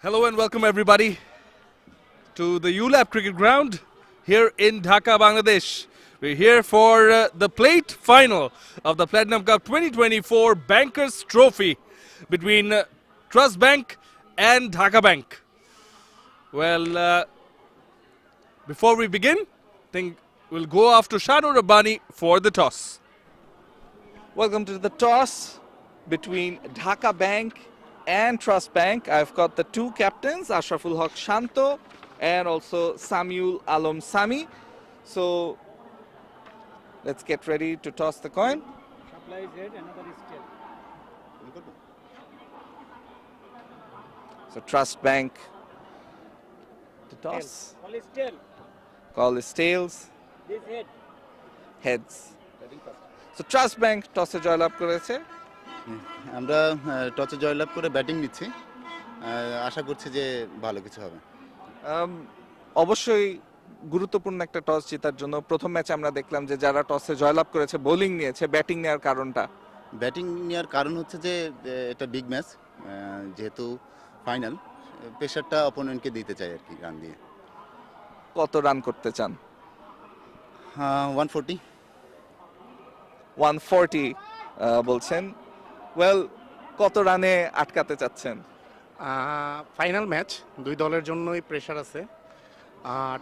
Hello and welcome everybody to the ULAP cricket ground here in Dhaka, Bangladesh. We're here for the plate final of the Platinum Cup 2024 Bankers Trophy between Trust Bank and Dhaka Bank. Well, before we begin, I think we'll go after Shanu Rabbani for the toss. Welcome to the toss between Dhaka Bank and Trust Bank. I've got the two captains, Ashraful Haq Shanto and also Samuel Alom Sami. So let's get ready to toss the coin. Supply is head, another is tail. So Trust Bank to toss. All is tail. Call is tails, This head. heads. So Trust Bank toss এ জয়লাভ করেছে। আমরা টসে জয়লাভ করে batting নিচ্ছি আশা করছি যে ভালো কিছু হবে অবশ্যই গুরুত্বপূর্ণ একটা টস জেতার জন্য প্রথম ম্যাচে আমরা দেখলাম যে যারা টসে জয়লাভ করেছে বোলিং নিয়েছে, ব্যাটিং নেওয়ার কারণটা ব্যাটিং নেওয়ার কারণ হচ্ছে যে এটা বিগ ম্যাচ যেহেতু ফাইনাল প্রেশারটা অপোনেন্টকে দিতে চাই আর কি রান দিয়ে কত রান করতে চান? 140 140 বলছেন। ওয়েল, কত রানে আটকাতে চাচ্ছেন? ফাইনাল ম্যাচ, দুই দলের জন্যই প্রেশার আছে।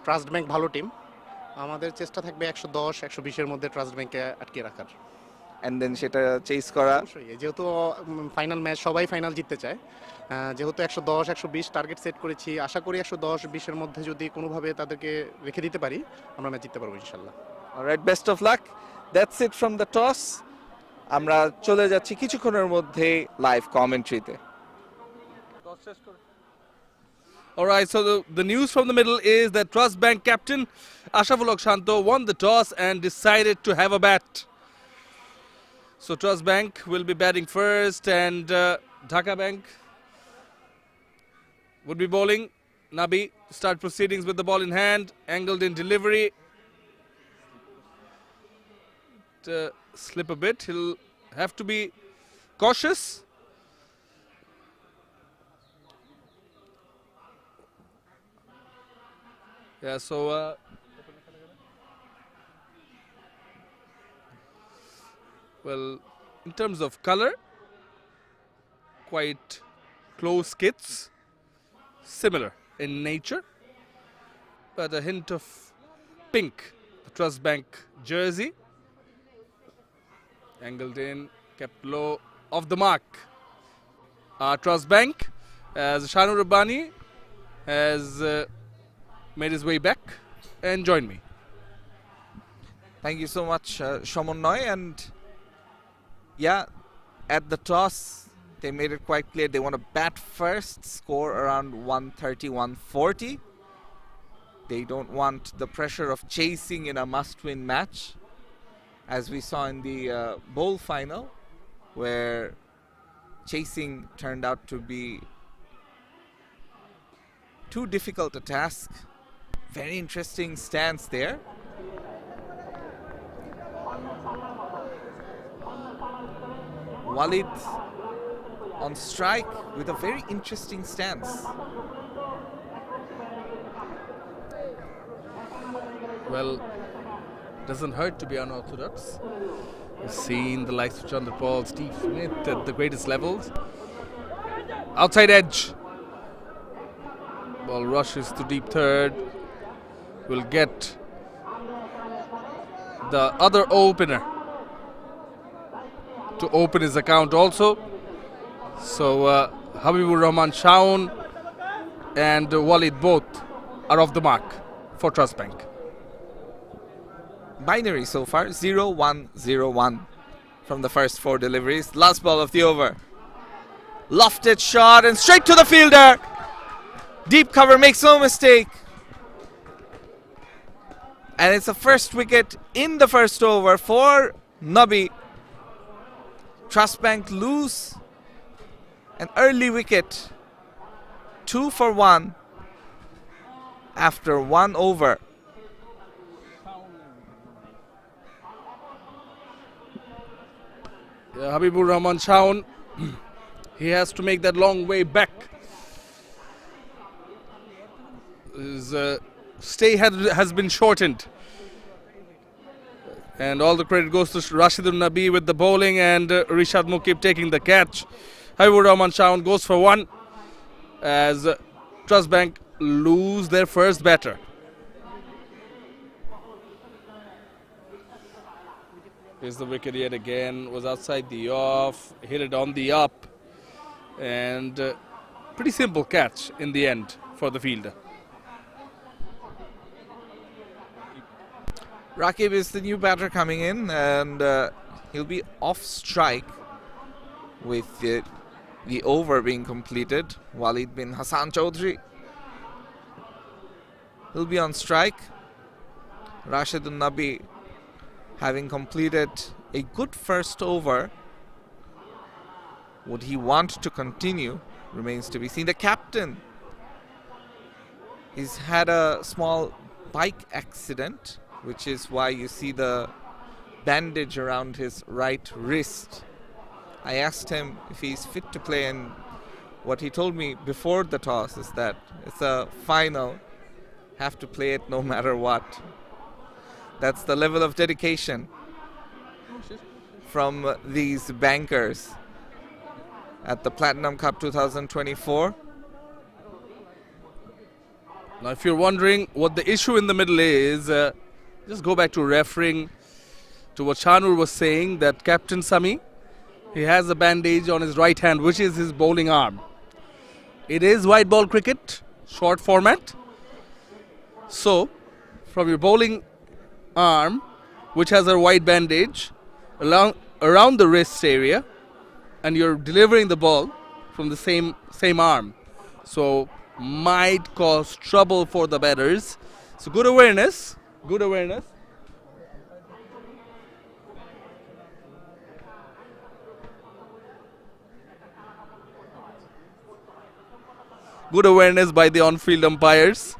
ট্রাস্ট ব্যাংক ভালো টিম, আমাদের চেষ্টা থাকবে 110 120-এর মধ্যে ট্রাস্ট ব্যাংকে আটকে রাখার। এন্ড দেন সেটা চেস করা। অবশ্যই, যেহেতু ফাইনাল ম্যাচ সবাই ফাইনাল জিততে চায়, যেহেতু 110 120 টার্গেট সেট করেছি, আশা করি 110-20-এর মধ্যে যদি কোনোভাবে তাদেরকে রেখে দিতে পারি আমরা ম্যাচ জিততে পারবো ইনশাল্লাহ। Alright, best of luck. That's it from the toss. আমরা চলে যাচ্ছি কিছুক্ষণের মধ্যে live কমেন্ট্রিতে। Alright, so the news from the middle is that Trust Bank captain Ashraful Haq Shanto won the toss and decided to have a bat. So Trust Bank will be batting first and Dhaka Bank would be bowling. Nabi start proceedings with the ball in hand, angled in delivery. Slip a bit, he'll have to be cautious. Yeah, so well, in terms of color, quite close kits, similar in nature, but a hint of pink. The Trust Bank jersey, angled in, kept low, off the mark. Trust Bank, as Shanu Rabbani has made his way back and joined me. Thank you so much, Shomonnoy. And yeah, at the toss, they made it quite clear they want to bat first, score around 130, 140. They don't want the pressure of chasing in a must-win match, as we saw in the bowl final, where chasing turned out to be too difficult a task. Very interesting stance there. Walid on strike with a very interesting stance. Well, doesn't hurt to be unorthodox. We've seen the likes of Chandra Paul, Steve Smith at the greatest levels. Outside edge. Ball rushes to deep third. Will get the other opener to open his account also. So Habibur Rahman Shaun and Walid both are off the mark for Trust Bank. Binary so far, 0-1-0-1 from the first four deliveries. Last ball of the over. Lofted shot and straight to the fielder. Deep cover, makes no mistake. And it's the first wicket in the first over for Nabi. Trust Bank lose an early wicket. 2 for 1 after 1 over. Habibur Rahman Shaun, he has to make that long way back stay has been shortened. And all the credit goes to Rashidun Nabi with the bowling and Rishad Mukib taking the catch. Habibur Rahman Shaun goes for one as Trust Bank lose their first batter. Here's the wicket yet again, was outside the off, hit it on the up, and pretty simple catch in the end for the fielder. Rakib is the new batter coming in, and he'll be off strike with the over being completed. Walid bin Hassan Chaudhry. He'll be on strike. Rashidun Nabi, having completed a good first over, would he want to continue remains to be seen. The captain, he's had a small bike accident, which is why you see the bandage around his right wrist. I asked him if he's fit to play, and what he told me before the toss is that it's a final, have to play it no matter what. That's the level of dedication from these bankers at the Platinum Cup 2024. Now, if you're wondering what the issue in the middle is, just go back to referring to what Shanur was saying, that Captain Sami, he has a bandage on his right hand, which is his bowling arm. It is white ball cricket, short format. So, from your bowling arm, which has a white bandage around the wrist area, and you're delivering the ball from the same arm, so might cause trouble for the batters. So good awareness. Good awareness by the on-field umpires.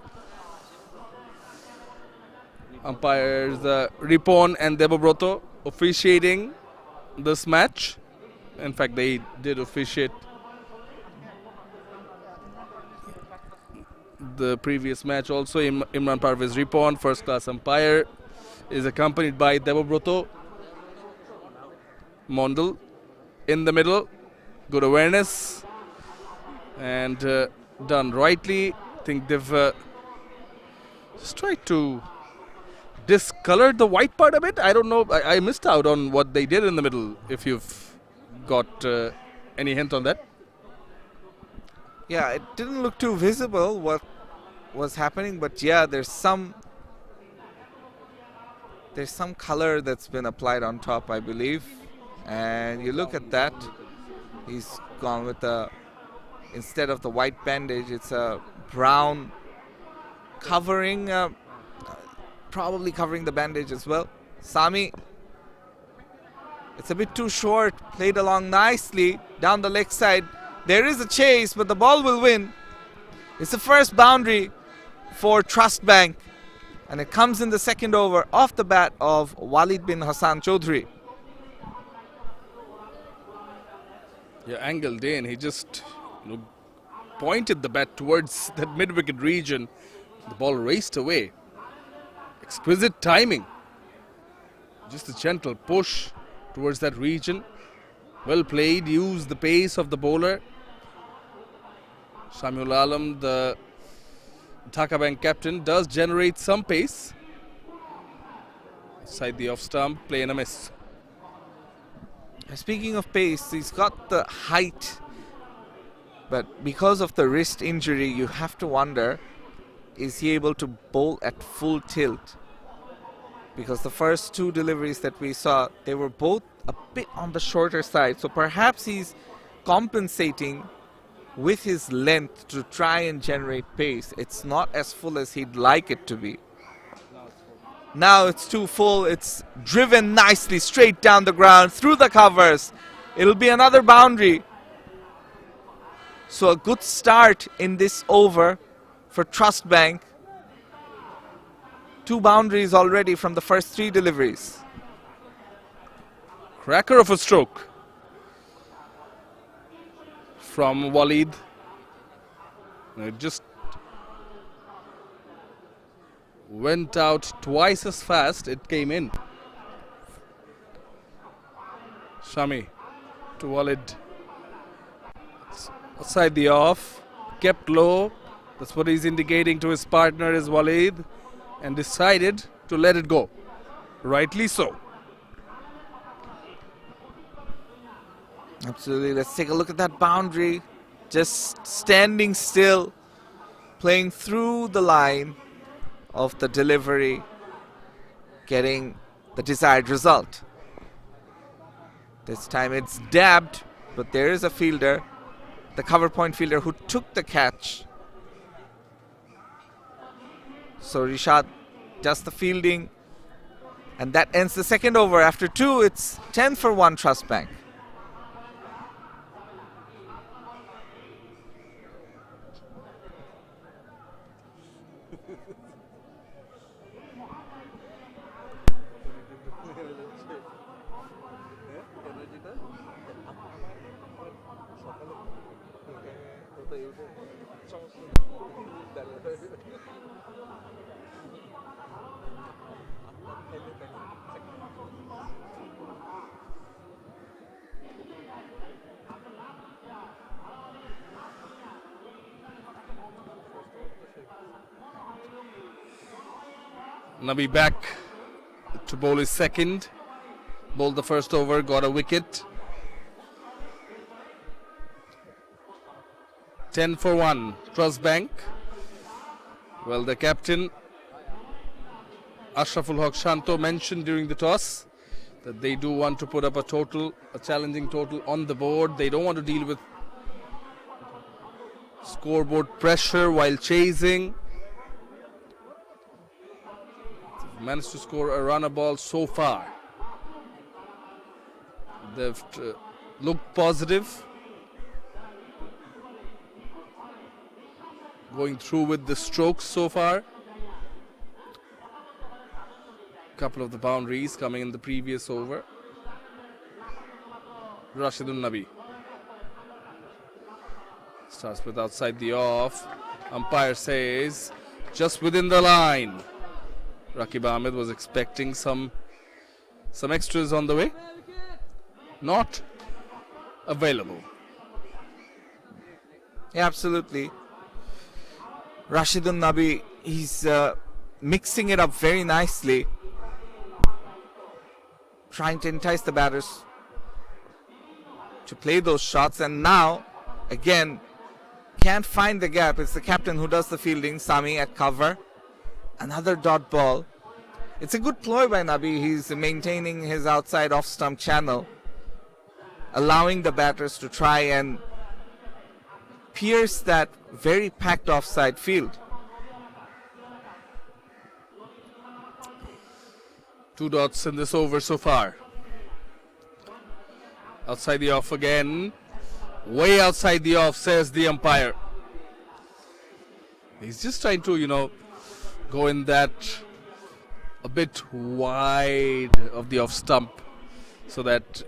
Umpires Ripon and Devabroto officiating this match. In fact, they did officiate the previous match also. Imran Parvez Ripon, first class umpire, is accompanied by Devabroto Mondal in the middle. Good awareness and done rightly. I think they've just tried to discolor the white part a bit. I don't know. I missed out on what they did in the middle. If you've got any hint on that. Yeah, it didn't look too visible what was happening, but yeah, there's some color that's been applied on top, I believe. And you look at that, he's gone with instead of the white bandage, it's a brown covering, probably covering the bandage as well. Sami, it's a bit too short, played along nicely down the leg side. There is a chase, but the ball will win. It's the first boundary for Trust Bank, and it comes in the second over off the bat of Walid bin Hassan Chaudhry. Yeah, angled in. He just pointed the bat towards that mid-wicket region. The ball raced away. Exquisite timing. Just a gentle push towards that region. Well played. Used the pace of the bowler. Samuel Alam, the DHAKA Bank captain, does generate some pace. Side the off stump, play and a miss. Speaking of pace, he's got the height, but because of the wrist injury, you have to wonder, is he able to bowl at full tilt? Because the first two deliveries that we saw, they were both a bit on the shorter side. So perhaps he's compensating with his length to try and generate pace. It's not as full as he'd like it to be. Now it's too full. It's driven nicely straight down the ground through the covers. It'll be another boundary. So a good start in this over for Trust Bank. 2 boundaries already from the first 3 deliveries. Cracker of a stroke from Walid. It just went out twice as fast it came in. Shami to Walid. Outside the off, kept low. That's what he's indicating to his partner is Walid, and decided to let it go. Rightly so. Absolutely. Let's take a look at that boundary. Just standing still, playing through the line of the delivery, getting the desired result. This time it's dabbed, but there is a fielder, the cover point fielder, who took the catch. So Rishad does the fielding, and that ends the second over. After 2, it's 10 for 1 Trust Bank. Nabi back to bowl his second. Bowled the first over, got a wicket. 10 for 1, Trust Bank. Well, the captain, Ashraful Haq Shanto, mentioned during the toss that they do want to put up a challenging total on the board. They don't want to deal with scoreboard pressure while chasing. Managed to score a runner ball so far. They've looked positive. Going through with the strokes so far. Couple of the boundaries coming in the previous over. Rashidun Nabi starts with outside the off. Umpire says just within the line. Rakib Ahmed was expecting some extras on the way. Not available. Yeah, absolutely. Rashidun Nabi, he's mixing it up very nicely, trying to entice the batters to play those shots, and now again can't find the gap. It's the captain who does the fielding, Sami at cover. Another dot ball. It's a good ploy by Nabi. He's maintaining his outside off stump channel, allowing the batters to try and pierce that very packed offside field. 2 dots in this over so far. Outside the off again. Way outside the off, says the umpire. He's just trying to, go in that a bit wide of the off stump, so that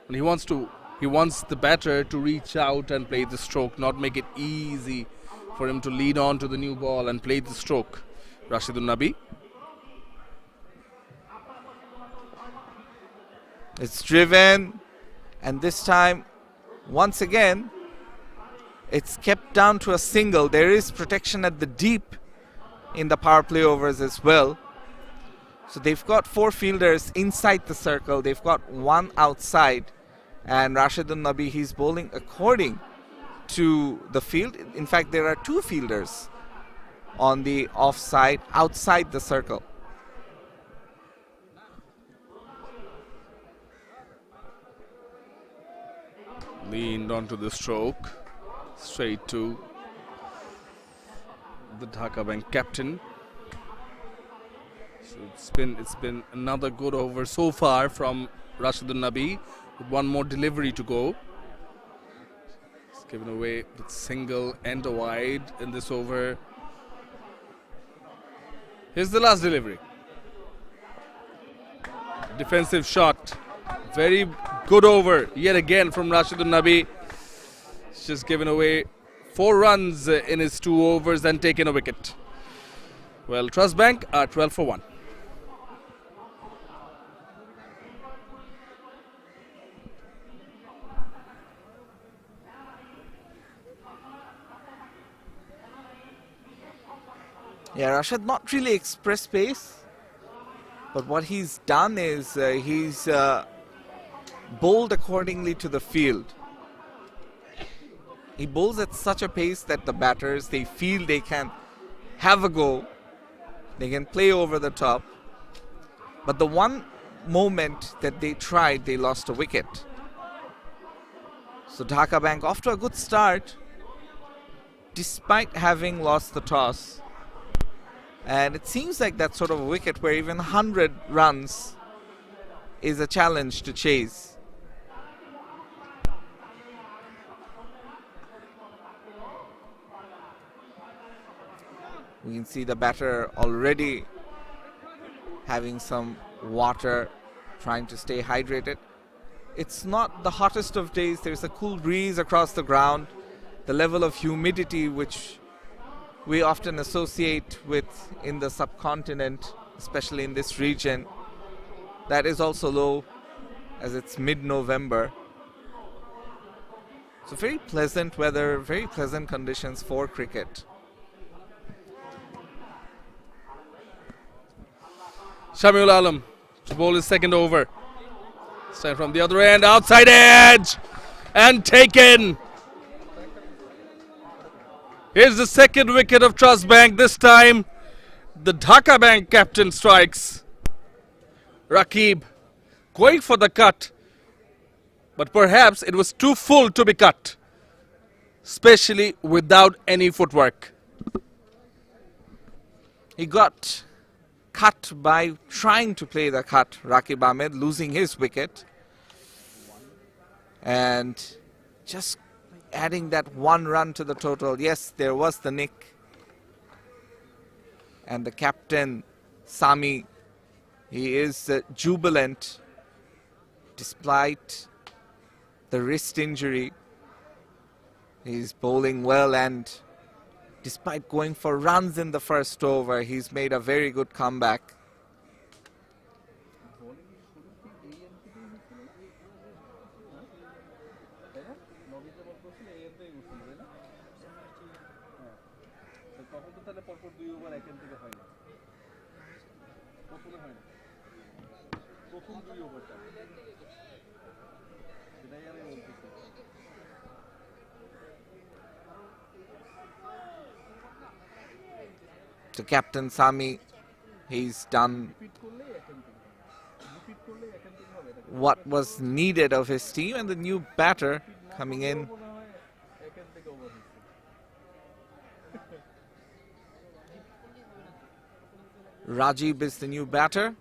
when he wants the batter to reach out and play the stroke, not make it easy for him to lead on to the new ball and play the stroke. Rashidun Nabi. It's driven, and this time, once again, it's kept down to a single. There is protection at the deep in the power play overs as well. So they've got 4 fielders inside the circle. They've got 1 outside. And Rashidun Nabi, he's bowling according to the field. In fact, there are 2 fielders on the offside, outside the circle. Leaned onto the stroke, straight to the Dhaka Bank captain. So it's been another good over so far from Rashidun Nabi, with 1 more delivery to go. He's given away the single and a wide in this over. Here's the last delivery. Defensive shot. Very good over yet again from Rashidun Nabi. He's just given away 4 runs in his 2 overs and taken a wicket. Well, Trust Bank are 12 for 1. Yeah, Rashad not really express pace, but what he's done is he's bowled accordingly to the field. He bowls at such a pace that the batters, they feel they can have a go, they can play over the top. But the one moment that they tried, they lost a wicket. So Dhaka Bank off to a good start, despite having lost the toss. And it seems like that sort of a wicket where even 100 runs is a challenge to chase. We can see the batter already having some water, trying to stay hydrated. It's not the hottest of days. There's a cool breeze across the ground. The level of humidity which we often associate with in the subcontinent, especially in this region, that is also low as it's mid-November. So very pleasant weather, very pleasant conditions for cricket. Shamiul Alam to bowl his second over. This time from the other end, outside edge, and taken. Here's the second wicket of Trust Bank. This time, the Dhaka Bank captain strikes. Rakib going for the cut, but perhaps it was too full to be cut, especially without any footwork. He got cut by trying to play the cut, Rakib Ahmed losing his wicket. And just adding that one run to the total. Yes, there was the nick. And the captain, Sami, he is jubilant despite the wrist injury. He's bowling well, and despite going for runs in the first over, he's made a very good comeback. So Captain Sami, he's done what was needed of his team, and the new batter coming in. Rajib is the new batter.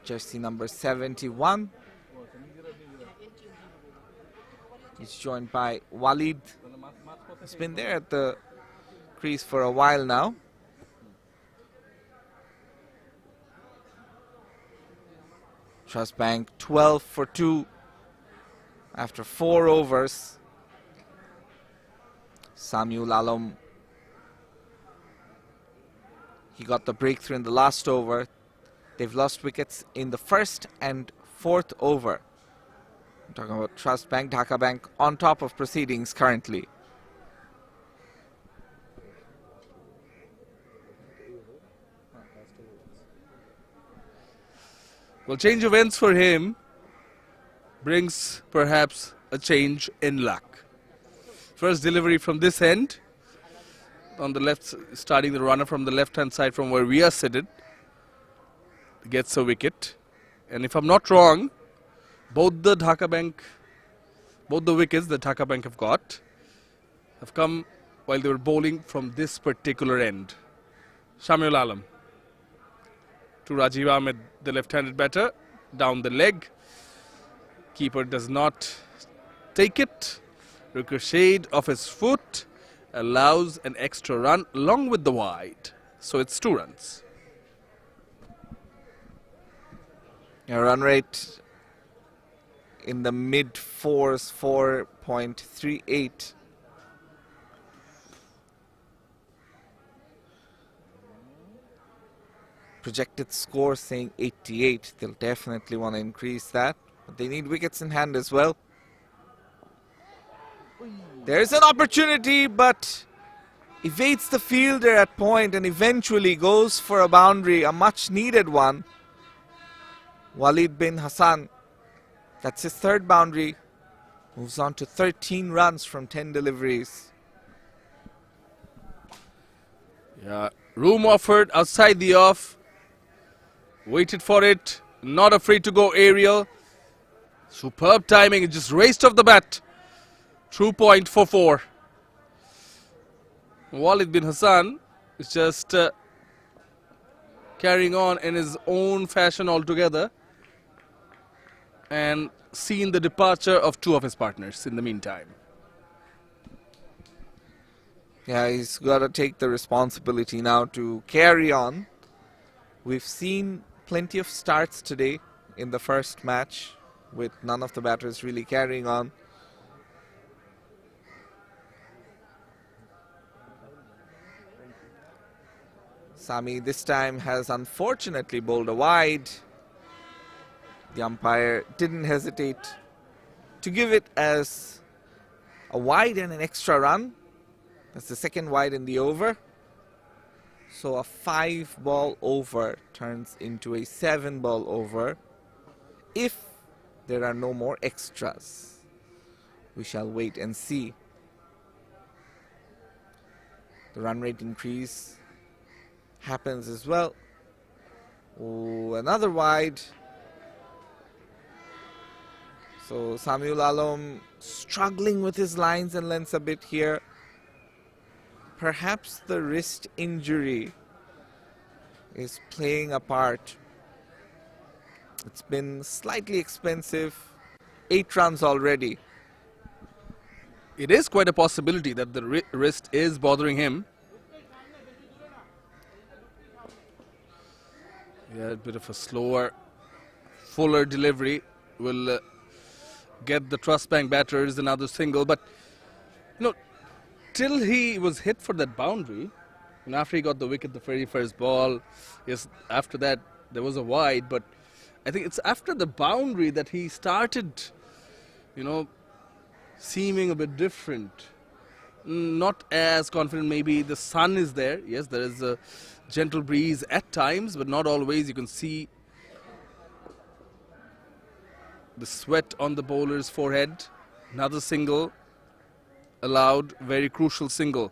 Jersey number 71. He's joined by Walid. He's been there at the crease for a while now. Trust Bank 12 for 2 after 4 overs. Samuel Alam, he got the breakthrough in the last over. They've lost wickets in the first and fourth over. I'm talking about Trust Bank, Dhaka Bank on top of proceedings currently. Well, change of ends for him brings perhaps a change in luck. First delivery from this end, on the left, starting the runner from the left-hand side from where we are seated, gets a wicket. And if I'm not wrong, both the wickets that Dhaka Bank have got have come while they were bowling from this particular end. Shamiul Alam to Rajiv Ahmed, the left-handed batter, down the leg. Keeper does not take it. Ricochet of his foot allows an extra run along with the wide. So it's 2 runs. A run rate in the mid-4s, 4.38. Projected score saying 88. They'll definitely want to increase that. But they need wickets in hand as well. There's an opportunity, but evades the fielder at point and eventually goes for a boundary, a much needed one. Walid bin Hassan, that's his third boundary, moves on to 13 runs from 10 deliveries. Yeah, room offered outside the off. Waited for it. Not afraid to go aerial. Superb timing. It just raced off the bat. True point for 4. Walid bin Hassan is just carrying on in his own fashion altogether. And seen the departure of 2 of his partners in the meantime. Yeah, he's got to take the responsibility now to carry on. We've seen plenty of starts today in the first match with none of the batters really carrying on. Sami this time has unfortunately bowled a wide. The umpire didn't hesitate to give it as a wide and an extra run. That's the second wide in the over. So a 5-ball over turns into a 7-ball over if there are no more extras. We shall wait and see. The run rate increase happens as well. Oh, another wide. So Samuel Alam struggling with his lines and lengths a bit here. Perhaps the wrist injury is playing a part. It's been slightly expensive. 8 runs already. It is quite a possibility that the wrist is bothering him. Yeah, a bit of a slower, fuller delivery will get the Trust Bank batters another single. But, you know, till he was hit for that boundary, and after he got the wicket the very first ball, yes, after that there was a wide, but I think it's after the boundary that he started, you know, seeming a bit different. Not as confident. Maybe the sun is there. Yes, there is a gentle breeze at times, but not always. You can see the sweat on the bowler's forehead. Another single allowed, very crucial single.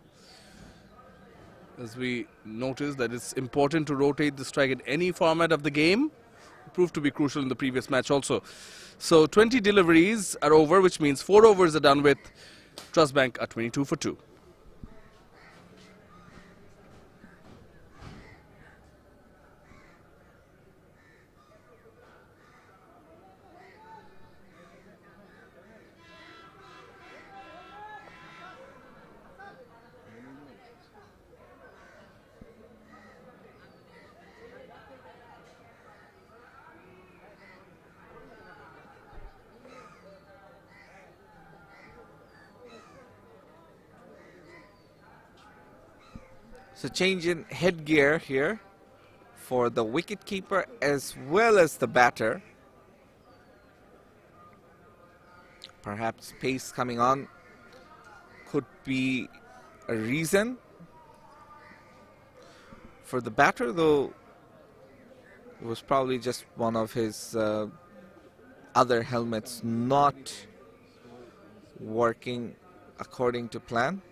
As we notice that it's important to rotate the strike in any format of the game. It proved to be crucial in the previous match also. So 20 deliveries are over, which means 4 overs are done with. Trust Bank are 22 for 2. So change in headgear here for the wicketkeeper as well as the batter. Perhaps pace coming on could be a reason. For the batter, though, it was probably just one of his other helmets not working according to plan.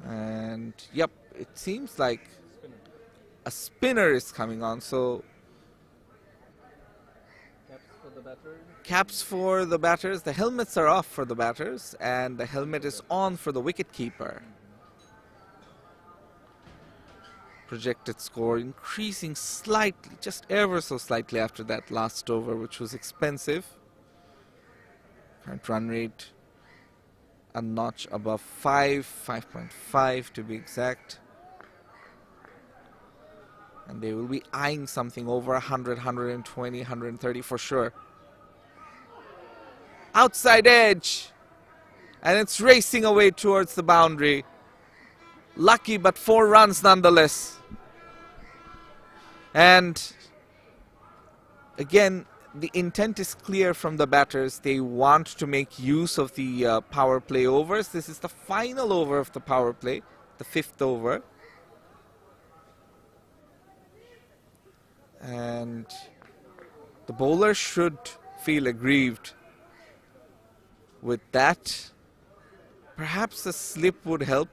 And yep, it seems like a spinner is coming on. So caps for the batters. The helmets are off for the batters, and the helmet is on for the wicketkeeper. Projected score increasing slightly, just ever so slightly after that last over, which was expensive. Current run rate a notch above 5.5 to be exact. And they will be eyeing something over 100, 120, 130 for sure. Outside edge. And it's racing away towards the boundary. Lucky, but 4 runs nonetheless. And again, the intent is clear from the batters. They want to make use of the power play overs. This is the final over of the power play, the 5th over. And the bowler should feel aggrieved with that. Perhaps a slip would help.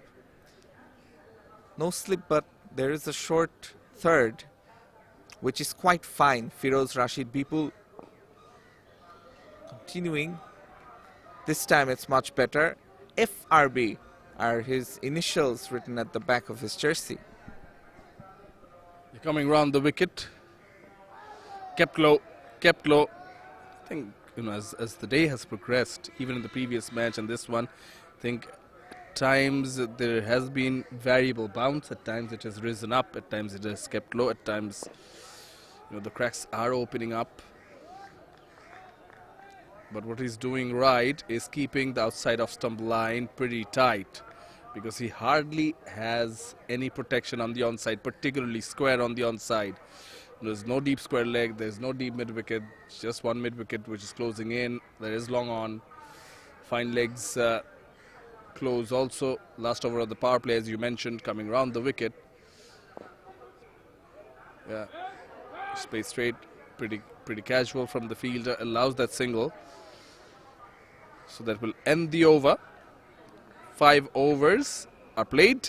No slip, but there is a short third, which is quite fine. Firoz Rashid Bipul continuing. This time it's much better. FRB are his initials written at the back of his jersey. They're coming round the wicket. Kept low, kept low. I think, as the day has progressed, even in the previous match and this one, I think at times there has been variable bounce. At times it has risen up. At times it has kept low. At times, the cracks are opening up. But what he's doing right is keeping the outside of stump line pretty tight, because he hardly has any protection on the onside, particularly square on the onside. There's no deep square leg, there's no deep mid wicket, just one mid wicket which is closing in. There is long on, fine legs close also. Last over of the power play, as you mentioned, coming round the wicket. Yeah, space straight, pretty casual from the fielder, allows that single. So that will end the over. 5 overs are played.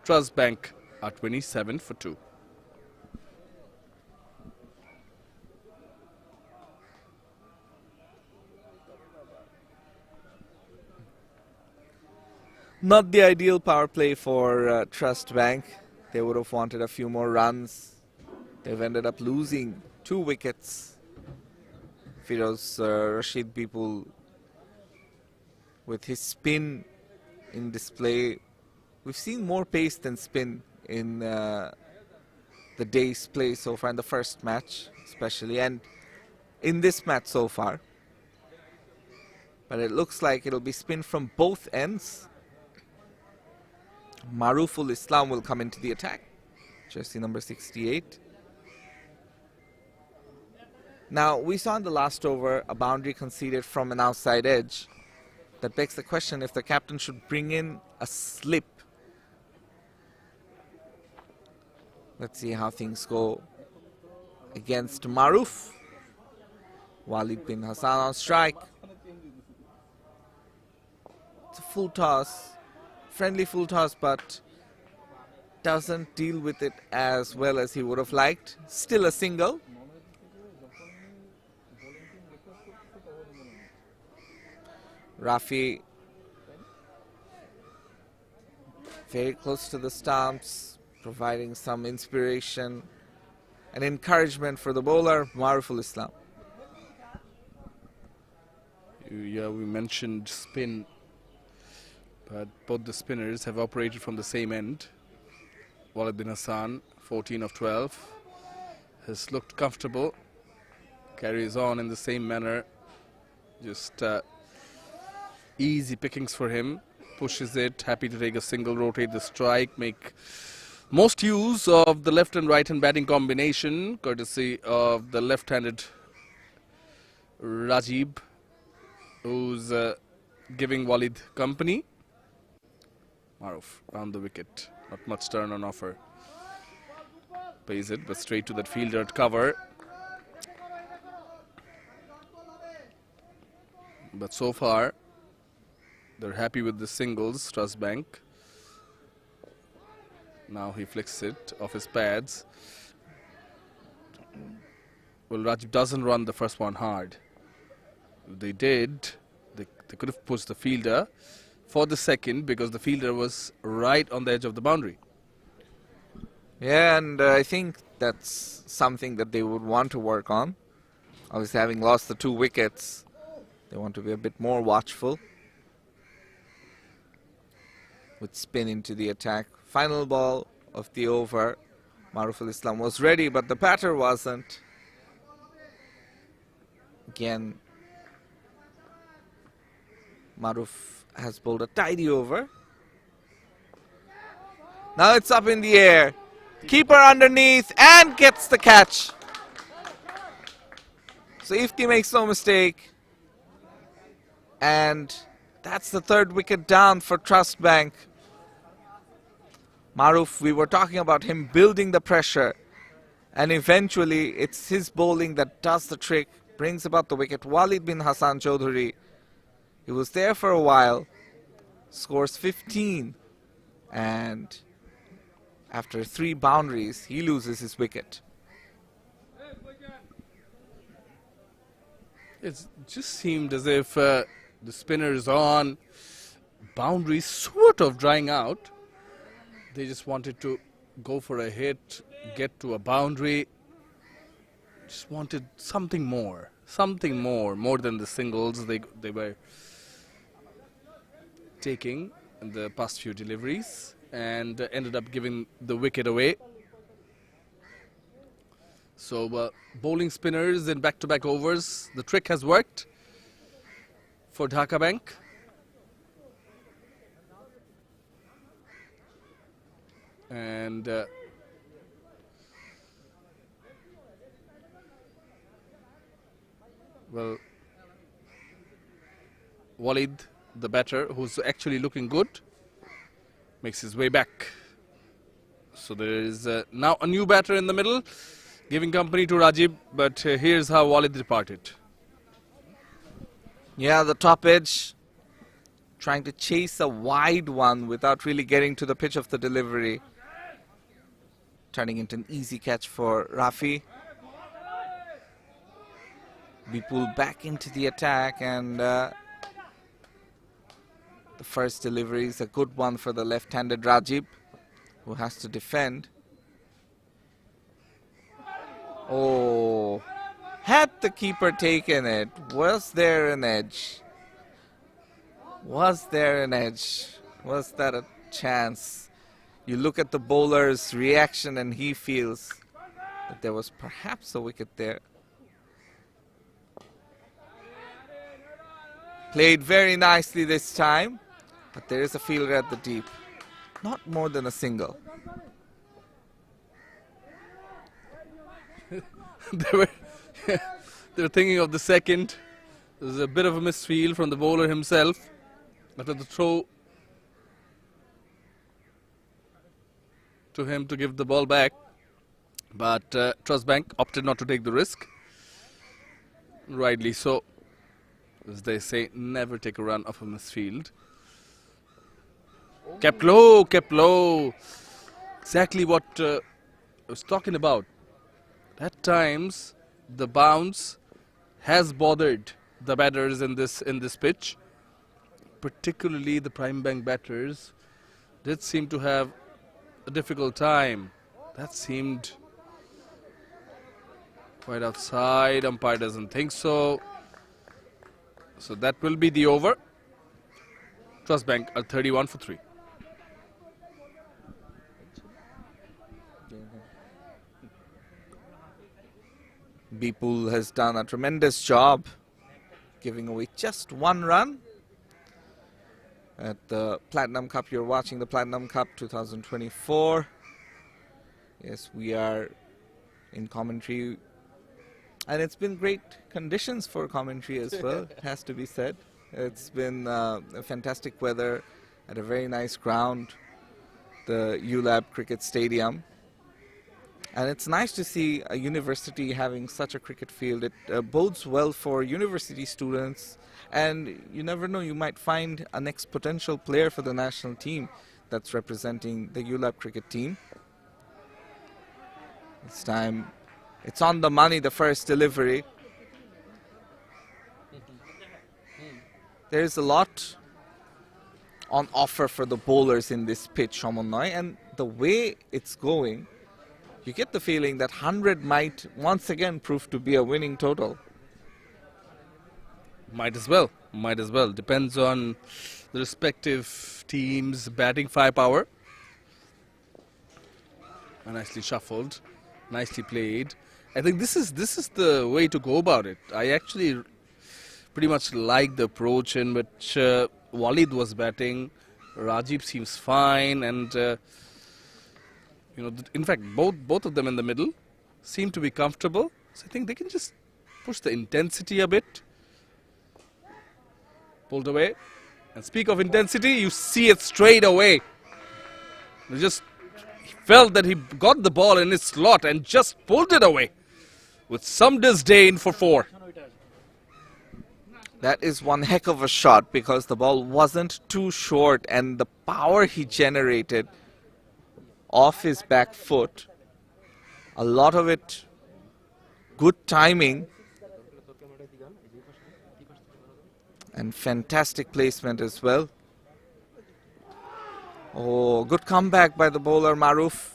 Trust Bank are 27 for 2. Not the ideal power play for Trust Bank. They would have wanted a few more runs. They've ended up losing 2 wickets. Firoz Rashid Bipul with his spin in display. We've seen more pace than spin in the day's play so far, in the first match especially, and in this match so far. But it looks like it'll be spin from both ends. Maruful Islam will come into the attack. Jersey number 68. Now, we saw in the last over a boundary conceded from an outside edge. That begs the question if the captain should bring in a slip. Let's see how things go against Maruf. Walid bin Hassan on strike. It's a full toss. Friendly full toss, but doesn't deal with it as well as he would have liked. Still a single. Rafi very close to the stumps, providing some inspiration and encouragement for the bowler, Maruful Islam. Yeah, we mentioned spin, but both the spinners have operated from the same end. Walid bin Hassan, 14 of 12, has looked comfortable, carries on in the same manner, just easy pickings for him, pushes it, happy to take a single, rotate the strike, make most use of the left and right hand batting combination, courtesy of the left-handed Rajib, who's giving Walid company. Maruf round the wicket, not much turn on offer. Pays it, but straight to that fielder at cover. But so far, they're happy with the singles, Trust Bank. Now he flicks it off his pads. Well, Rajib doesn't run the first one hard. If they did, they could have pushed the fielder for the second, because the fielder was right on the edge of the boundary. Yeah, and I think that's something that they would want to work on. Obviously, having lost the 2 wickets, they want to be a bit more watchful. With spin into the attack. Final ball of the over. Maruful Islam was ready, but the batter wasn't. Again, Maruf has bowled a tidy over. Now it's up in the air. Keeper underneath and gets the catch. So Ifti makes no mistake. And that's the third wicket down for Trust Bank. Maruf, we were talking about him building the pressure. And eventually it's his bowling that does the trick, brings about the wicket. Walid bin Hassan Chaudhary, he was there for a while, scores 15. And after 3 boundaries, he loses his wicket. It just seemed as if the spinners on boundaries sort of drying out. They just wanted to go for a hit, get to a boundary. Just wanted something more than the singles they were taking in the past few deliveries, and ended up giving the wicket away. So bowling spinners in back-to-back overs, the trick has worked for Dhaka Bank. And well, Walid, the batter, who's actually looking good, makes his way back. So there is now a new batter in the middle, giving company to Rajib, but here's how Walid departed. Yeah, the top edge, trying to chase a wide one without really getting to the pitch of the delivery. Turning into an easy catch for Rafi. Be pulled back into the attack, and the first delivery is a good one for the left-handed Rajib, who has to defend. Oh, had the keeper taken it, was there an edge? Was there an edge? Was that a chance? You look at the bowler's reaction and he feels that there was perhaps a wicket there. Played very nicely this time, but there is a fielder at the deep. Not more than a single. they were thinking of the second. There was a bit of a misfield from the bowler himself after the throw to him to give the ball back, but Trust Bank opted not to take the risk. Rightly so. As they say, never take a run off a misfield. Kept low, kept low. Exactly what I was talking about. At times, the bounce has bothered the batters in this pitch. Particularly the prime bank batters did seem to have a difficult time. That seemed quite outside. Umpire doesn't think so. So that will be the over. Trust Bank are 31 for 3. Bipul has done a tremendous job giving away just 1 run at the Platinum Cup. You're watching the Platinum Cup 2024. Yes, we are in commentary, and it's been great conditions for commentary as well, it has to be said. It's been a fantastic weather at a very nice ground, the ULAB Cricket Stadium. And it's nice to see a university having such a cricket field. It bodes well for university students, and you never know, you might find a next potential player for the national team that's representing the ULAB cricket team. This time it's on the money, the first delivery. There's a lot on offer for the bowlers in this pitch, Shamonnoy, and the way it's going, you get the feeling that 100 might once again prove to be a winning total. Might as well. Depends on the respective teams' batting firepower. Nicely shuffled, nicely played. I think this is the way to go about it. I actually pretty much like the approach in which Walid was batting. Rajib seems fine, and You know, in fact, both of them in the middle seem to be comfortable. So I think they can just push the intensity a bit. Pulled away. And speak of intensity, you see it straight away. He just felt that he got the ball in his slot and just pulled it away with some disdain for 4. That is one heck of a shot because the ball wasn't too short, and the power he generated off his back foot, a lot of it good timing and fantastic placement as well. Oh, good comeback by the bowler Maruf.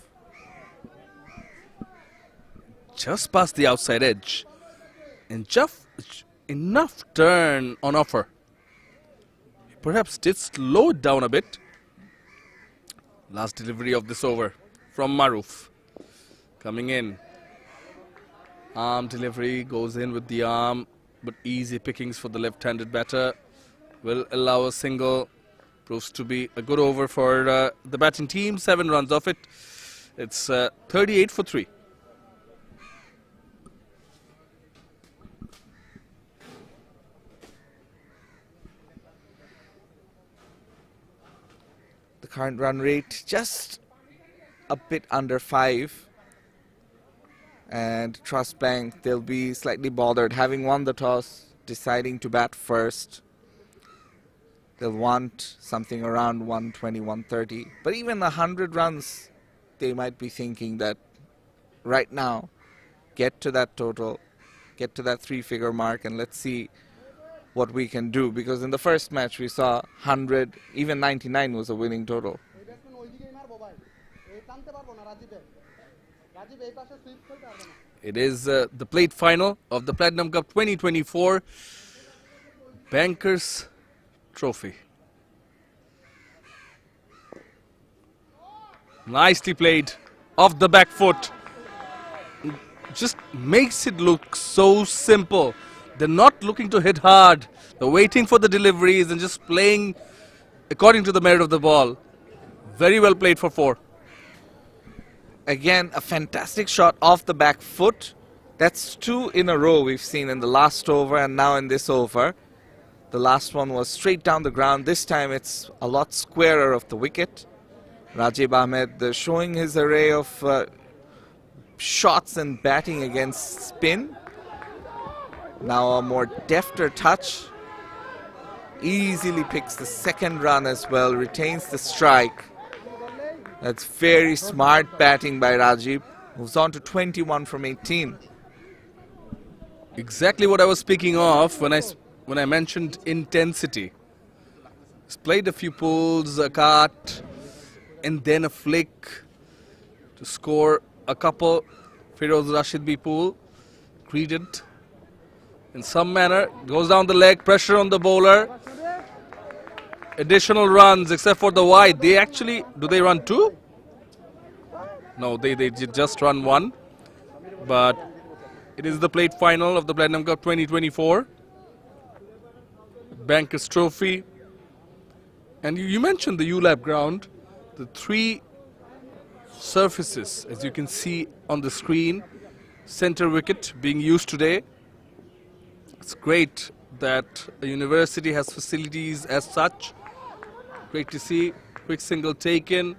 Just past the outside edge. And just enough turn on offer. Perhaps did slow it down a bit. Last delivery of this over from Maruf. Coming in. Arm delivery, goes in with the arm, but easy pickings for the left-handed batter. Will allow a single. Proves to be a good over for the batting team. 7 runs off it. It's 38 for 3. The current run rate just a bit under 5. And Trust Bank, they'll be slightly bothered, having won the toss, deciding to bat first. They'll want something around 120, 130. But even 100 runs, they might be thinking that right now, get to that total, get to that 3-figure mark, and let's see what we can do. Because in the first match, we saw 100, even 99 was a winning total. It is the plate final of the Platinum Cup 2024 Bankers Trophy. Nicely played off the back foot. Just makes it look so simple. They're not looking to hit hard. They're waiting for the deliveries and just playing according to the merit of the ball. Very well played for 4. Again, a fantastic shot off the back foot. That's 2 in a row we've seen in the last over and now in this over. The last one was straight down the ground. This time it's a lot squarer of the wicket. Rajib Ahmed showing his array of shots and batting against spin. Now a more defter touch. Easily picks the second run as well. Retains the strike. That's very smart batting by Rajib. Moves on to 21 from 18. Exactly what I was speaking of when I mentioned intensity. He's played a few pulls, a cut, and then a flick to score a couple. Feroz Rashid B pull, greeted in some manner, goes down the leg, pressure on the bowler. Additional runs except for the wide. They actually, do they run 2? No, they just run 1. But it is the plate final of the Platinum Cup 2024 Bankers Trophy. And you mentioned the ULAP ground. The 3 surfaces, as you can see on the screen. Center wicket being used today. It's great that a university has facilities as such. Great to see. Quick single taken.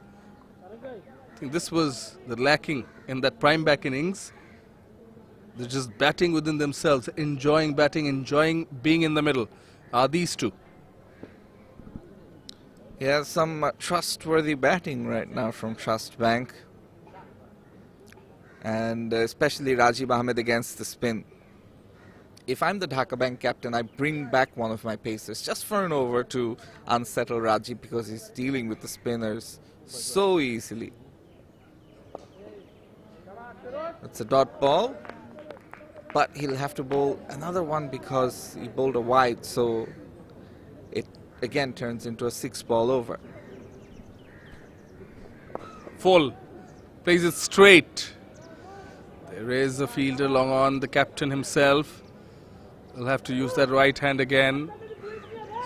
I think this was the lacking in that prime back innings. They're just batting within themselves, enjoying batting, enjoying being in the middle. These 2. Yeah, some trustworthy batting right now from Trust Bank. And especially Rajib Ahmed against the spin. If I'm the Dhaka Bank captain, I bring back one of my pacers just for an over to unsettle Rajib because he's dealing with the spinners so easily. That's a dot ball. But he'll have to bowl another one because he bowled a wide, so it again turns into a 6-ball over. Full. Plays it straight. There is a fielder long on, the captain himself. They'll have to use that right hand again.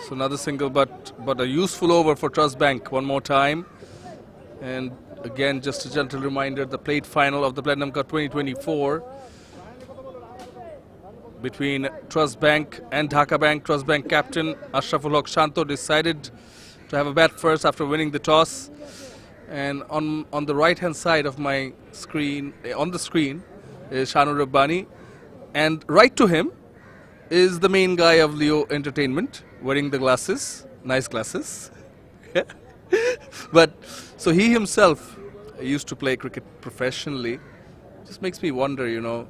So another single, but a useful over for Trust Bank one more time. And Again, just a gentle reminder, the plate final of the Platinum Cup 2024 between Trust Bank and Dhaka Bank. Trust Bank captain Ashraful Haq Shanto decided to have a bat first after winning the toss. And on the right hand side of my screen, on the screen, is Shanur Rabbani. And right to him is the main guy of Leo Entertainment, wearing the glasses, nice glasses. But so he himself used to play cricket professionally. Just makes me wonder, you know,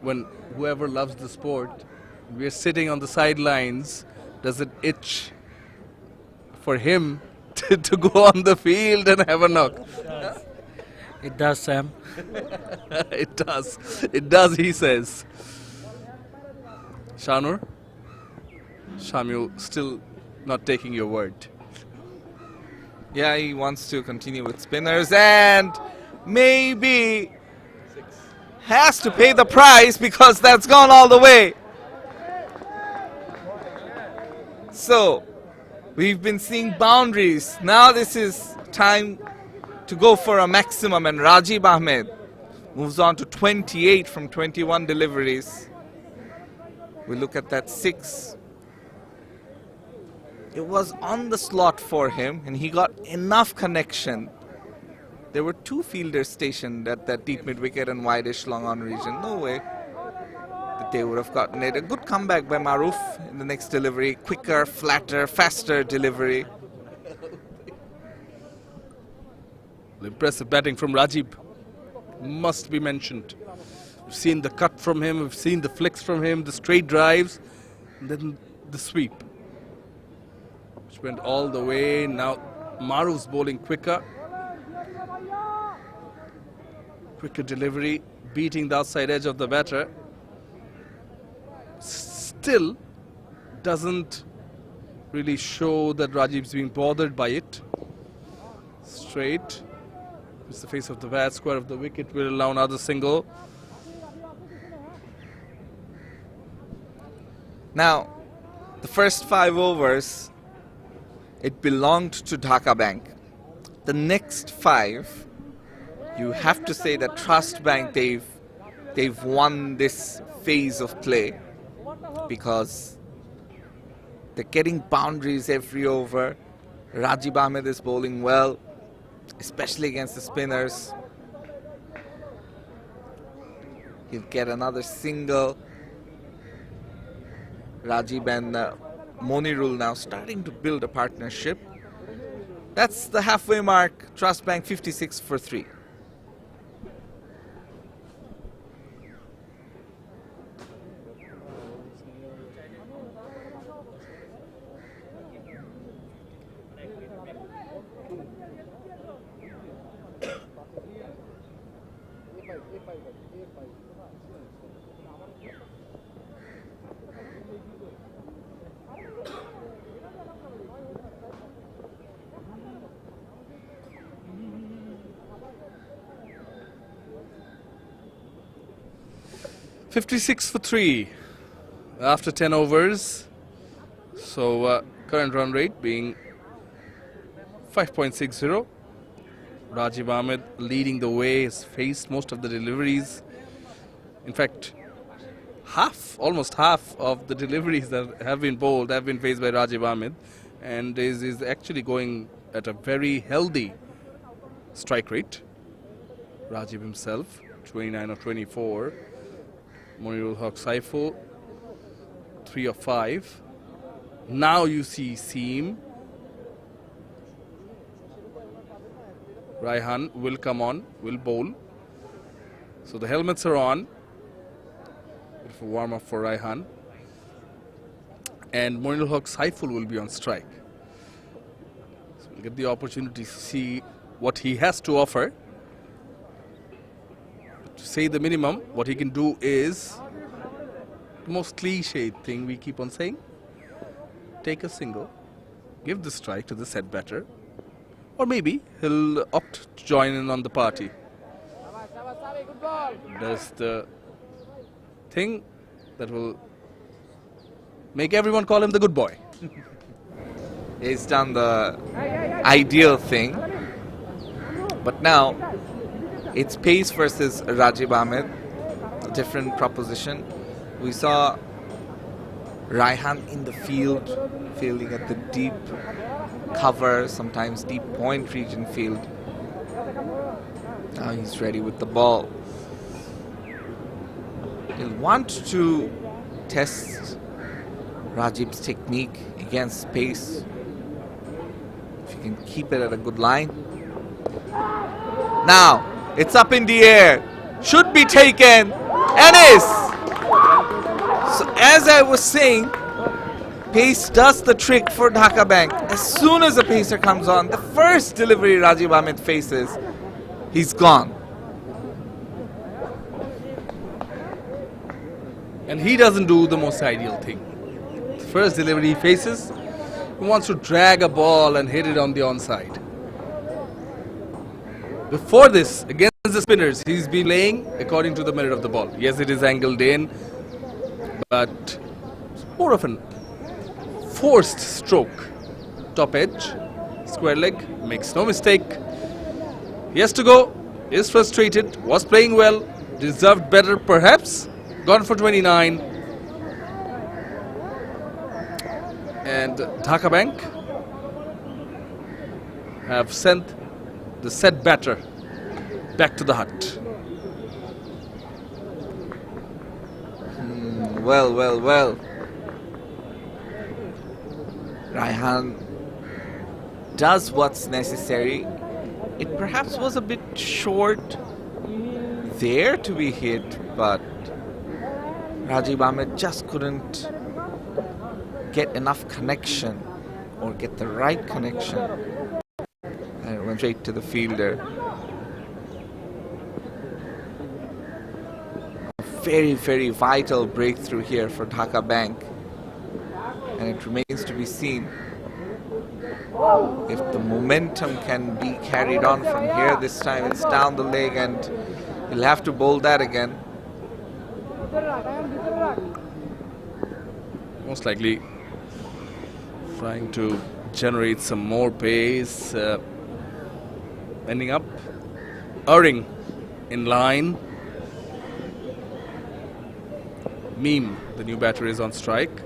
when whoever loves the sport, we're sitting on the sidelines, does it itch for him to go on the field and have a knock? It does, Sam. It does, he says. Shanur, Shamil still not taking your word. Yeah, he wants to continue with spinners and maybe has to pay the price because that's gone all the way. So, we've been seeing boundaries. Now this is time to go for a maximum, and Rajib Ahmed moves on to 28 from 21 deliveries. We look at that 6. It was on the slot for him and he got enough connection. There were 2 fielders stationed at that deep mid wicket and wide-ish long on region. No way that they would have gotten it. A good comeback by Maruf in the next delivery. Quicker, flatter, faster delivery. Impressive batting from Rajib, must be mentioned. We've seen the cut from him, we've seen the flicks from him, the straight drives, and then the sweep, which went all the way. Now Maruf's bowling quicker. Quicker delivery, beating the outside edge of the batter. Still doesn't really show that Rajib's being bothered by it. Straight. It's the face of the bat, square of the wicket, will allow another single. Now, the first 5 overs, it belonged to Dhaka Bank. The next 5, you have to say that Trust Bank, they've won this phase of play because they're getting boundaries every over. Rajib Ahmed is bowling well, especially against the spinners. He'll get another single. Rajib and Monirul now starting to build a partnership. That's the halfway mark. Trust Bank 56 for 3. .56 for 3 after 10 overs. So current run rate being 5.60. Rajib Ahmed leading the way, has faced most of the deliveries. In fact, almost half of the deliveries that have been bowled have been faced by Rajib Ahmed, and is actually going at a very healthy strike rate. Rajib himself, 29 of 24. Monirul Haq Saiful, 3 of 5. Now you see Seam. Raihan will come on, will bowl. So the helmets are on. Bit of a warm up for Raihan. And Monirul Haq Saiful will be on strike. So we'll get the opportunity to see what he has to offer. To say the minimum, what he can do is the most cliched thing we keep on saying. Take a single, give the strike to the set batter, or maybe he'll opt to join in on the party. That's the thing that will make everyone call him the good boy. He's done the ideal thing. But now it's pace versus Rajib Ahmed, different proposition. We saw Raihan in the field, fielding at the deep cover, sometimes deep point region field. Now he's ready with the ball. He'll want to test Rajib's technique against pace. If he can keep it at a good line. Now, it's up in the air. Should be taken. And is. So as I was saying, pace does the trick for Dhaka Bank. As soon as a pacer comes on, the first delivery Rajib Ahmed faces, he's gone. And he doesn't do the most ideal thing. The first delivery he faces, he wants to drag a ball and hit it on the onside. Before this, against the spinners, he's been playing according to the merit of the ball. Yes, it is angled in, but it's more of an forced stroke. Top edge, square leg, makes no mistake. He has to go, is frustrated, was playing well, deserved better perhaps, gone for 29. And Dhaka Bank have sent the set batter back to the hut. Well. Raihan does what's necessary. It perhaps was a bit short there to be hit, but Rajib Ahmed just couldn't get enough connection or get the right connection. And it went straight to the fielder. Very, very vital breakthrough here for Dhaka Bank. And it remains to be seen if the momentum can be carried on from here. This time it's down the leg and he'll have to bowl that again. Most likely trying to generate some more pace, ending up erring in line. Meme, the new batter, is on strike.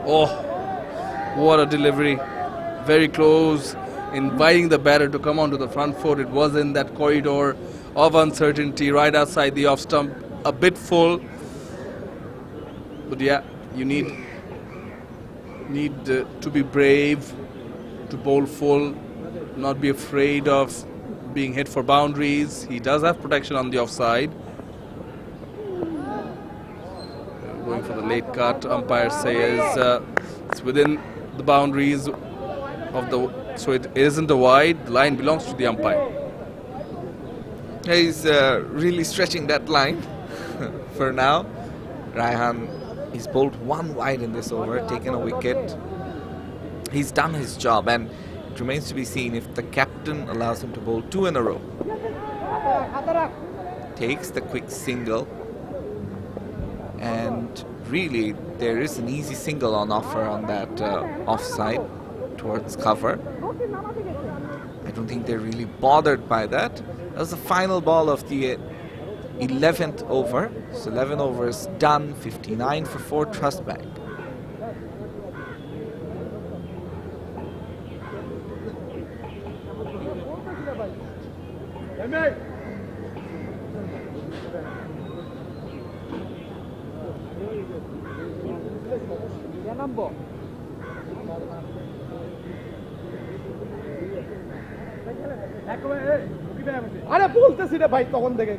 Oh, what a delivery. Very close, inviting the batter to come onto the front foot. It was in that corridor of uncertainty right outside the off stump, a bit full. But yeah, you need to be brave, to bowl full, not be afraid of being hit for boundaries. He does have protection on the offside. Going for the late cut, umpire says it's within the boundaries of the, so it isn't a wide. The line belongs to the umpire. He's really stretching that line for now. Raihan, he's bowled one wide in this over, taken a wicket. He's done his job, and it remains to be seen if the captain allows him to bowl two in a row. Takes the quick single, and really there is an easy single on offer on that offside towards cover. I don't think they're really bothered by that. That was the final ball of the 11th over. So 11 overs done, 59 for 4 Trust Bank. আরে বলতেছি রে ভাই তখন থেকে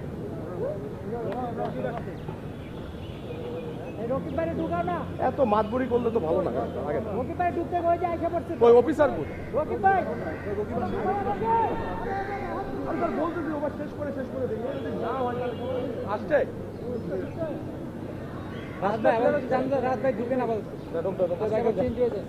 রকিব ভাই ঢুকাও না, এত মাতবুরি করলে তো ভালো না আগে রকিব ভাই ঢুকতে কই যে আইসা পড়ছে ওই অফিসার কই রকিব ভাই আমি স্যার বলতেছি ওভার শেষ করে দিই যদি না হয় আসছে রাত ভাই আবার জানলে রাত ভাই ঢুকে না বলছে আজকে চেঞ্জ হয়ে যায়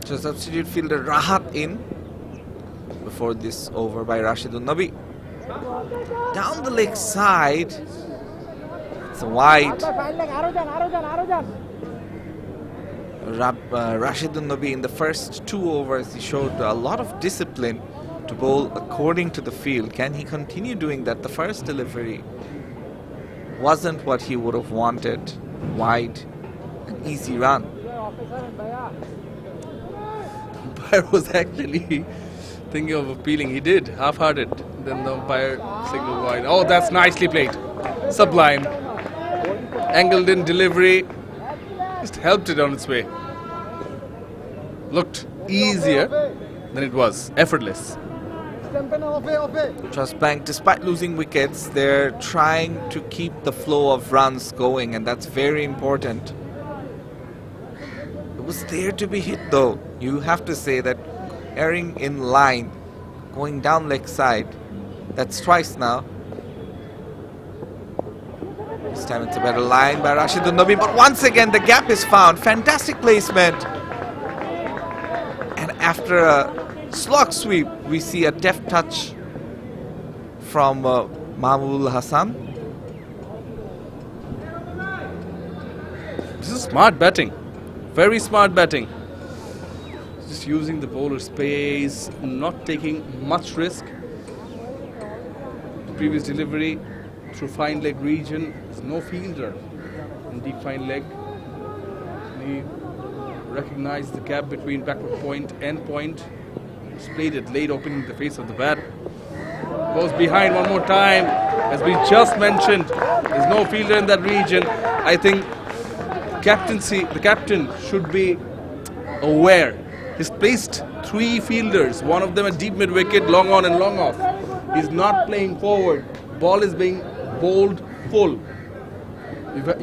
So substitute fielder Rahat in before this over by Rashidun Nabi. Down the leg side, It's a wide. Fine leg আরো যান আরো যান আরো যান Rashidun Nabi in the first 2 overs, he showed a lot of discipline to bowl according to the field. Can he continue doing that? The first delivery wasn't what he would have wanted. Wide, an easy run. Umpire was actually thinking of appealing. He did, half-hearted. Then the umpire signaled wide. Oh, that's nicely played. Sublime. Angled in delivery. Just helped it on its way. Looked easier than it was. Effortless. Trust Bank, despite losing wickets, they're trying to keep the flow of runs going, and that's very important. It was there to be hit though. You have to say that erring in line, going down leg side, that's twice now. This time it's a better line by Rashidun Nabi, but once again the gap is found. Fantastic placement. And after a slog sweep, we see a deft touch from Mahmudul Hassan. This is smart batting. Very smart batting. Just using the bowler space, not taking much risk. The previous delivery through fine leg region. There's no fielder in deep fine leg. He recognized the gap between backward point and point. Played it late, opening the face of the bat. Goes behind one more time. As we just mentioned, there's no fielder in that region. I think the captain should be aware. He's placed 3 fielders, one of them a deep mid wicket, long on and long off. He's not playing forward. Ball is being bowled full.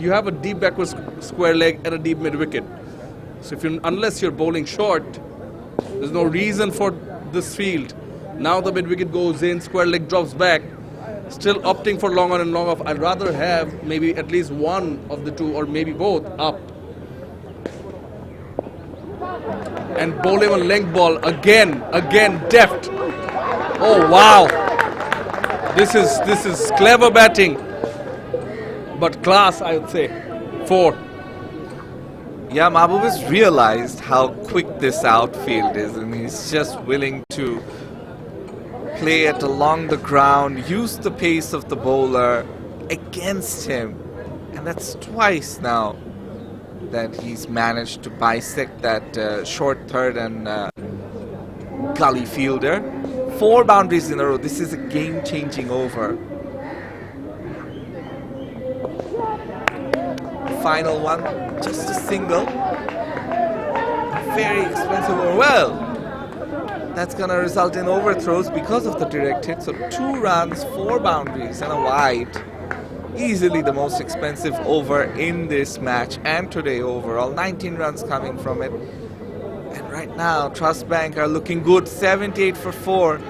You have a deep backward square leg and a deep mid wicket. So unless you're bowling short, there's no reason for this field. Now the mid wicket goes in, square leg drops back. Still opting for long on and long off. I'd rather have maybe at least one of the two or maybe both up. And bowl him a length ball again, deft. Oh wow. This is clever batting. But class, I would say. 4. Yeah, Mahbub has realized how quick this outfield is, and he's just willing to play it along the ground, use the pace of the bowler against him. And that's twice now that he's managed to bisect that short third and gully fielder. 4 boundaries in a row. This is a game-changing over. Final one, just a single. Very expensive over. Well, that's going to result in overthrows because of the direct hit. So 2 runs, 4 boundaries and a wide. Easily the most expensive over in this match and today overall. 19 runs coming from it. And right now, Trust Bank are looking good. 78 for 4.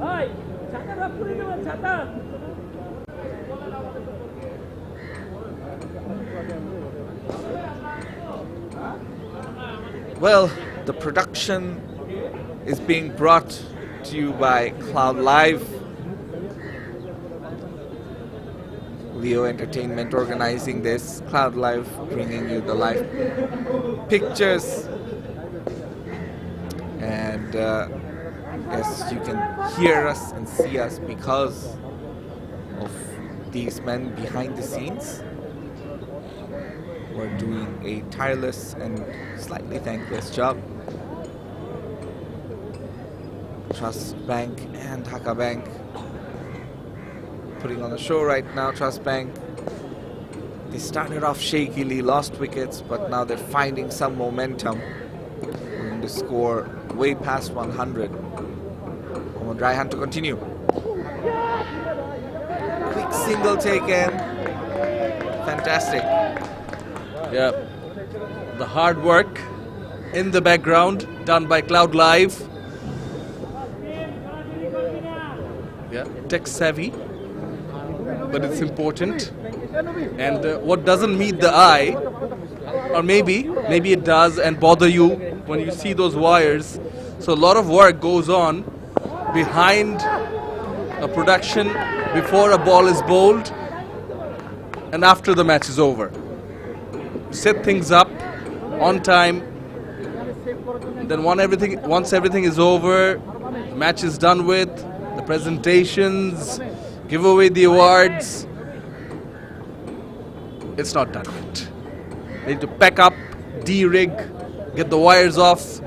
ভাই ছাতা rock করে দেবেন ছাতা Well, the production is being brought to you by Cloud Live. Leo Entertainment organizing this. Cloud Live bringing you the live pictures. And yes, you can hear us and see us because of these men behind the scenes. We're doing a tireless and slightly thankless job. Trust Bank and DHAKA Bank putting on the show right now. Trust Bank, they started off shakily, lost wickets, but now they're finding some momentum. Going to score way past 100. Dry hand to continue. Quick single taken. Fantastic. Yeah, the hard work in the background done by Cloud Live. Yeah, tech savvy, but it's important. And what doesn't meet the eye, or maybe it does and bother you when you see those wires. So a lot of work goes on behind a production before a ball is bowled and after the match is over. Set things up on time. Then once everything is over, the match is done with, the presentations, give away the awards. It's not done yet. They need to pack up, de-rig, get the wires off,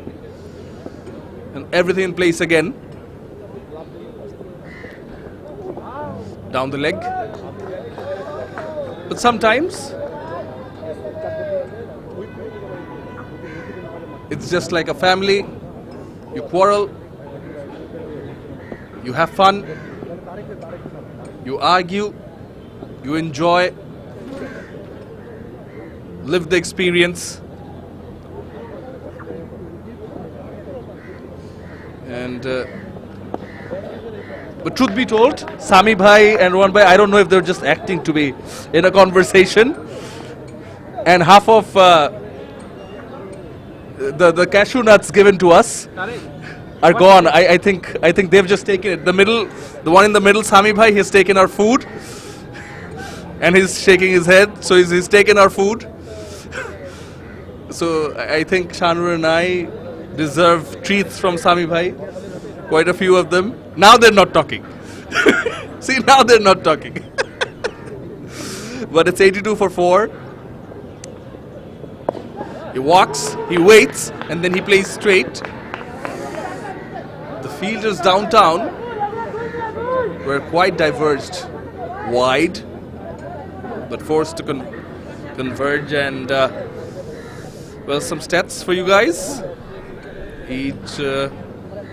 and everything in place again. Down the leg. But sometimes it's just like a family. You quarrel, you have fun, you argue, you enjoy, live the experience. And but truth be told, Sami bhai and Rohan bhai, I don't know if they're just acting to be in a conversation. And half of the cashew nuts given to us are gone. I think they've just taken it. The one in the middle, Sami bhai, he's taken our food, and he's shaking his head. So he's taken our food. So I think Shanur and I deserve treats from Sami bhai. Quite a few of them. Now they're not talking. See, now they're not talking. But it's 82 for 4. He walks, he waits, and then he plays straight. The fielders downtown were quite diverged wide, but forced to converge. And well, some stats for you guys.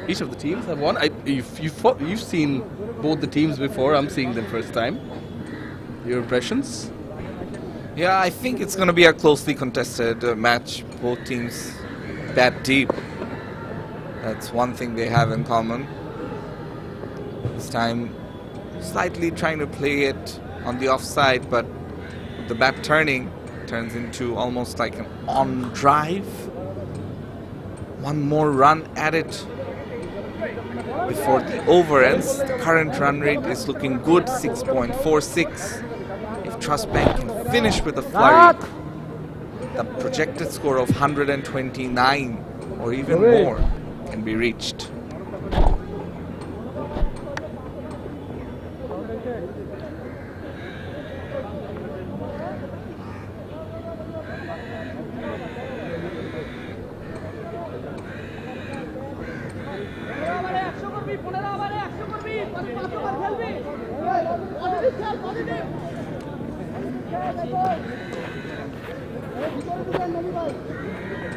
Each of the teams have won. You've seen both the teams before. I'm seeing them first time. Your impressions? Yeah, I think it's going to be a closely contested match. Both teams bat deep. That's one thing they have in common. This time, slightly trying to play it on the offside, but the bat turns into almost like an on drive. One more run at it before the over ends. The current run rate is looking good, 6.46. If Trust Bank can finish with a flurry, the projected score of 129 or even more can be reached.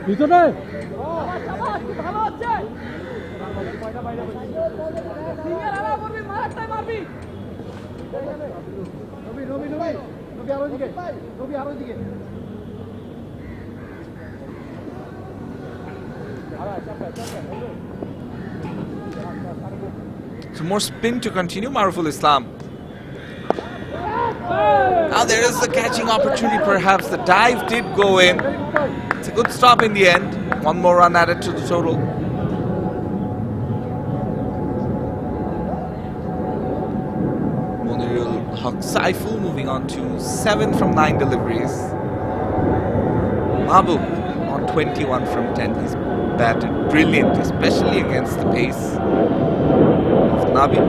পিছনে So more spin to continue, Maruful Islam. Now there is the catching opportunity perhaps. The dive did go in. It's a good stop in the end. One more run added to the total. Monirul Haq Saiful moving on to 7 from 9 deliveries. Mahbub on 21 from 10. He's batted brilliant, especially against the pace of Nabi.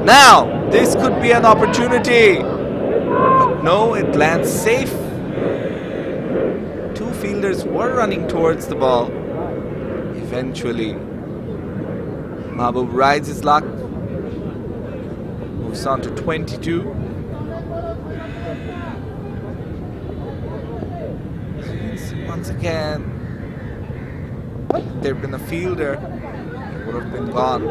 Now, this could be an opportunity. But no, it lands safe. Two fielders were running towards the ball. Eventually, Mahbub rides his luck. Moves on to 22. Once again, if there'd been a fielder, it would have been gone.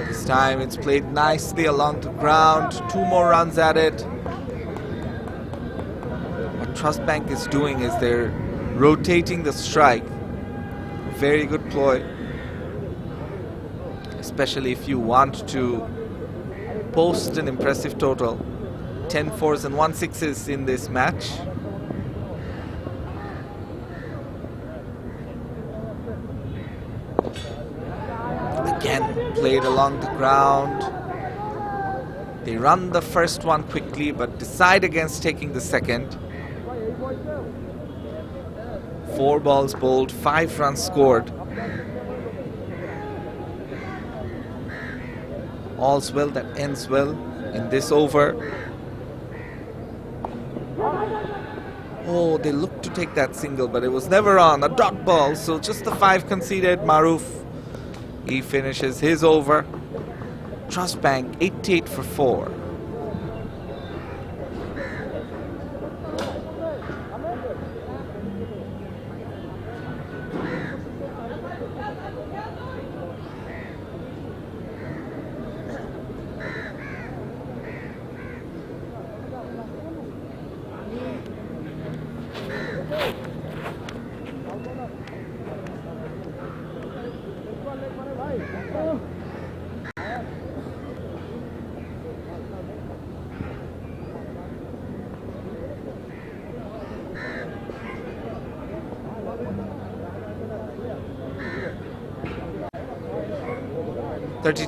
This time it's played nicely along the ground. 2 more runs at it. What Trust Bank is doing is they're rotating the strike. Very good ploy. Especially if you want to post an impressive total. 10 fours and 1 sixes in this match. Again, played along the ground. They run the first one quickly, but decide against taking the second. 4 balls bowled, 5 runs scored. All's well that ends well in this over. Oh, they looked to take that single, but it was never on. A dot ball, so just the 5 conceded. Maruf, he finishes his over. Trust Bank 88 for 4.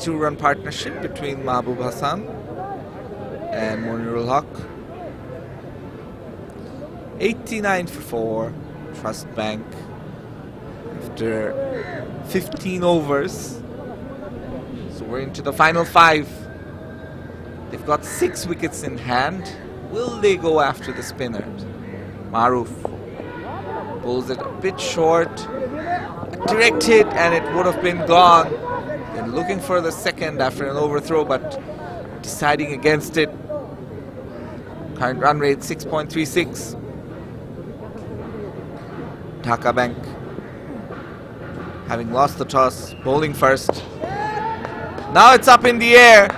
Run partnership between Mahbub Hassan and Monirul Haq. 89 for 4, Trust Bank. After 15 overs. So we're into the final 5. They've got 6 wickets in hand. Will they go after the spinners? Maruf pulls it a bit short. A direct hit and it would have been gone. And looking for the second after an overthrow, but deciding against it. Current run rate 6.36. Dhaka Bank, having lost the toss, bowling first. Now it's up in the air.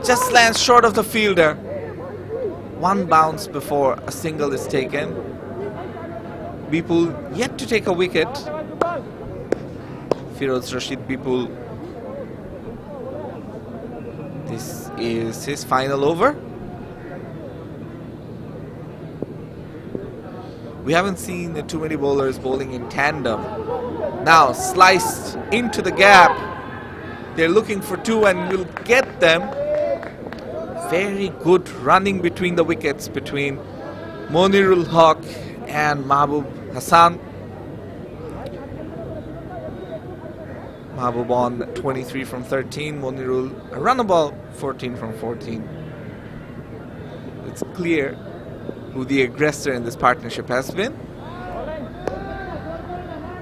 Just lands short of the fielder. 1 bounce before a single is taken. Bipul yet to take a wicket. Firoz Rashid Bipul. This is his final over. We haven't seen too many bowlers bowling in tandem. Now sliced into the gap. They're looking for 2 and will get them. Very good running between the wickets between Monirul Haq and Mahbub Hassan. Mahbub on 23 from 13, Monirul a runnable 14 from 14. It's clear who the aggressor in this partnership has been.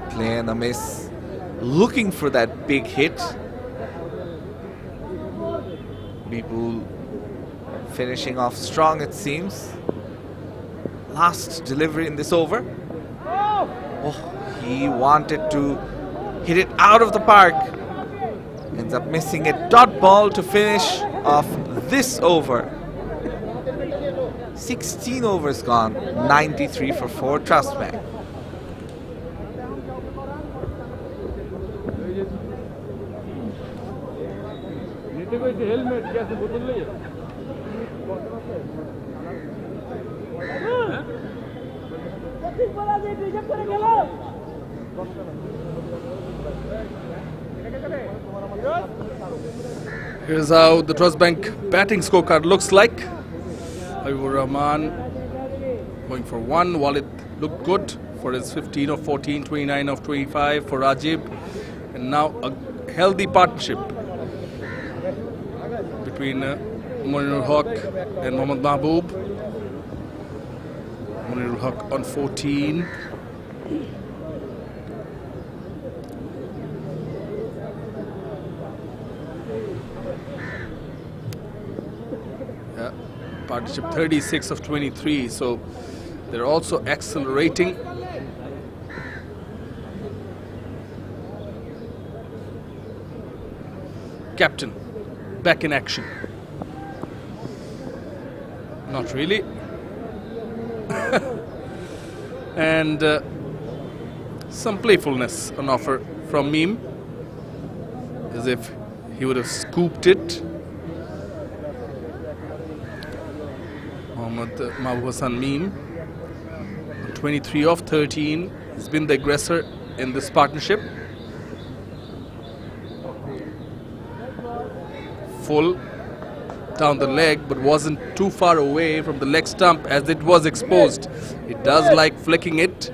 Play and a miss, looking for that big hit. Bipul finishing off strong, it seems. Last delivery in this over. Oh, he wanted to hit it out of the park. Ends up missing a dot ball to finish off this over. 16 overs gone, 93 for 4, Trust Bank. Here's how the Trust Bank batting scorecard looks like. Habibur Rahman going for 1. Walid looked good for his 15 of 14, 29 of 25 for Rajib. And now a healthy partnership between Monirul Haq and Mohammad Mahbub. Monirul Haq on 14. Partnership 36 of 23, so they're also accelerating. Captain back in action. Not really. And some playfulness on offer from Meme, as if he would have scooped it. Mahbub Hassan Meme, 23 of 13, has been the aggressor in this partnership. Full down the leg, but wasn't too far away from the leg stump as it was exposed. It does like flicking it,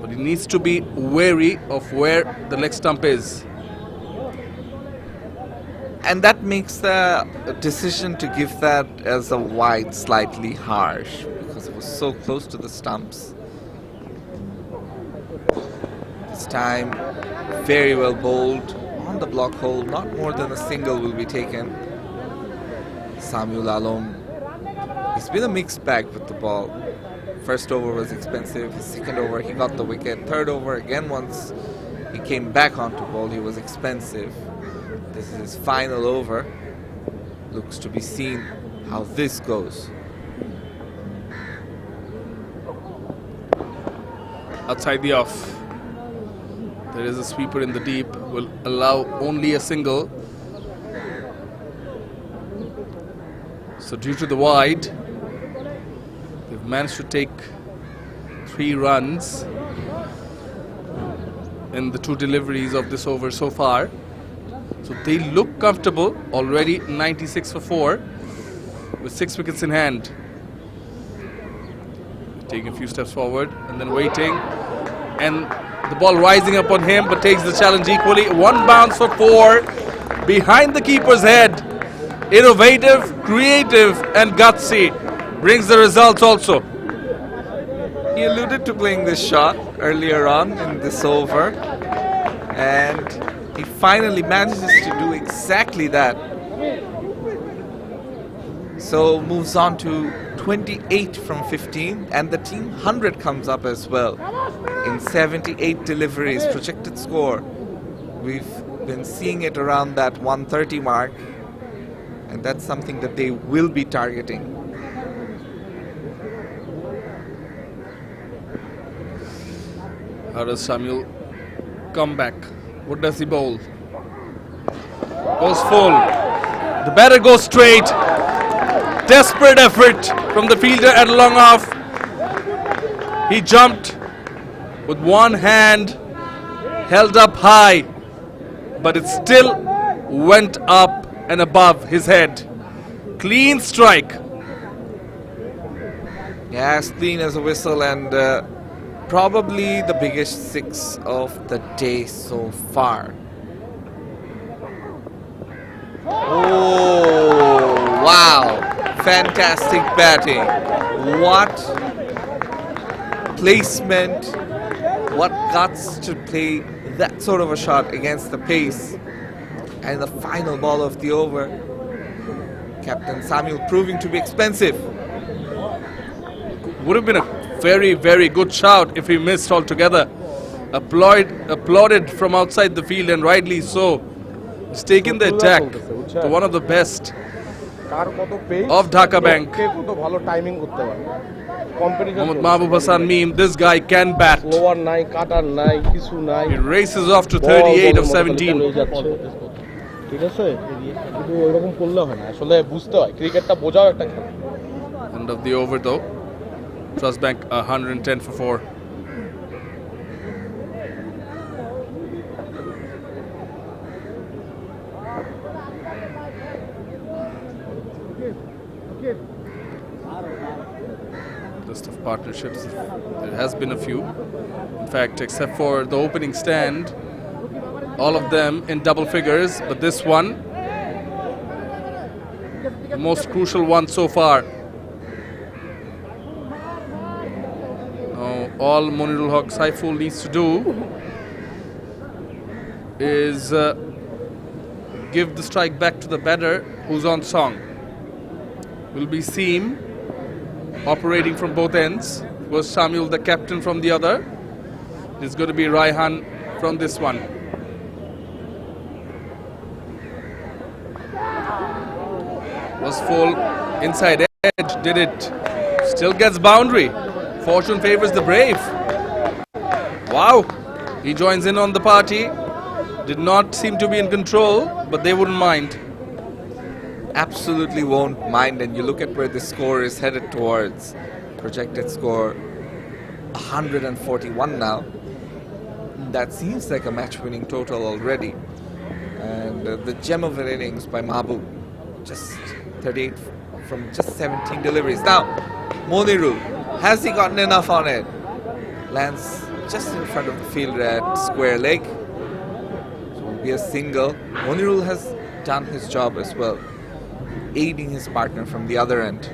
but he needs to be wary of where the leg stump is. And that makes the decision to give that as a wide slightly harsh because it was so close to the stumps. This time, very well bowled on the block hole. Not more than a single will be taken. Samuel Alom, he's been a mixed bag with the ball. First over was expensive. His second over, he got the wicket. Third over, again, once he came back onto ball, he was expensive. This is his final over. Looks to be seen how this goes. Outside the off. There is a sweeper in the deep, will allow only a single. So due to the wide, they've managed to take 3 runs in the 2 deliveries of this over so far. So they look comfortable, already 96 for 4 with 6 wickets in hand. Taking a few steps forward and then waiting, and the ball rising up on him but takes the challenge equally. 1 bounce for 4 behind the keeper's head. Innovative, creative and gutsy. Brings the results also. He alluded to playing this shot earlier on in this over, and he finally manages to do exactly that. So moves on to 28 from 15, and the team 100 comes up as well. In 78 deliveries, projected score, we've been seeing it around that 130 mark, and that's something that they will be targeting. How does Samuel come back? What does he bowl? Goes full. The batter goes straight. Desperate effort from the fielder at long off. He jumped with one hand held up high, but it still went up and above his head. Clean strike. Yeah, as clean as a whistle, and probably the biggest 6 of the day so far. Oh, wow. Fantastic batting. What placement, what guts to play that sort of a shot against the pace. And the final ball of the over, Captain Samuel proving to be expensive. Would have been a very, very good shout if he missed altogether. Applauded from outside the field, and rightly so. He's taken the attack to one of the best of Dhaka Bank. Mohammad Mahbub Hassan Meme, this guy can bat. He races off to 38 of 17. ঠিক আছে কিন্তু ওইরকম করলে হয় না আসলে বুঝতে হয় ক্রিকেটটা বোঝাও একটা খেলা End of the over though. Trust Bank 110 for 4. List of partnerships, there has been a few. In fact, except for the opening stand, all of them in double figures, but this one, the most crucial one so far. Now, all Monirul Haq Saiful needs to do is give the strike back to the batter who's on song. Will be Seam operating from both ends. Was Samuel the captain from the other? It's going to be Raihan from this one. Was full inside edge, did it. Still gets boundary. Fortune favors the brave. Wow. He joins in on the party. Did not seem to be in control, but they wouldn't mind. absolutely won't mind. And you look at where the score is headed towards, projected score 141 now. That seems like a match-winning total already. And the gem of an innings by Mahbub, just 38 from just 17 deliveries. Now, Monirul, has he gotten enough on it? Lands just in front of the fielder at square leg. So it will be a single. Monirul has done his job as well, aiding his partner from the other end.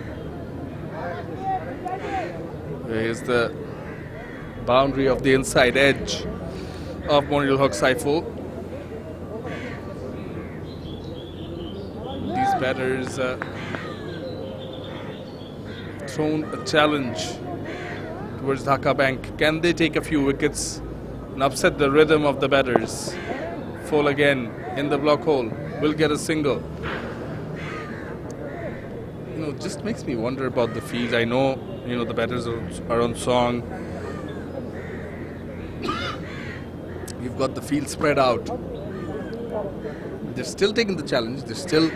Here's the boundary of the inside edge of Monirul Haq Saiful. These batters thrown a challenge towards Dhaka Bank. Can they take a few wickets and upset the rhythm of the batters? Fall again in the block hole, will get a single. You know, just makes me wonder about the field. I know, you know, the batters are on song. You've got the field spread out. They're still taking the challenge. They're still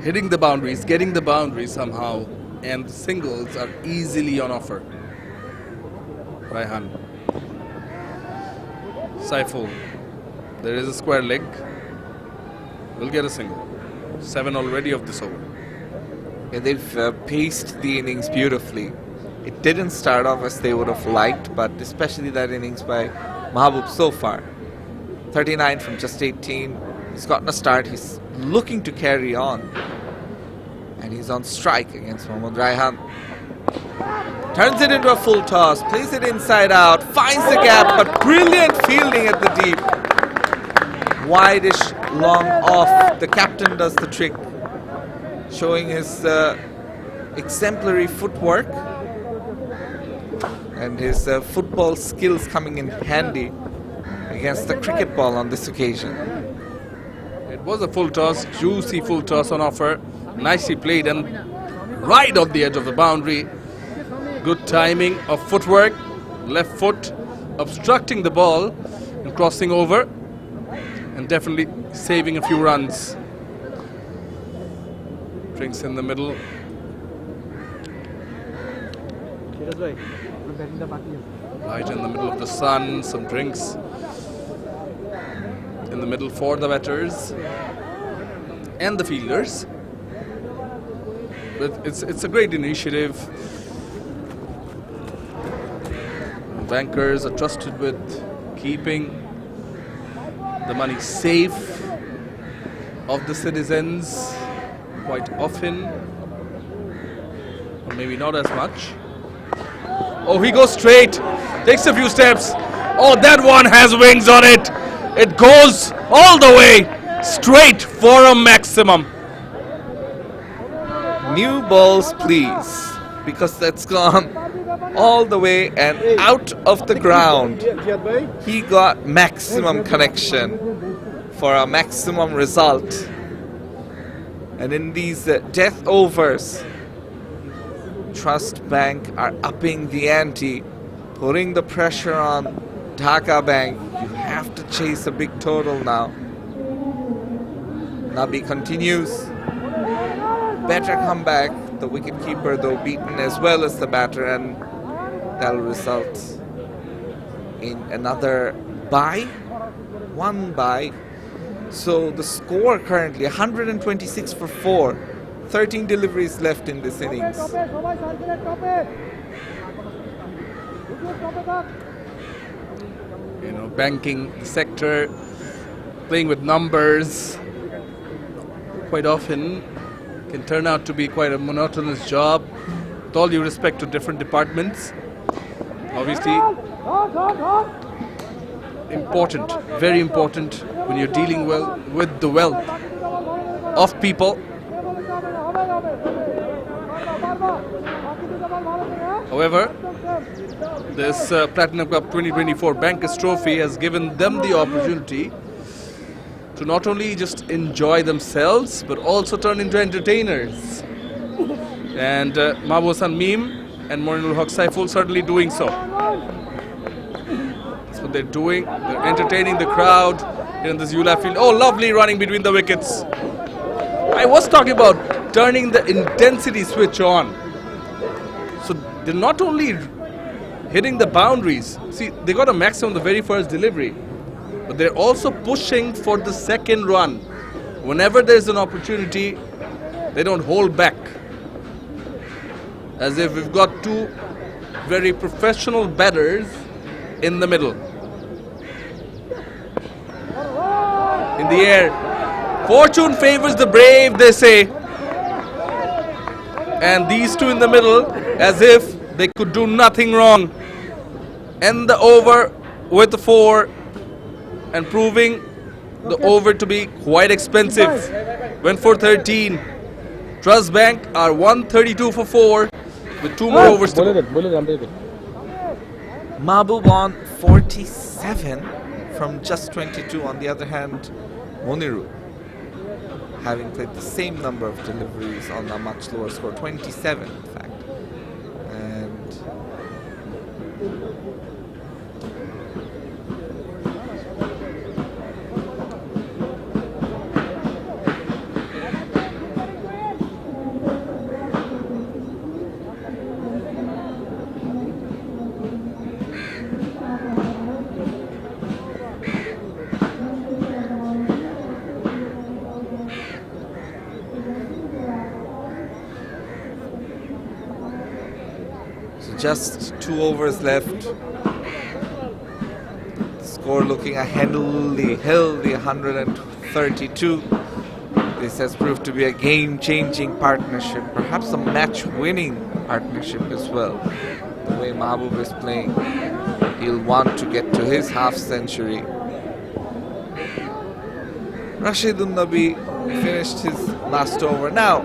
hitting the boundaries, getting the boundaries somehow, and the singles are easily on offer. Raihan. Saiful. There is a square leg. Will get a single. 7 already of this over. Yeah, they've paced the innings beautifully. It didn't start off as they would have liked, but especially that innings by Mahbub so far. 39 from just 18. He's gotten a start. He's looking to carry on. And he's on strike against Mohammad Raihan. Turns it into a full toss, plays it inside out, finds the gap, but brilliant fielding at the deep. Wide-ish, long off. The captain does the trick, showing his exemplary footwork and his football skills coming in handy against the cricket ball on this occasion. It was a full toss, juicy full toss on offer. Nicely played and right on the edge of the boundary. Good timing of footwork, left foot obstructing the ball and crossing over and definitely saving a few runs. Drinks in the middle. Right in the middle of the sun, some drinks in the middle for the batters and the fielders. But it's a great initiative. Bankers are trusted with keeping the money safe of the citizens quite often, or maybe not as much. Oh, he goes straight, takes a few steps. Oh, that one has wings on it. It goes all the way straight for a maximum. New balls, please, because that's gone all the way and out of the ground. He got maximum connection for a maximum result. And in these death overs, Trust Bank are upping the ante, putting the pressure on Dhaka Bank. You have to chase a big total now. Nabi continues. Better comeback. The wicketkeeper, though, beaten as well as the batter, and that'll result in another bye. One bye. So the score currently 126 for 4. 13 deliveries left in this innings. You know, banking the sector, playing with numbers, quite often can turn out to be quite a monotonous job, with all due respect to different departments. Obviously, important, very important when you're dealing well with the wealth of people. However, this Platinum Cup 2024 Bankers Trophy has given them the opportunity to not only just enjoy themselves, but also turn into entertainers. And Mahbub Hasan Meme and Monirul Haq Saiful certainly doing so. That's what they're doing. They're entertaining the crowd in this ULAP field. Oh, lovely running between the wickets. I was talking about turning the intensity switch on. So they're not only hitting the boundaries. See, they got a maximum the very first delivery, but they're also pushing for the second run. Whenever there's an opportunity, they don't hold back. As if we've got two very professional batters in the middle. In the air. Fortune favors the brave, they say. And these two in the middle, as if they could do nothing wrong. End the over with a 4 and proving the over to be quite expensive. Went for 13. Trust Bank are 132 for 4 with 2 more overs to go. Mahbub on 47 from just 22. On the other hand, Moniru, having played the same number of deliveries on a much lower score, 27 in fact. And just 2 overs left. The score looking a healthy 132. This has proved to be a game-changing partnership, perhaps a match-winning partnership as well. The way Mahbub is playing, he'll want to get to his half-century. Rashidun Nabi finished his last over. Now,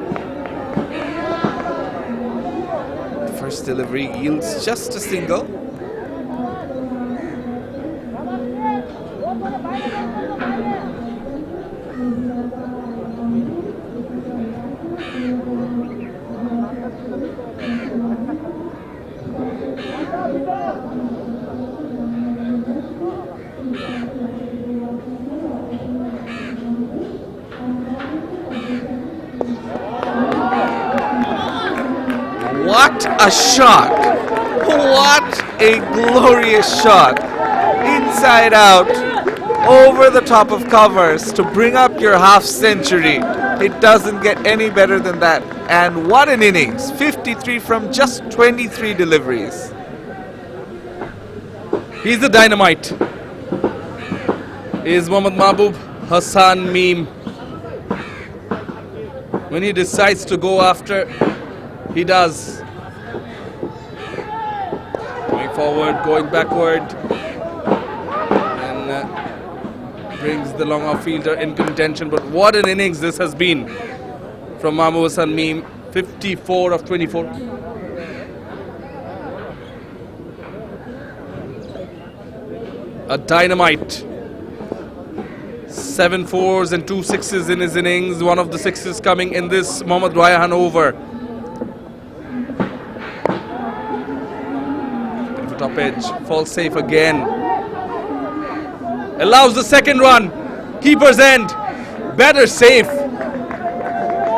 first delivery yields just a single. What a shot! What a glorious shot! Inside out, over the top of covers to bring up your half century. It doesn't get any better than that. And what an innings! 53 from just 23 deliveries. He's the dynamite. Is Mohammad Mahbub Hassan Meme. When he decides to go after, he does. Going forward, going backward, and brings the long off fielder in contention. But what an innings this has been from Mahbub Hassan Meme. 54 of 24. A dynamite. 7 4s and 2 6s in his innings. One of the 6s coming in this Mohammad Raihan over. Top edge, falls safe again. Allows the second run. Keeper's end. Better safe.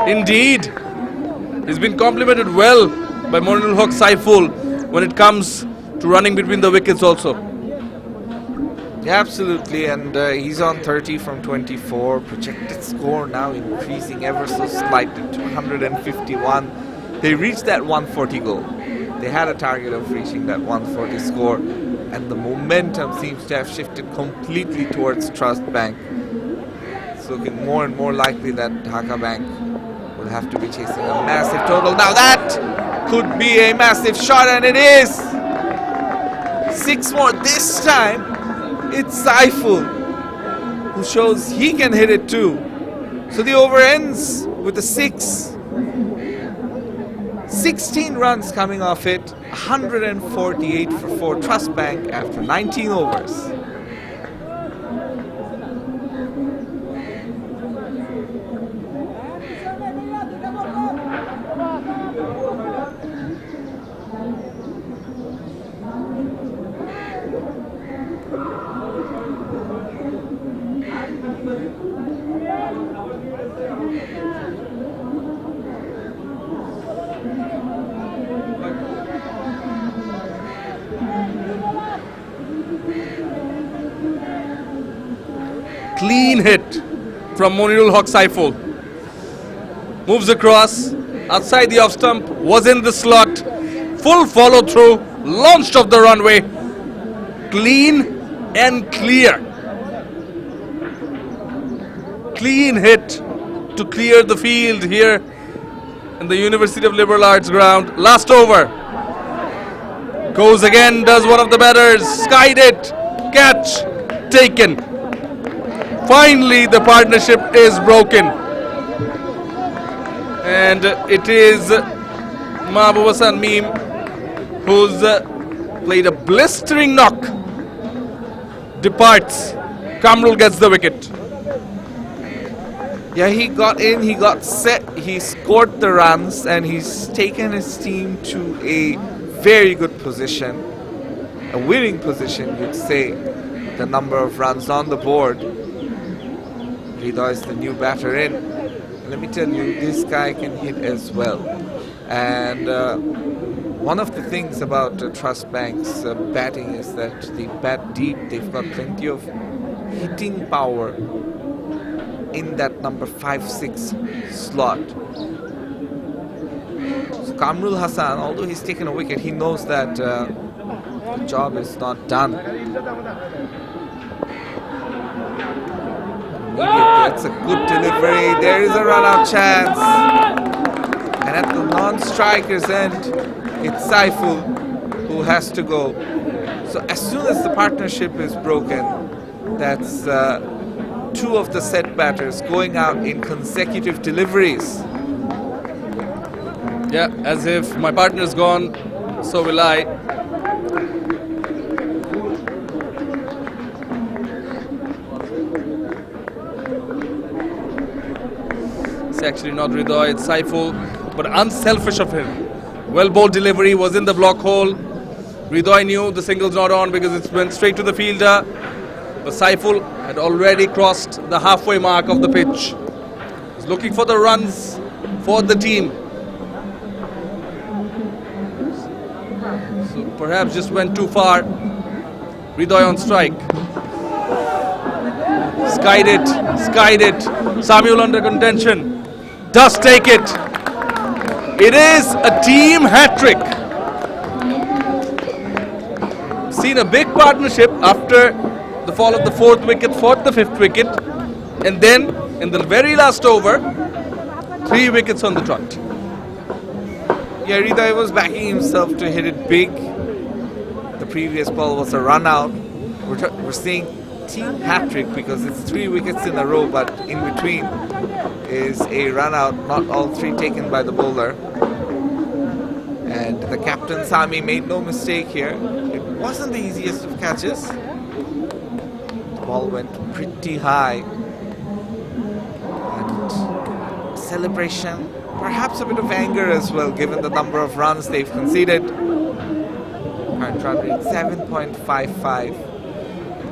Indeed. He's been complimented well by Moinul Haq Saiful when it comes to running between the wickets also. Yeah, absolutely, and he's on 30 from 24. Projected score now increasing ever so slightly to 151. They reached that 140 goal. They had a target of reaching that 140 score, and the momentum seems to have shifted completely towards Trust Bank. It's looking more and more likely that DHAKA Bank will have to be chasing a massive total. Now that could be a massive shot, and it is! 6 more. This time, it's Saiful who shows he can hit it too. So the over ends with a 6. 16 runs coming off it, 148 for 4. Trust Bank after 19 overs. Clean hit from Monirul Haq Saiful. Moves across, outside the off stump, was in the slot. Full follow through, launched off the runway. Clean and clear. Clean hit to clear the field here in the University of Liberal Arts ground. Last over. Goes again, does one of the batters. Skied it. Catch taken. Finally, the partnership is broken. And it is Mahbub Hasan Meme who's played a blistering knock. Departs. Kamrul gets the wicket. Yeah, he got in, he got set, he scored the runs, and he's taken his team to a very good position, a winning position, you'd say. The number of runs on the board. Hridoy is the new batter in. Let me tell you, this guy can hit as well. And one of the things about Trust Bank's batting is that they bat deep. They've got plenty of hitting power in that number 5-6 slot. So Kamrul Hasan, although he's taken a wicket, he knows that the job is not done. That's a good delivery. There is a run-out chance. And at the non-striker's end, it's Saiful who has to go. So as soon as the partnership is broken, that's two of the set batters going out in consecutive deliveries. Yeah, as if my partner's gone, so will I. It's actually not Hridoy, it's Saiful, but unselfish of him. Well bowled delivery, was in the block hole. Hridoy knew the single's not on because it went straight to the fielder. But Saiful had already crossed the halfway mark of the pitch. He's looking for the runs for the team. So perhaps just went too far. Hridoy on strike. Skied it, skied it. Samuel under contention. Does take it. It is a team hat-trick. Seen a big partnership after the fall of the fourth wicket, fought the fifth wicket, and then in the very last over, 3 wickets on the trot. Yeah, Hridoy was backing himself to hit it big. The previous ball was a run out. We're seeing team hat-trick because it's 3 wickets in a row, but in between is a run out, not all 3 taken by the bowler. And the captain Sami made no mistake here. It wasn't the easiest of catches. The ball went pretty high. And celebration, perhaps a bit of anger as well, given the number of runs they've conceded. Current run rate 7.55.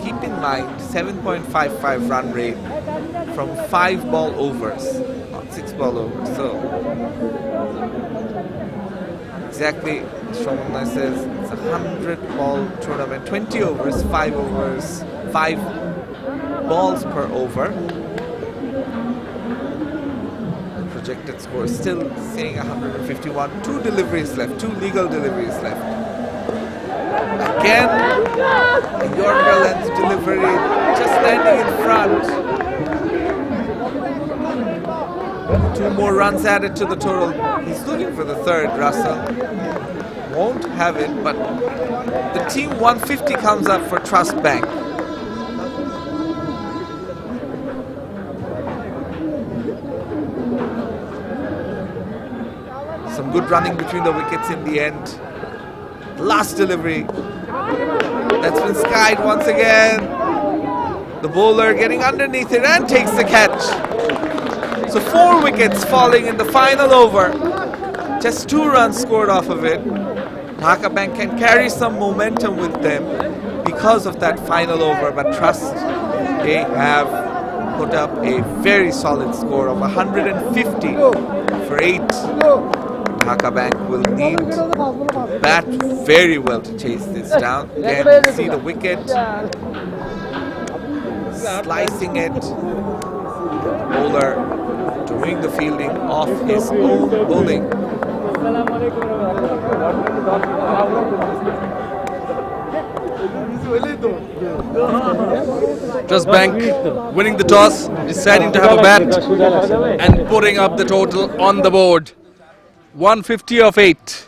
Keep in mind, 7.55 run rate from 5 ball overs, not 6 ball overs. So exactly, Shomna says it's a 100 ball tournament, 20 overs, 5 overs, 5 balls per over. The projected score is still saying 151. 2 deliveries left, 2 legal deliveries left. Again, a Yorker length delivery, just landing in front. 2 more runs added to the total. He's looking for the third, Russell. Won't have it, but the team 150 comes up for Trust Bank. Some good running between the wickets in the end. Last delivery. That's been skied once again. The bowler getting underneath it and takes the catch. So 4 wickets falling in the final over. Just 2 runs scored off of it. DHAKA Bank can carry some momentum with them because of that final over, but Trust, they have put up a very solid score of 150 for 8. DHAKA Bank will need to bat very well to chase this down. Again, you see the wicket. slicing it. Bowler doing the fielding of his own bowling. Trust Bank winning the toss, deciding to have a bat and putting up the total on the board. 150 of 8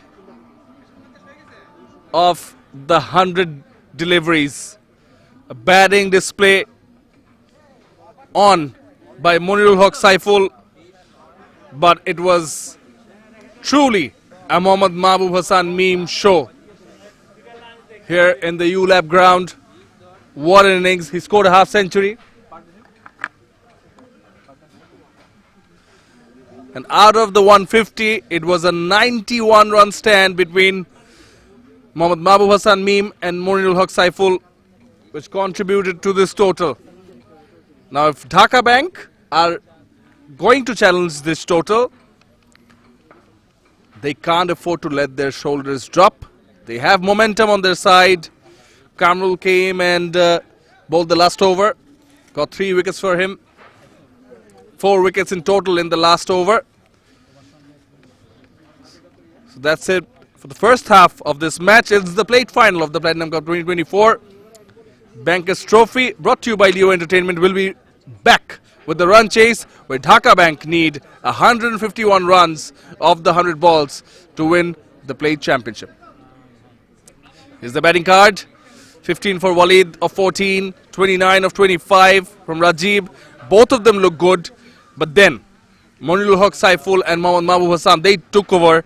of the 100 deliveries. A batting display on by Monirul Haq Saiful, but it was truly a Mohammad Mahbub Hassan meme show here in the ULAB ground. What an innings. He scored a half century. And out of the 150, it was a 91 run stand between Mohammad Mahbub Hassan Meme and Monirul Haq Saiful, which contributed to this total. Now, if Dhaka Bank are going to challenge this total, they can't afford to let their shoulders drop. They have momentum on their side. Kamrul came and bowled the last over. Got 3 wickets for him. 4 wickets in total in the last over. So that's it for the first half of this match. It's the plate final of the Platinum Cup 2024. Bankers Trophy, brought to you by Leo Entertainment, will be back with the run chase, where Dhaka Bank need 151 runs of the 100 balls to win the plate championship. Here's the batting card. 15 for Walid of 14, 29 of 25 from Rajib. Both of them look good, but then Monirul Haq Saiful and Mohammad Mahbub Hassan, they took over.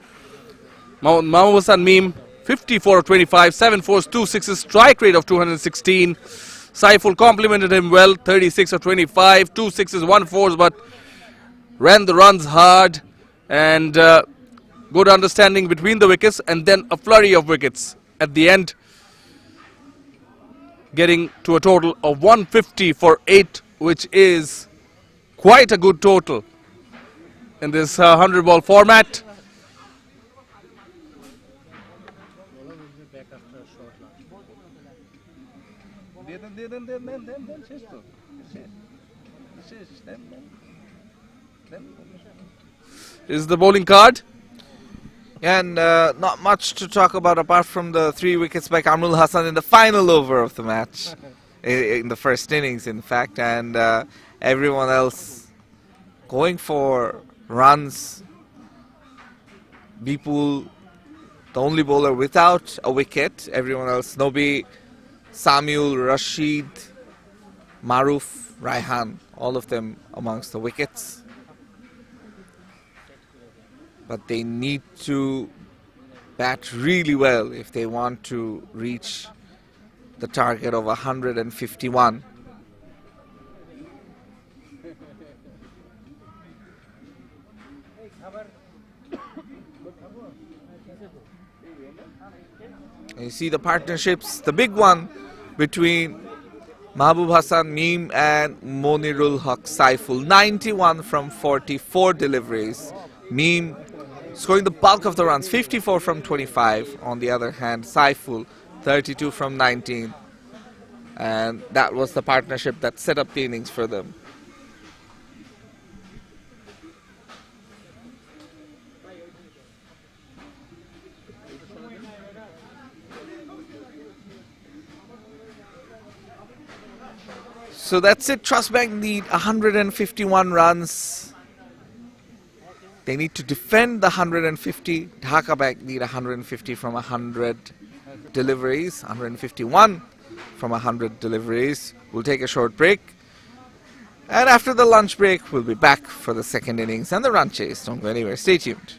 Mohammad Mahbub Hassan Meme, 54 of 25, 7 fours, 2 sixes, strike rate of 216. Saiful complimented him well, 36 of 25, 2 sixes, 1 fours, but ran the runs hard, and good understanding between the wickets, and then a flurry of wickets at the end, getting to a total of 150 for 8, which is quite a good total in this 100 ball format. Is the bowling card. And not much to talk about apart from the 3 wickets by Kamrul Hassan in the final over of the match, in the first innings in fact, and everyone else going for runs. Bipul, the only bowler without a wicket. Everyone else, Nobi, Samuel, Rashid, Maruf, Raihan, all of them amongst the wickets. But they need to bat really well if they want to reach the target of 151. And you see the partnerships, the big one between Mahbub Hassan Meme and Monirul Haq Saiful. 91 from 44 deliveries. Meme scoring the bulk of the runs, 54 from 25. On the other hand, Saiful, 32 from 19. And that was the partnership that set up the innings for them. So that's it. Trust Bank need 151 runs. They need to defend the 150. Dhaka Bank need 150 from 100 deliveries. 151 from 100 deliveries. We'll take a short break. And after the lunch break, we'll be back for the second innings and the run chase. Don't go anywhere. Stay tuned.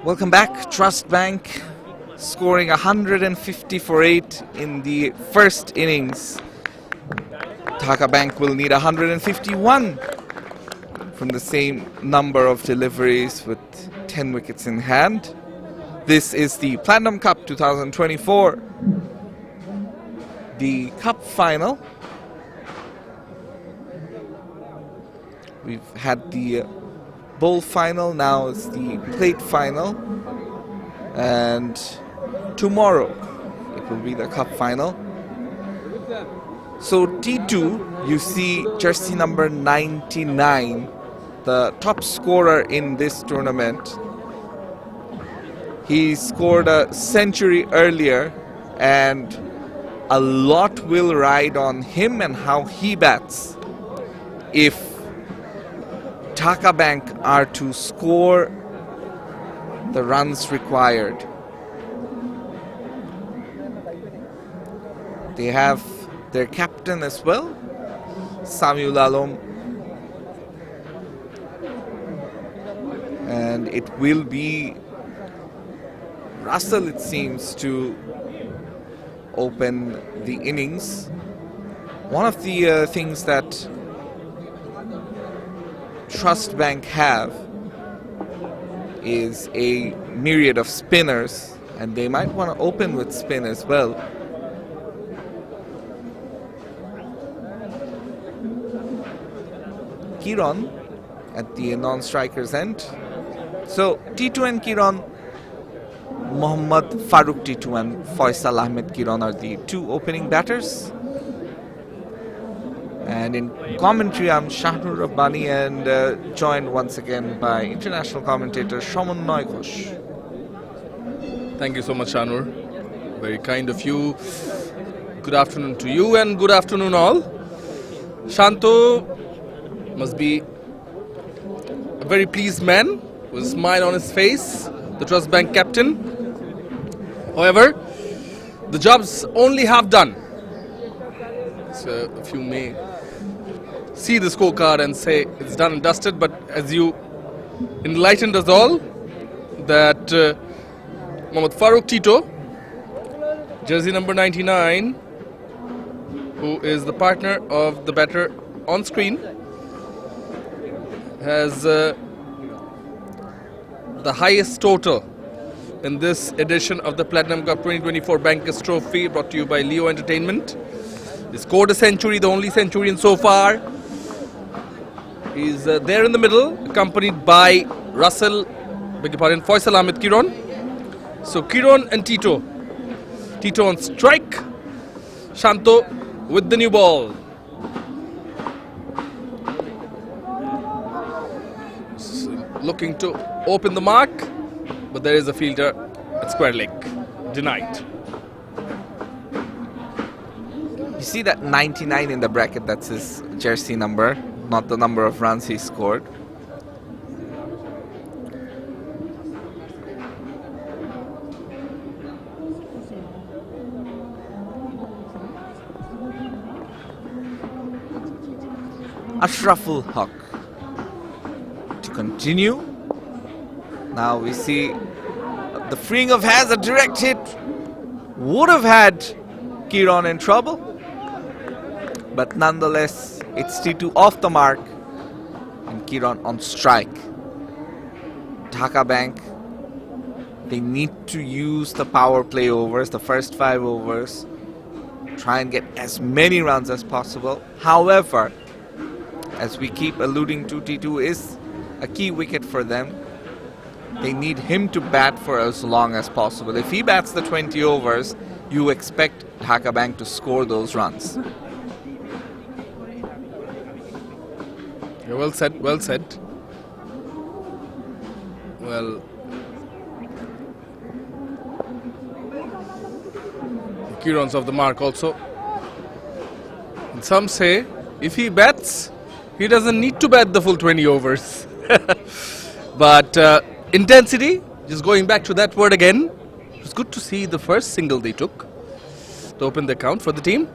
Welcome back. Trust Bank scoring 150 for 8 in the first innings. DHAKA Bank will need 151 from the same number of deliveries with 10 wickets in hand. This is the Platinum Cup 2024, the cup final. We've had the bowl final, now it's the plate final, and tomorrow it will be the cup final. So T2, you see jersey number 99, the top scorer in this tournament. He scored a century earlier, and a lot will ride on him and how he bats if DHAKA Bank are to score the runs required. They have their captain as well, Samuel Alom, and it will be Russell, it seems, to open the innings. One of the things that Trust Bank have is a myriad of spinners, and they might want to open with spin as well. Kiran at the non-striker's end. So T2 and Kiran, Mohammad Farooq T2 and Faisal Ahmed Kiran are the two opening batters. And in commentary, I'm Shahnur Rabbani, and joined once again by international commentator Shomonnoy Ghosh. Thank you so much, Shanur. Very kind of you. Good afternoon to you and good afternoon all. Shanto must be a very pleased man with a smile on his face, the Trust Bank captain. However, the job's only half done. So if you may see the scorecard and say it's done and dusted, but as you enlightened us all that Mohammad Farooq Tito, jersey number 99, who is the partner of the batter on screen, has the highest total in this edition of the Platinum Cup 2024 Bankers Trophy, brought to you by Leo Entertainment. He scored a century, the only centurion so far. He's there in the middle, accompanied by Russell, Faisal Ahmed Kiran. So Kiran and Tito. Tito on strike. Shanto with the new ball. Looking to open the mark, but there is a fielder at square leg. Denied. You see that 99 in the bracket, that's his jersey number, not the number of runs he scored. Ashraful Haq to continue. Now we see the freeing of hands, a direct hit would have had Kiran in trouble, but nonetheless it's T2 off the mark and Kiran on strike. DHAKA Bank, they need to use the power play overs, the first 5 overs, try and get as many runs as possible. However, as we keep alluding to, T2 is a key wicket for them. They need him to bat for as long as possible. If he bats the 20 overs, you expect DHAKA Bank to score those runs. Yeah, well said, well said. Well, Kiran's off the mark also. And some say if he bats, he doesn't need to bat the full 20 overs. But intensity, just going back to that word again, it was good to see the first single they took. to open the account for the team.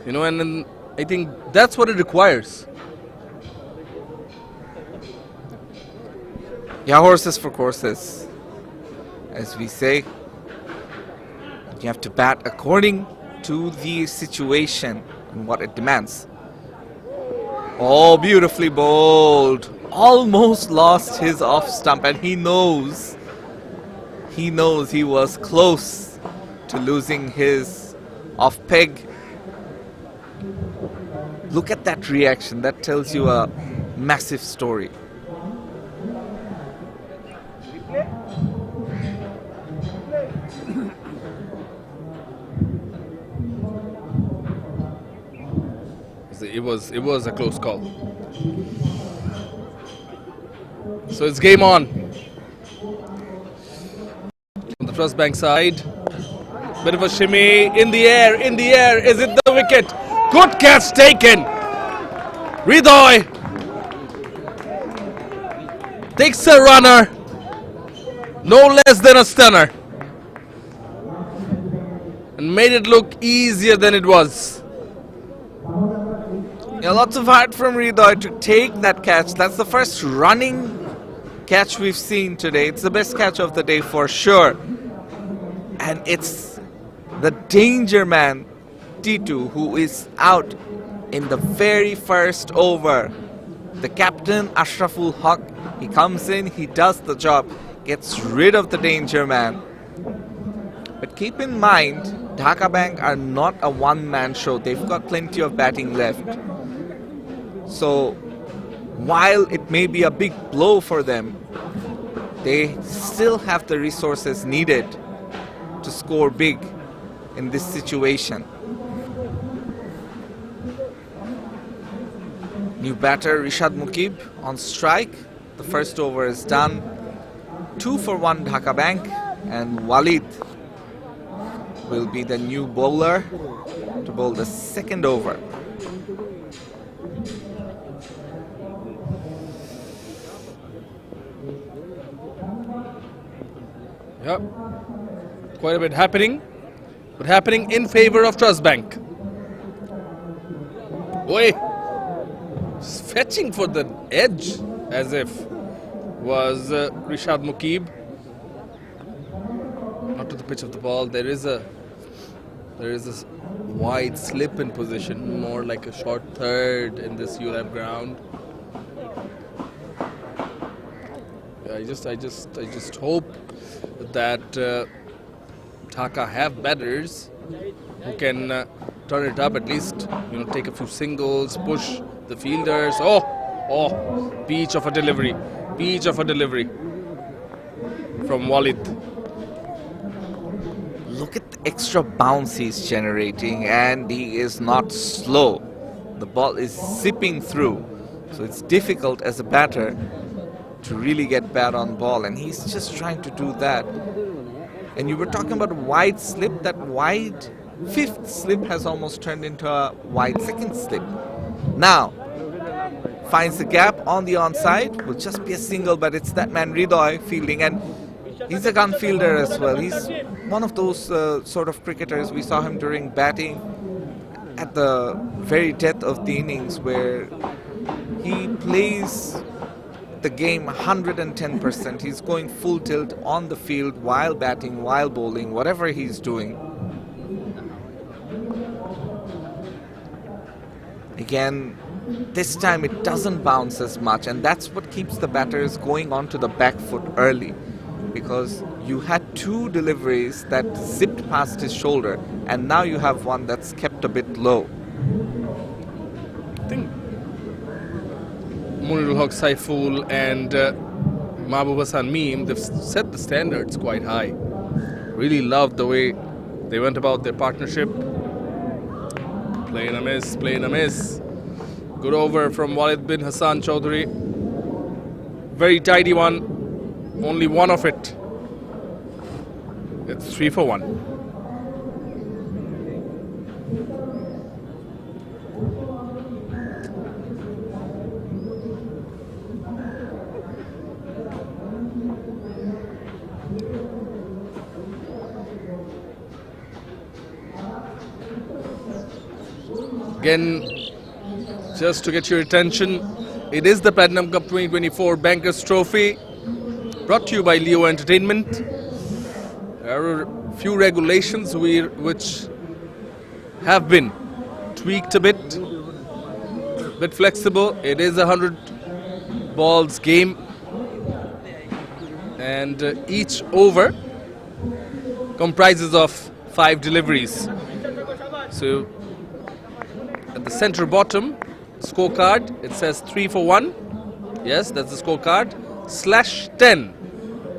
You know, and then I think that's what it requires. Yeah, horses for courses, as we say. You have to bat according to the situation and what it demands. Oh, beautifully bowled. Almost lost his off stump, and he knows he was close to losing his off peg. Look at that reaction. That tells you a massive story. It was a close call. So it's game on. On the Trust Bank side, bit of a shimmy in the air. Is it the wicket? Good catch taken. Ridoy takes a runner, no less than a stunner, and made it look easier than it was. Yeah, lots of heart from Ridoy to take that catch. That's the first running catch we've seen today. It's the best catch of the day for sure. And it's the danger man, T2, who is out in the very first over. The captain, Ashraful Haq, he comes in, he does the job, gets rid of the danger man. But keep in mind, Dhaka Bank are not a one-man show. They've got plenty of batting left. So while it may be a big blow for them, they still have the resources needed to score big in this situation. New batter Rishad Muqib on strike. The first over is done. 2 for 1 Dhaka Bank, and Walid will be the new bowler to bowl the second over. Yep, quite a bit happening, but happening in favor of Trust Bank. Oi, fetching for the edge as if was Rishad Muqib. Not to the pitch of the ball. There is a wide slip in position, more like a short third in this ULAB ground. Yeah, I just hope that Dhaka have batters who can turn it up, at least, you know, take a few singles, push the fielders. Oh, peach of a delivery from Walid. Look at the extra bounce he's generating, and he is not slow. The ball is zipping through, so it's difficult as a batter to really get bat on ball, and he's just trying to do that. And you were talking about wide slip. That wide fifth slip has almost turned into a wide second slip. Now finds the gap on the onside. Will just be a single, but it's that man Ridoy fielding, and he's a gun fielder as well. He's one of those sort of cricketers. We saw him during batting at the very depth of the innings, where he plays the game 110%. He's going full tilt on the field while batting, while bowling, whatever he's doing. Again, this time it doesn't bounce as much, and that's what keeps the batters going onto the back foot early, because you had 2 deliveries that zipped past his shoulder, and now you have one that's kept a bit low. I think Munirul Haq Saiful and Mahbub Hassan Meem, they've set the standards quite high. Really loved the way they went about their partnership. Play and a miss. Good over from Walid bin Hassan Chaudhary. Very tidy one. Only one of it. It's 3 for 1. Again, just to get your attention, it is the Platinum Cup 2024 Bankers Trophy, brought to you by Leo Entertainment. There are a few regulations which have been tweaked a bit flexible. It is a 100 balls game, and each over comprises of 5 deliveries. So at the center bottom scorecard, it says 3 for 1. Yes, that's the scorecard. /10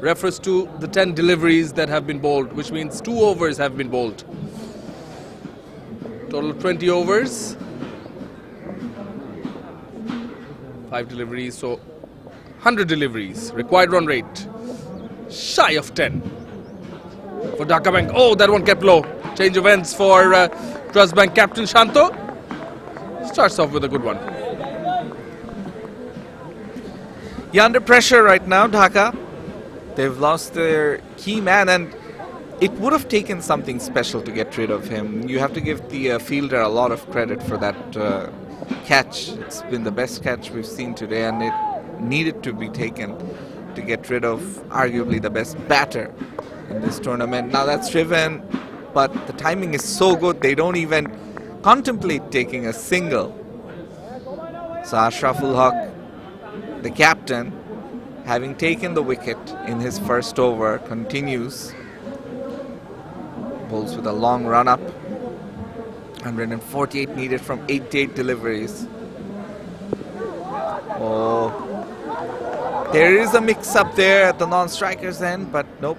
refers to the 10 deliveries that have been bowled, which means 2 overs have been bowled. Total 20 overs, 5 deliveries, so 100 deliveries. Required run rate shy of 10 for Dhaka Bank. Oh, that one kept low. Change of ends for Trust Bank captain Shanto. Starts off with a good one. Yeah, under pressure right now, Dhaka. They've lost their key man, and it would have taken something special to get rid of him. You have to give the fielder a lot of credit for that catch. It's been the best catch we've seen today, and it needed to be taken to get rid of arguably the best batter in this tournament. Now that's driven, but the timing is so good, they don't even contemplate taking a single. So Ashraful Haq, the captain, having taken the wicket in his first over, continues. Bowls with a long run up. 148 needed from 88 deliveries. Oh, there is a mix-up there at the non-striker's end, but nope.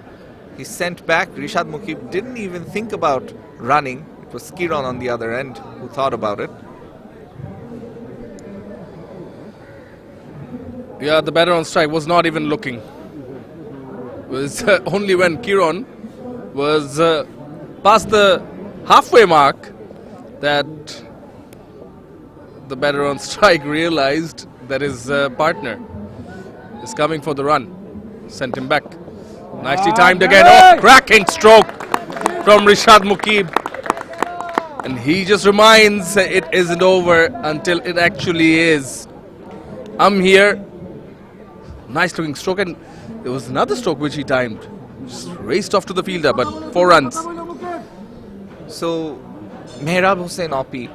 He's sent back. Rishad Muqib didn't even think about running. It was Kiran on the other end who thought about it. Yeah, the batter on strike was not even looking. It was only when Kiran was past the halfway mark that the batter on strike realized that his partner is coming for the run. Sent him back. Nicely timed again. Oh, cracking stroke from Rishad Muqib. And he just reminds it isn't over until it actually is. I'm here. Nice looking stroke, and there was another stroke which he timed. Just raced off to the fielder, but 4 runs. So, Mehrab Hossain Opi,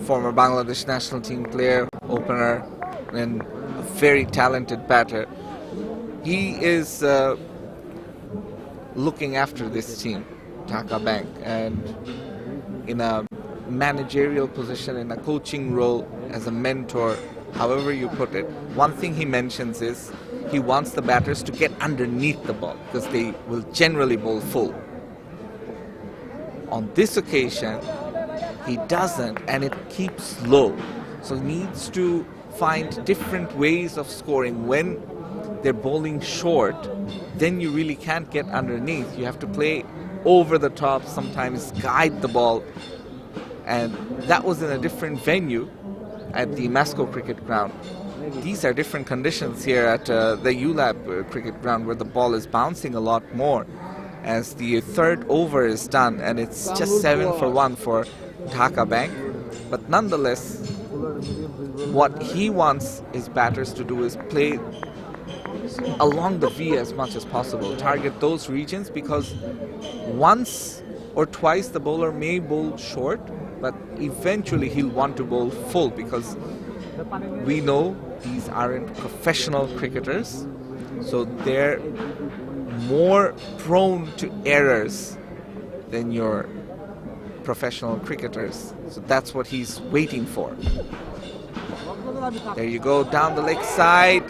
former Bangladesh national team player, opener, and a very talented batter. He is looking after this team, Dhaka Bank, and in a managerial position, in a coaching role, as a mentor, however you put it. One thing he mentions is he wants the batters to get underneath the ball because they will generally bowl full. On this occasion, he doesn't, and it keeps low. So he needs to find different ways of scoring. When they're bowling short, then you really can't get underneath. You have to play over the top, sometimes guide the ball. And that was in a different venue at the Masco Cricket Ground. These are different conditions here at the ULAB Cricket Ground, where the ball is bouncing a lot more as the third over is done, and it's just 7 for 1 for Dhaka Bank. But nonetheless, what he wants his batters to do is play along the V as much as possible, target those regions, because once or twice the bowler may bowl short, but eventually he'll want to bowl full, because we know these aren't professional cricketers, so they're more prone to errors than your professional cricketers. So that's what he's waiting for. There you go, down the leg side.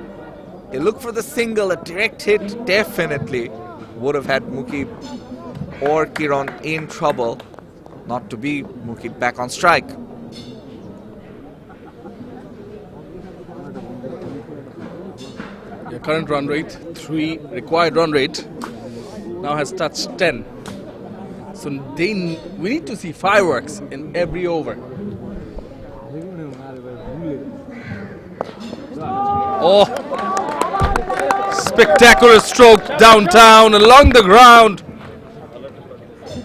They look for the single, a direct hit definitely would have had Muqib or Kiran in trouble. Not to be, Muqib back on strike. Your current run rate, 3, required run rate, now has touched 10. So we need to see fireworks in every over. Oh, spectacular stroke downtown along the ground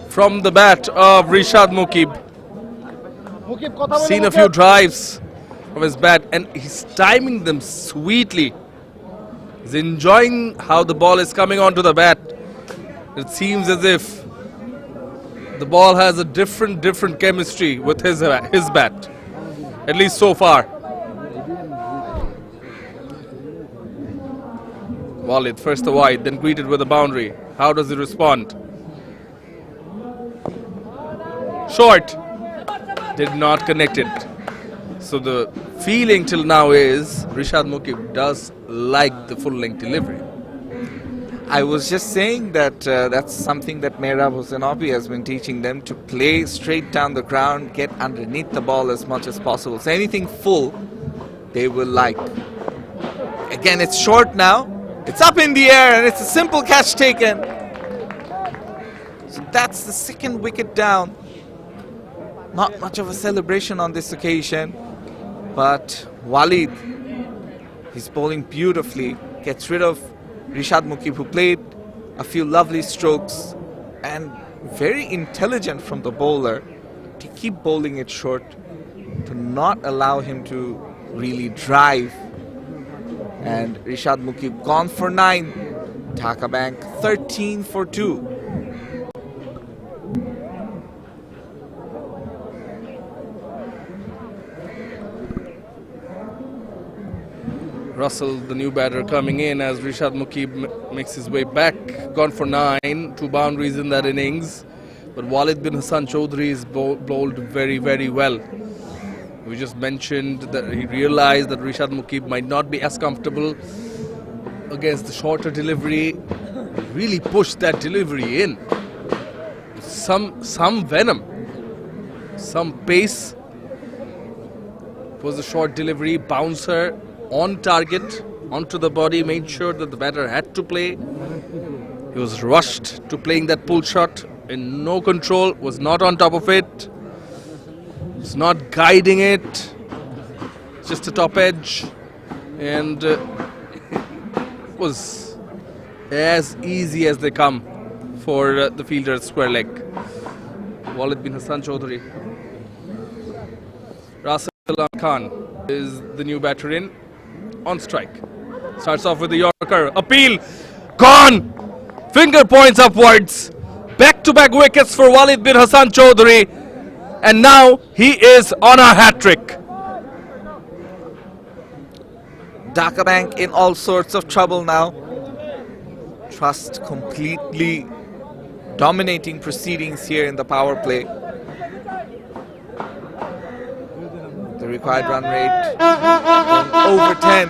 from the bat of Rishad Muqib. Seen a few drives from his bat and he's timing them sweetly. He's enjoying how the ball is coming onto the bat. It seems as if the ball has a different chemistry with his bat, at least so far. Walid first the wide, then greeted with a boundary. How does he respond? Short. Did not connect it. So the feeling till now is Rishad Muqib does like the full length delivery. I was just saying that that's something that Mehrab Hossein has been teaching them, to play straight down the ground, get underneath the ball as much as possible. So anything full, they will like. Again, it's short now. It's up in the air and it's a simple catch taken. So that's the second wicket down. Not much of a celebration on this occasion, but Walid, he's bowling beautifully, gets rid of Rishad Muqib, who played a few lovely strokes, and very intelligent from the bowler to keep bowling it short, to not allow him to really drive. And Rishad Muqib gone for 9. Dhaka Bank 13 for 2. Russell, the new batter, coming in as Rishad Muqib makes his way back. Gone for 9, 2 boundaries in that innings. But Walid bin Hassan Chaudhary is bowled very well. We just mentioned that he realized that Rishad Muqib might not be as comfortable against the shorter delivery. He really pushed that delivery in. Some venom, some pace. It was a short delivery, bouncer on target, onto the body, made sure that the batter had to play. He was rushed to playing that pull shot, in no control, was not on top of it, was not guiding it, just a top edge, and was as easy as they come for the fielder at square leg. Walid bin Hassan Chaudhary. Rasul Khan is the new batter in. On strike. Starts off with the Yorker. Appeal. Gone. Finger points upwards. Back-to-back wickets for Walid bin Hassan Chaudhary. And now he is on a hat-trick. Dhaka Bank in all sorts of trouble now. Trust completely dominating proceedings here in the power play. The required run rate over 10.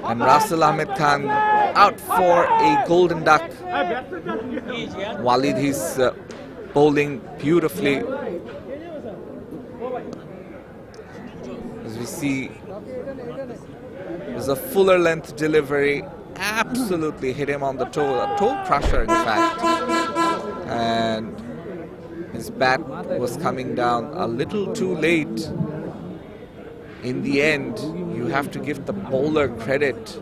And Rasul Ahmed Khan out for a golden duck. Walid, he's bowling beautifully. As we see, there's a fuller length delivery. Absolutely hit him on the toe, a toe crusher in fact. And his bat was coming down a little too late. In the end, you have to give the bowler credit.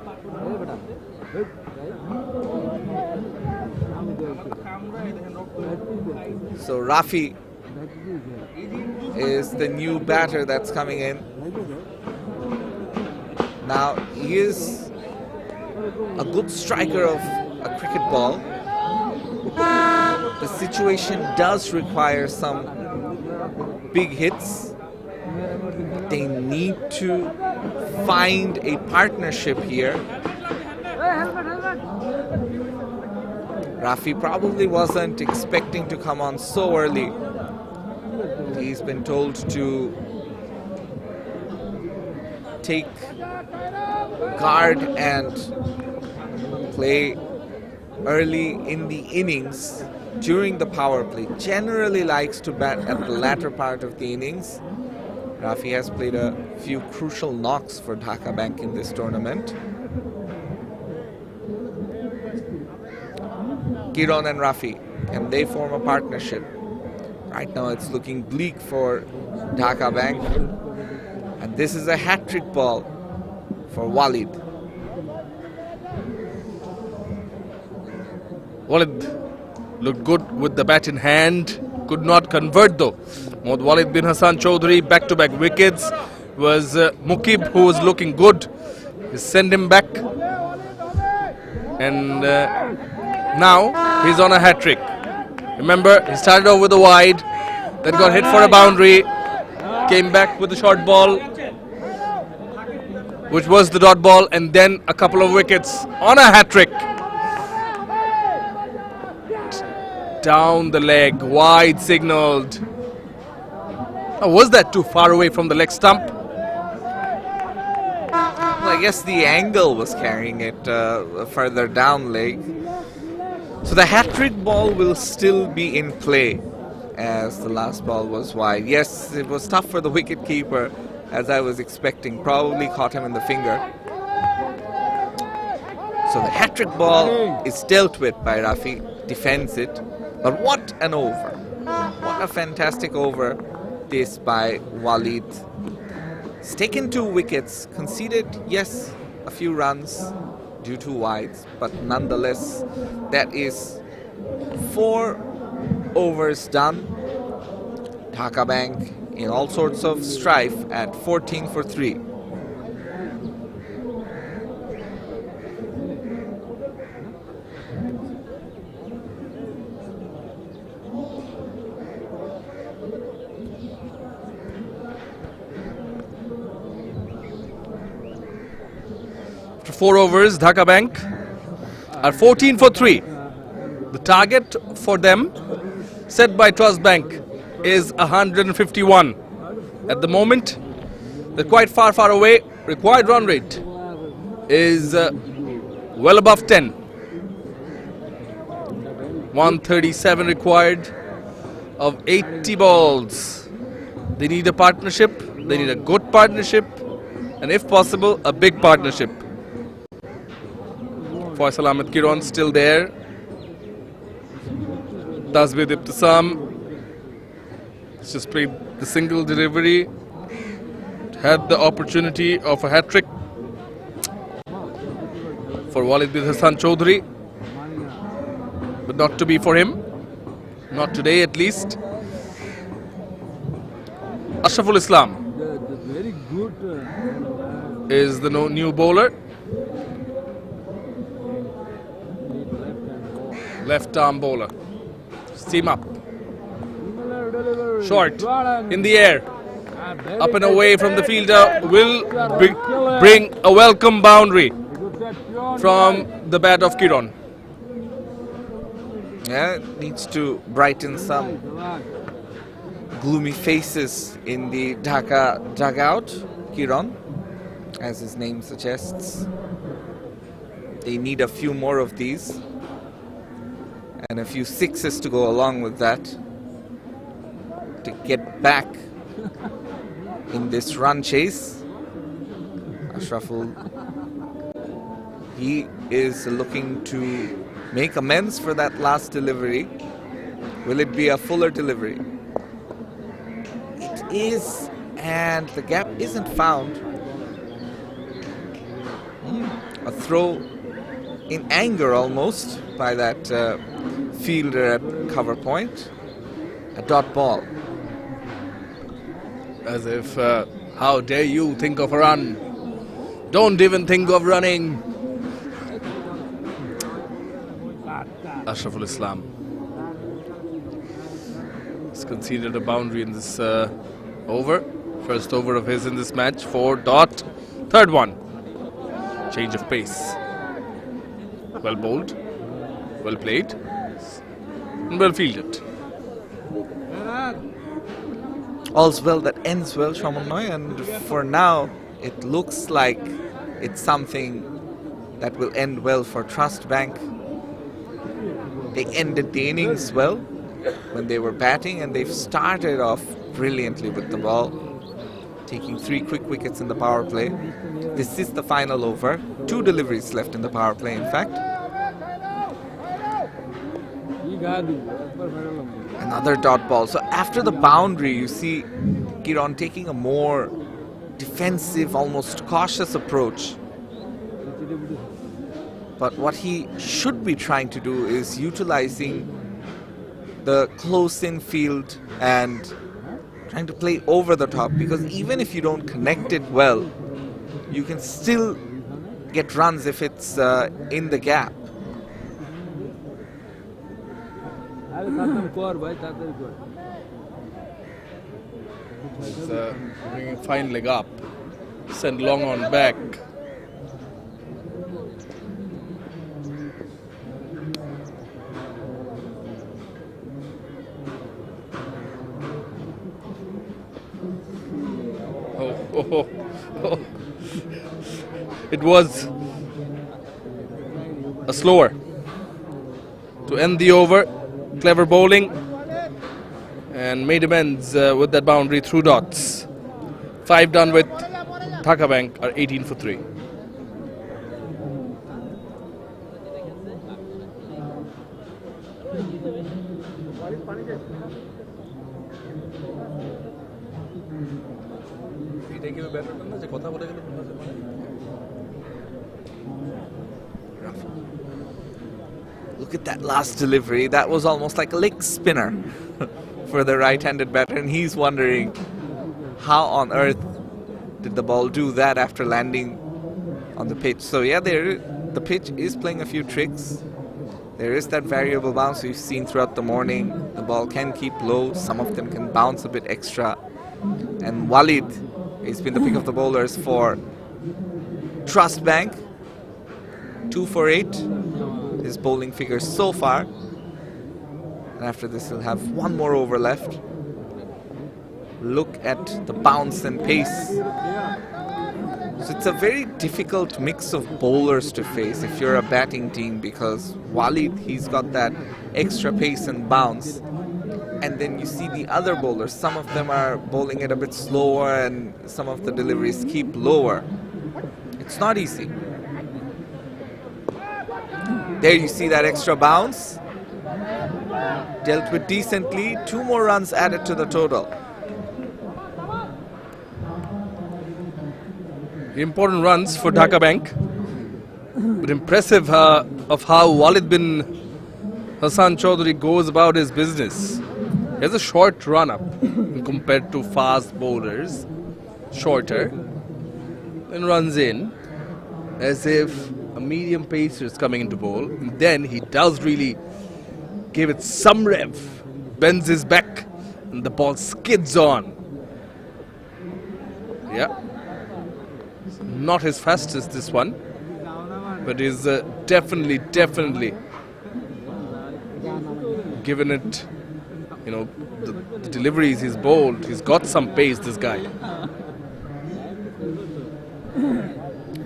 So Rafi is the new batter that's coming in. Now, he is a good striker of a cricket ball. The situation does require some big hits. They need to find a partnership here. Rafi probably wasn't expecting to come on so early. He's been told to take guard and play early in the innings during the power play. Generally likes to bat at the latter part of the innings. Rafi has played a few crucial knocks for Dhaka Bank in this tournament. Kiron and Rafi, and they form a partnership. Right now it's looking bleak for Dhaka Bank. And this is a hat-trick ball for Walid. Walid looked good with the bat in hand. Could not convert though. Mohd Walid bin Hassan Chaudhary, back-to-back wickets. Was Mukib, who was looking good. He sent him back. And now he's on a hat-trick. Remember, he started off with a wide, then got hit for a boundary, came back with a short ball, which was the dot ball, and then a couple of wickets on a hat-trick. Down the leg, wide signalled. Oh, was that too far away from the leg stump? Well, I guess the angle was carrying it further down leg. So the hat-trick ball will still be in play as the last ball was wide. Yes, it was tough for the wicket keeper, as I was expecting. Probably caught him in the finger. So the hat-trick ball is dealt with by Rafi, defends it. But what an over. What a fantastic over this by Walid. He's taken 2 wickets, conceded, yes, a few runs due to wides, but nonetheless, that is 4 overs done. Dhaka Bank in all sorts of strife at 14 for 3. After 4 overs, Dhaka Bank are 14 for 3. The target for them, set by Trust Bank, is 151. At the moment, they're quite far away. Required run rate is well above 10. 137 required of 80 balls. They need a partnership. They need a good partnership, and if possible, a big partnership. Faisal Ahmed Kiran still there. Tasbid Ibtisam just played the single delivery. Had the opportunity of a hat-trick for Walid bin Hassan Chaudhary, but not to be for him. Not today, at least. Ashraful Islam is the new bowler. Left arm bowler. Steam up. Short. In the air. Up and away from the fielder. Will bring a welcome boundary from the bat of Kiran. Yeah, needs to brighten some gloomy faces in the Dhaka dugout. Kiran, as his name suggests. They need a few more of these. And a few sixes to go along with that to get back in this run chase. Ashraful, he is looking to make amends for that last delivery. Will it be a fuller delivery? It is, and the gap isn't found. A throw in anger almost by that fielder at cover point. A dot ball. As if, how dare you think of a run? Don't even think of running. Ashraful Islam has conceded a boundary in this over. First over of his in this match. 4 dot. Third one. Change of pace. Well bowled. Well played. And well fielded. All's well that ends well, Shamannoy, and for now it looks like it's something that will end well for Trust Bank. They ended the innings well when they were batting, and they've started off brilliantly with the ball, taking 3 quick wickets in the power play. This is the final over. 2 deliveries left in the power play, in fact. Another dot ball. So after the boundary, you see Kiran taking a more defensive, almost cautious approach. But what he should be trying to do is utilizing the close-in field and trying to play over the top, because even if you don't connect it well, you can still get runs if it's in the gap. He's bringing fine leg up. Send long on back. Oh. It was a slower to end the over. Clever bowling and made amends with that boundary through dots. 5 done with Dhaka Bank are 18 for 3. Look at that last delivery. That was almost like a leg spinner for the right-handed batter, and he's wondering how on earth did the ball do that after landing on the pitch. So yeah, the pitch is playing a few tricks. There is that variable bounce we've seen throughout the morning. The ball can keep low. Some of them can bounce a bit extra. And Walid has been the pick of the bowlers for Trust Bank. 2 for 8. His bowling figures so far. And after this, he'll have one more over left. Look at the bounce and pace. So it's a very difficult mix of bowlers to face if you're a batting team, because Walid, he's got that extra pace and bounce. And then you see the other bowlers, some of them are bowling it a bit slower and some of the deliveries keep lower. It's not easy. There you see that extra bounce. Dealt with decently. 2 more runs added to the total. Important runs for Dhaka Bank. But impressive of how Walid bin Hassan Chaudhary goes about his business. He has a short run up compared to fast bowlers. Shorter. Then runs in as if a medium pacer is coming into bowl. And then he does really give it some rev. Bends his back and the ball skids on. Yeah. Not his fastest, this one, but is definitely given it, you know, the deliveries he's bowled. He's got some pace, this guy.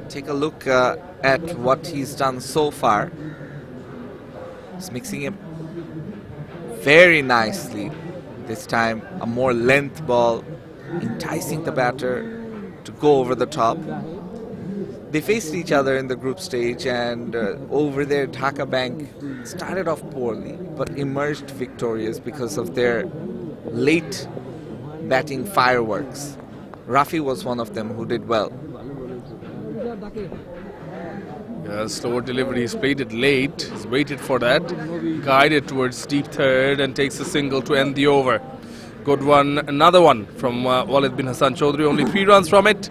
Take a look at what he's done so far. He's mixing it very nicely. This time, a more length ball, enticing the batter to go over the top. They faced each other in the group stage, and over there Dhaka Bank started off poorly but emerged victorious because of their late batting fireworks. Rafi was one of them who did well. Yeah, slower delivery. He's played it late. He's waited for that. Guided towards deep third and takes a single to end the over. Good one. Another one from Walid bin Hassan Chaudhary. Only 3 runs from it.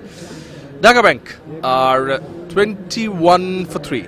Dhaka Bank are 21 for 3.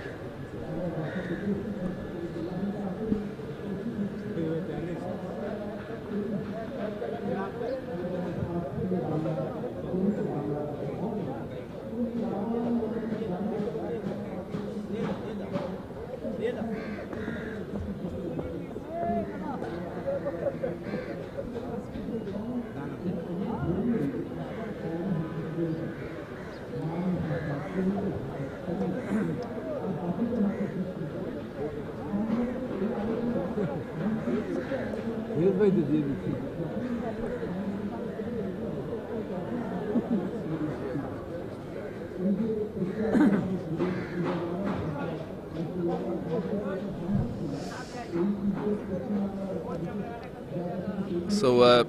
So,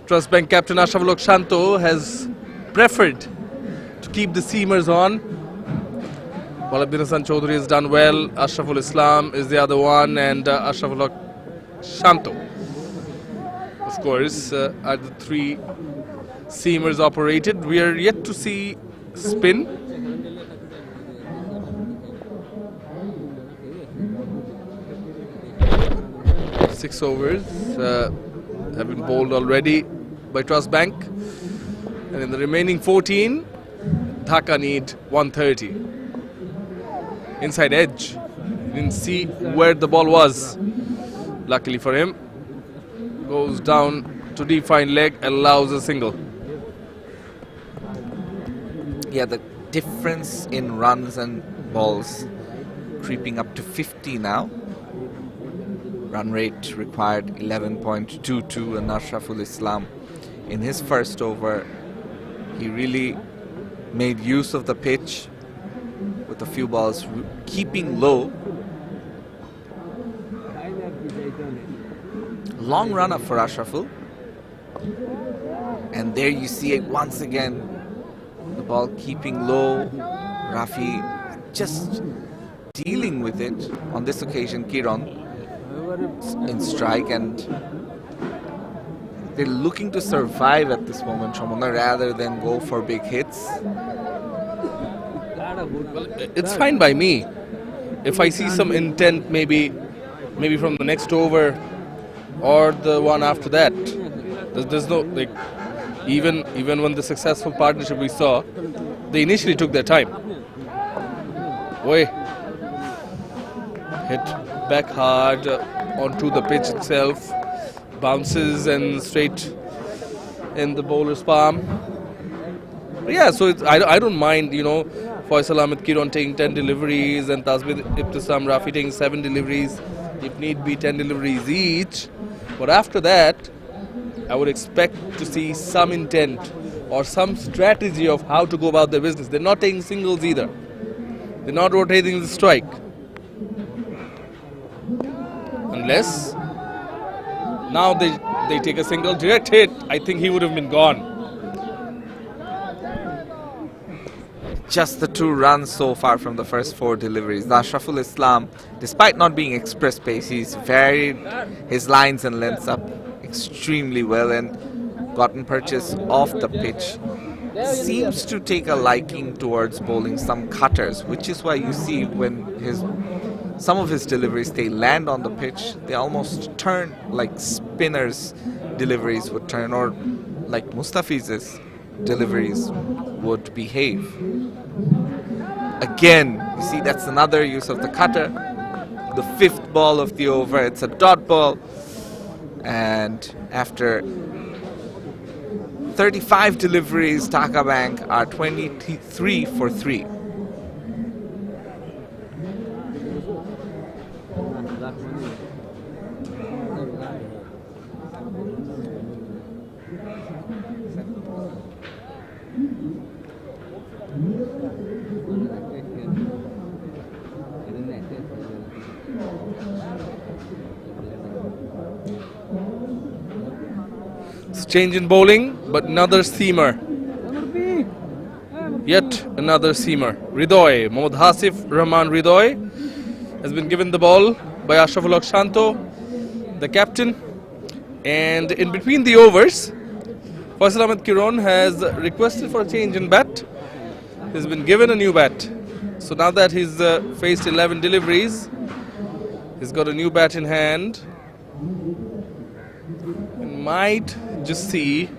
Trust Bank captain Ashraful Shanto has preferred to keep the seamers on. Walid bin Hassan Chaudhary has done well. Ashraful Islam is the other one, and Ashraful Shanto. scores are the three seamers operated. We are yet to see spin. Six overs have been bowled already by Trust Bank, and in the remaining 14, Dhaka need 130. Inside edge, didn't see where the ball was. Luckily for him, goes down to define leg, allows a single. Yeah, the difference in runs and balls creeping up to 50 now. Run rate required 11.22, and Ashraful Islam in his first over, he really made use of the pitch with a few balls keeping low. Long run up for Ashraful, and there you see it once again, the ball keeping low. Rafi just dealing with it. On this occasion, Kiran in strike, and they're looking to survive at this moment, Shamona, rather than go for big hits. Well, it's fine by me. If I see some intent, maybe from the next over or the one after that. There's no, like, even when the successful partnership we saw, they initially took their time. Boy, hit back hard onto the pitch itself, bounces and straight in the bowler's palm. But yeah, so I don't mind, Faisal Ahmed Kiran taking 10 deliveries and Tasbih Ibtisam Rafi taking 7 deliveries, if need be 10 deliveries each. But after that, I would expect to see some intent or some strategy of how to go about their business. They're not taking singles either. They're not rotating the strike. Unless now they take a single direct hit, I think he would have been gone. Just the 2 runs so far from the first 4 deliveries. Ashraful Islam, despite not being express pace, he's varied his lines and lengths up extremely well and gotten purchase off the pitch. Seems to take a liking towards bowling some cutters, which is why you see when some of his deliveries, they land on the pitch, they almost turn like spinners' deliveries would turn, or like Mustafiz's deliveries would behave. Again, you see, that's another use of the cutter. The 5th ball of the over, it's a dot ball. And after 35 deliveries, Dhaka Bank are 23 for 3. Change in bowling, but another seamer. Yet another seamer. Ridoy, Mohammad Hasif Rahman Ridoy has been given the ball by Ashraful Shanto, the captain. And in between the overs, Faisal Ahmed Kiran has requested for a change in bat. He's been given a new bat. So now that he's faced 11 deliveries, he's got a new bat in hand. And might just see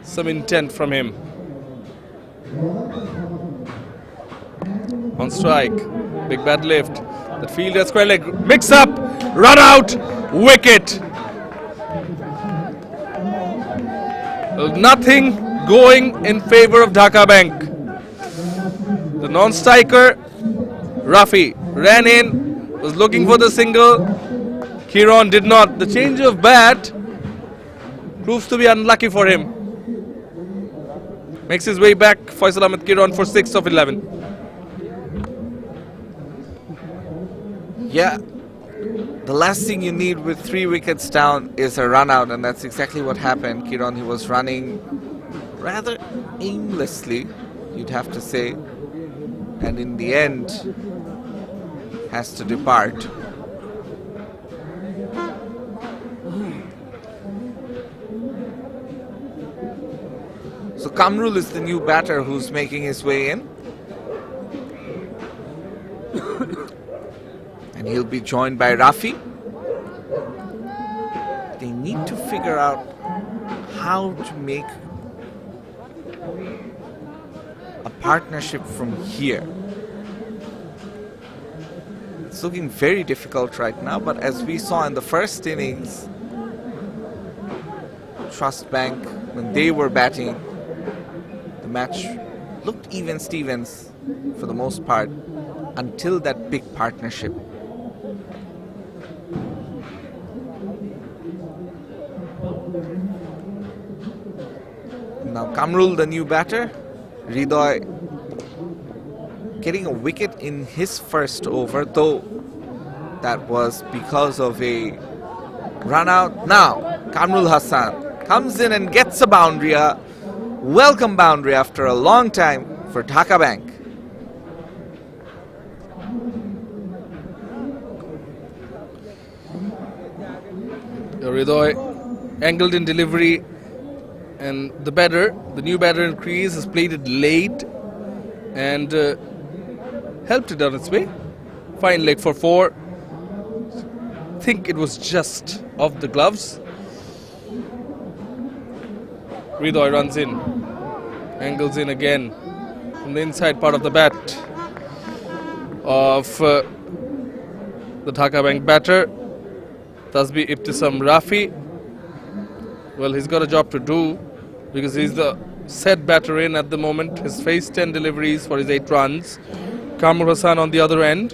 some intent from him. On strike, big bat lift. That fielder square leg, mix up, run out, wicket. Nothing going in favor of Dhaka Bank. The non-striker, Rafi, ran in, was looking for the single. Kiran did not. The change of bat proves to be unlucky for him. Makes his way back, Faisal Ahmed Kiran for 6 of 11. Yeah, the last thing you need with 3 wickets down is a run out, and that's exactly what happened. Kiran, he was running rather aimlessly, you'd have to say, and in the end has to depart. Kamrul is the new batter who's making his way in. And he'll be joined by Rafi. They need to figure out how to make a partnership from here. It's looking very difficult right now, but as we saw in the first innings, Trust Bank, when they were batting, the match looked even Stevens for the most part until that big partnership. Now Kamrul, the new batter, Hridoy getting a wicket in his first over, though that was because of a run out. Now Kamrul Hassan comes in and gets a boundary, a welcome boundary after a long time for Dhaka Bank. Hridoy angled in delivery, and the new batter in crease has played it late and helped it on its way. Fine leg for 4. Think it was just off the gloves. Hridoy runs in, angles in again from the inside part of the bat of the Dhaka Bank batter. Tasbi Ibtisam Rafi. Well, he's got a job to do because he's the set batter in at the moment. He's faced 10 deliveries for his 8 runs. Kamrul Hassan on the other end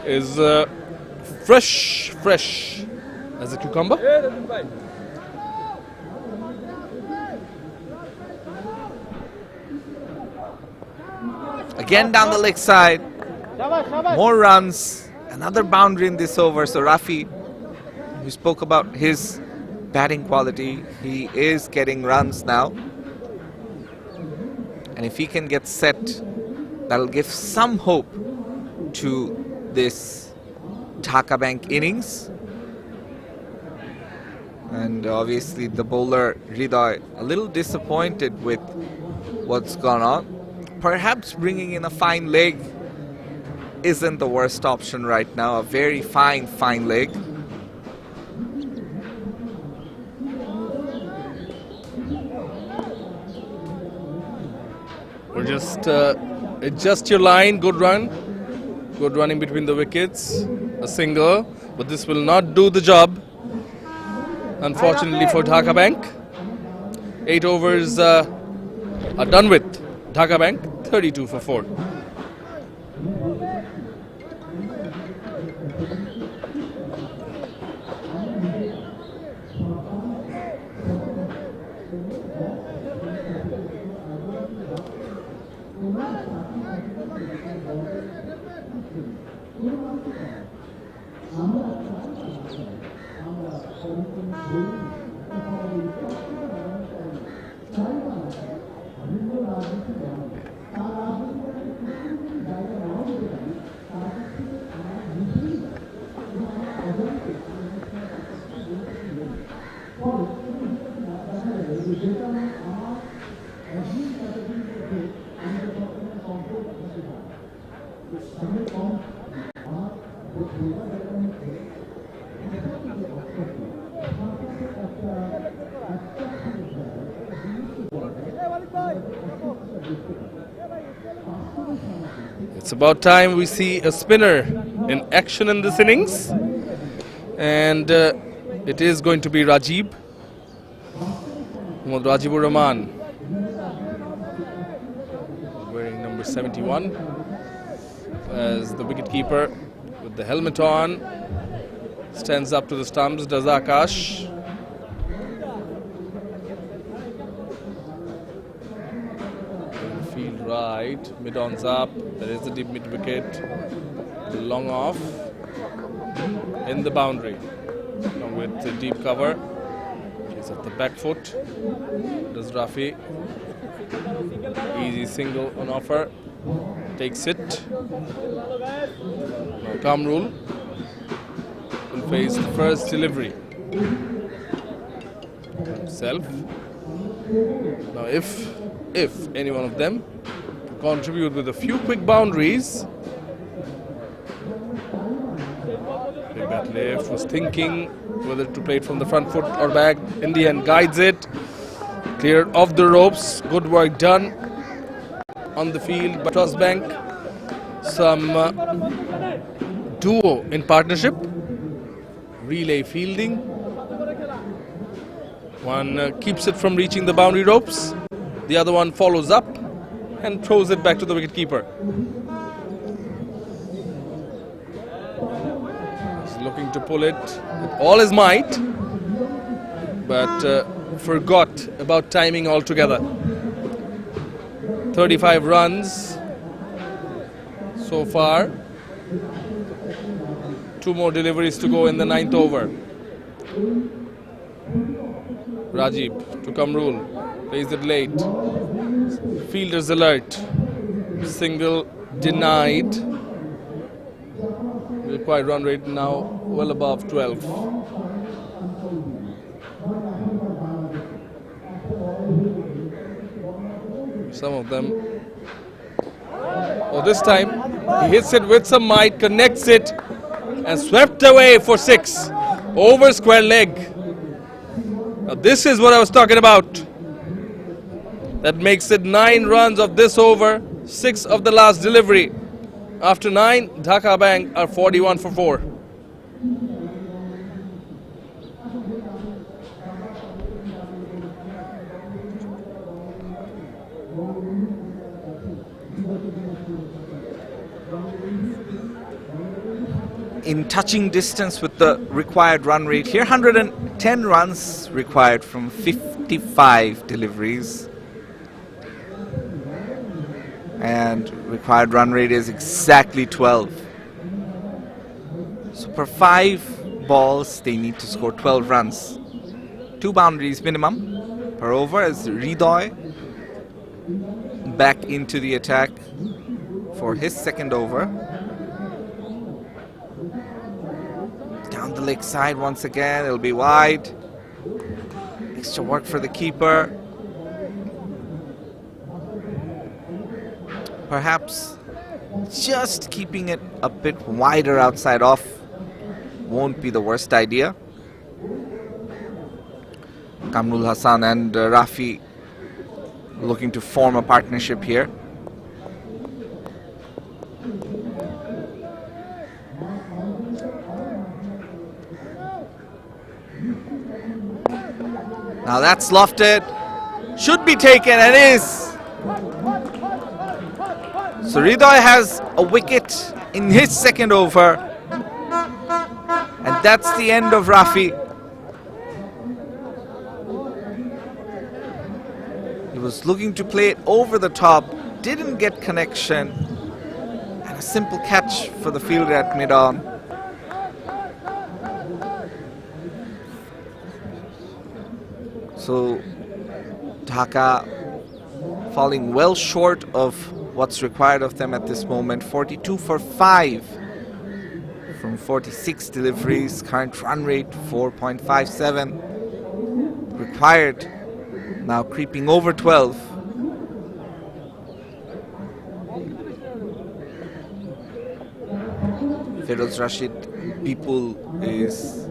is fresh as a cucumber. Again down the leg side, more runs, another boundary in this over. So Rafi, we spoke about his batting quality, he is getting runs now. And if he can get set, that'll give some hope to this Dhaka Bank innings. And obviously the bowler Hridoy a little disappointed with what's gone on. Perhaps bringing in a fine leg isn't the worst option right now. A very fine leg. Or just adjust your line. Good run. Good running between the wickets. A single. But this will not do the job, unfortunately, for Dhaka Bank. 8 overs are done with. Dhaka Bank 32 for 4. It's about time we see a spinner in action in this innings, and it is going to be Rajibur Rahman, wearing number 71 as the wicketkeeper with the helmet on, stands up to the stumps, does Akash. Field right, mid-on's up, there is the deep mid-wicket, long off, in the boundary, along with the deep cover. He's at the back foot, does Rafi. Easy single on offer, takes it. Now Kamrul will face the first delivery himself. Now, if any one of them contribute with a few quick boundaries. Big bat left was thinking whether to play it from the front foot or back. In the end, guides it. Clear off the ropes. Good work done on the field by Trust Bank. Some duo in partnership. Relay fielding. One keeps it from reaching the boundary ropes. The other one follows up and throws it back to the wicketkeeper. He's looking to pull it with all his might, but forgot about timing altogether. 35 runs so far. 2 more deliveries to go in the 9th over. Rajiv to Kamrul, plays it late. Fielders alert. Single denied. Required run rate now well above 12. Some of them. Oh, this time he hits it with some might, connects it, and swept away for 6 over square leg. Now this is what I was talking about. That makes it 9 runs of this over, 6 of the last delivery. After 9, Dhaka Bank are 41 for 4. In touching distance with the required run rate here, 110 runs required from 55 deliveries. And required run rate is exactly 12. So per 5 balls, they need to score 12 runs. 2 boundaries minimum per over as Hridoy back into the attack for his 2nd over. Down the leg side once again, it'll be wide. Extra work for the keeper. Perhaps just keeping it a bit wider outside off won't be the worst idea. Kamrul Hassan and Rafi looking to form a partnership here. Now that's lofted. Should be taken, and is. So Hridoy has a wicket in his 2nd over. And that's the end of Rafi. He was looking to play it over the top, didn't get connection. And a simple catch for the fielder at mid-on. So Dhaka falling well short of what's required of them at this moment. 42 for 5 from 46 deliveries. Current run rate 4.57. Required now creeping over 12. Feroz Rashid Bipul is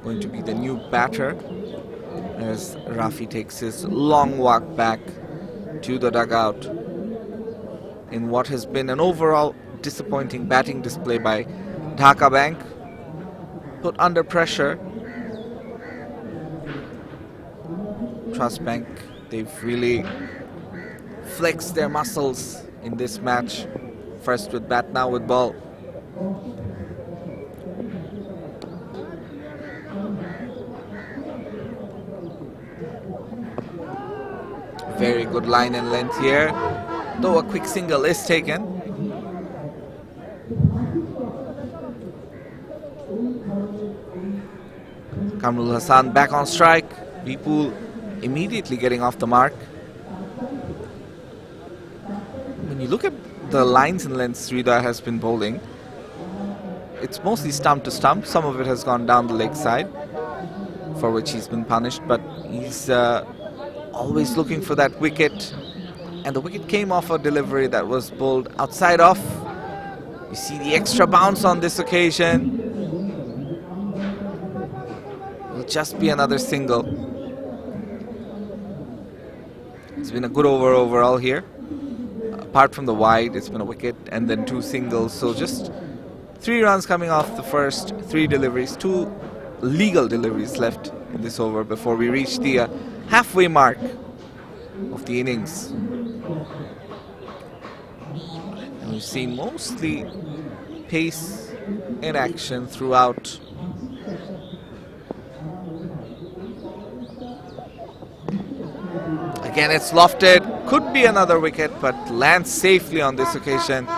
going to be the new batter as Rafi takes his long walk back to the dugout in what has been an overall disappointing batting display by Dhaka Bank. Put under pressure. Trust Bank, they've really flexed their muscles in this match. First with bat, now with ball. Very good line and length here, though a quick single is taken. Kamrul Hassan back on strike. Vipul immediately getting off the mark. When you look at the lines and lengths Hridoy has been bowling, it's mostly stump to stump. Some of it has gone down the leg side, for which he's been punished, but he's always looking for that wicket. And the wicket came off a delivery that was bowled outside off. You see the extra bounce on this occasion. Will just be another single. It's been a good over overall here. Apart from the wide, it's been a wicket and then 2 singles. So just 3 runs coming off the first 3 deliveries. 2 legal deliveries left in this over before we reach the halfway mark of the innings. And we've seen mostly pace in action throughout. Again, it's lofted. Could be another wicket, but lands safely on this occasion.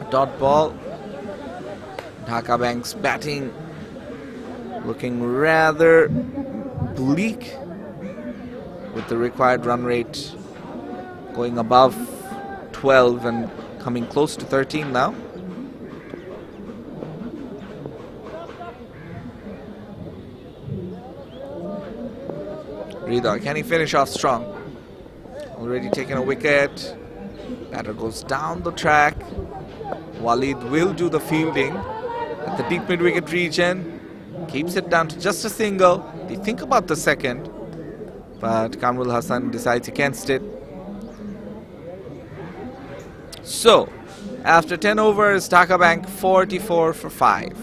A dot ball. Dhaka Bank's batting looking rather bleak, with the required run rate going above 12 and coming close to 13 now. Rida, can he finish off strong? Already taken a wicket. Batter goes down the track. Walid will do the fielding at the deep mid-wicket region. Keeps it down to just a single. They think about the second, but Kamrul Hassan decides against it. So, after 10 overs, Dhaka Bank 44 for 5.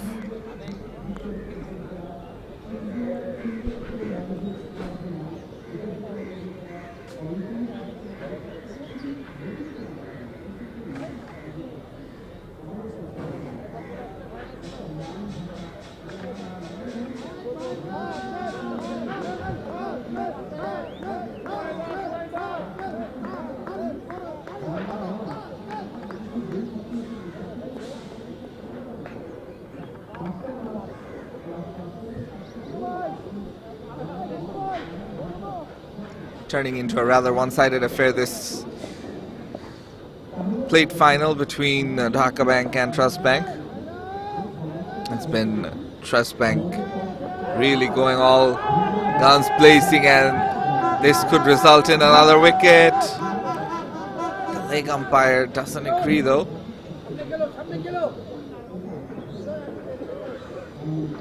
Turning into a rather one-sided affair, this plate final between Dhaka Bank and Trust Bank. It's been Trust Bank really going all guns blazing, and this could result in another wicket. The leg umpire doesn't agree though.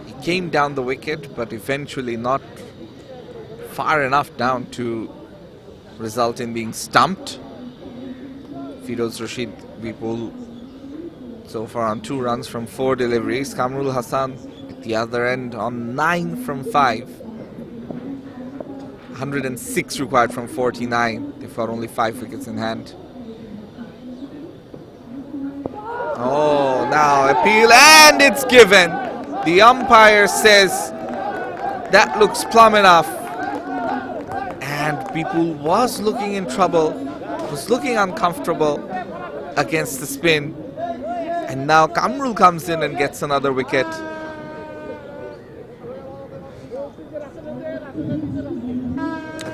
He came down the wicket, but eventually not far enough down to result in being stumped. Firoz Rashid Vipul so far on 2 runs from 4 deliveries. Kamrul Hassan at the other end on 9 from 5. 106 required from 49. They've got only 5 wickets in hand. Oh, now appeal, and it's given. The umpire says that looks plumb enough. And Vipul was looking in trouble, was looking uncomfortable against the spin. And now Kamrul comes in and gets another wicket.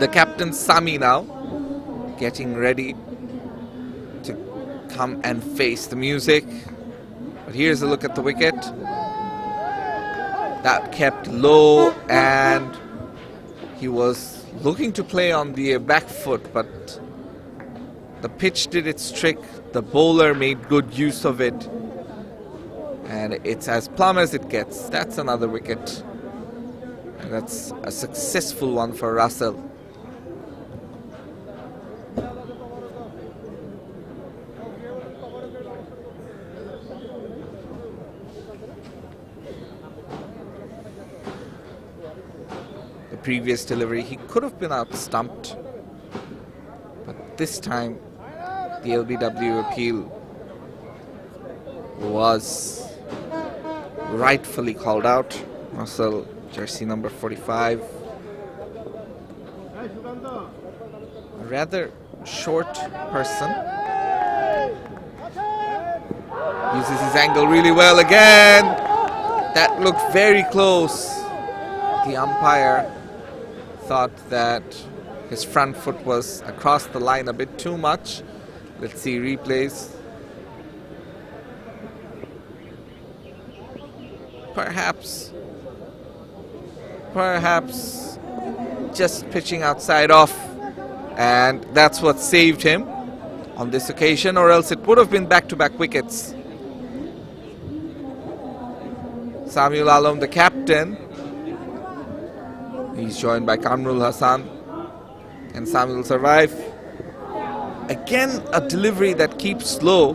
The captain Sami now getting ready to come and face the music. But here's a look at the wicket. That kept low, and he was looking to play on the back foot, but the pitch did its trick. The bowler made good use of it, and it's as plumb as it gets. That's another wicket, and that's a successful one for Russell. Previous delivery, he could have been out stumped, but this time the LBW appeal was rightfully called out. Russell, jersey number 45, a rather short person, uses his angle really well again. That looked very close. The umpire thought that his front foot was across the line a bit too much. Let's see replays. Perhaps perhaps just pitching outside off, and that's what saved him on this occasion, or else it would have been back-to-back wickets. Samuel Alam, the captain, he's joined by Kamrul Hassan, and Samuel survive. Again, a delivery that keeps low,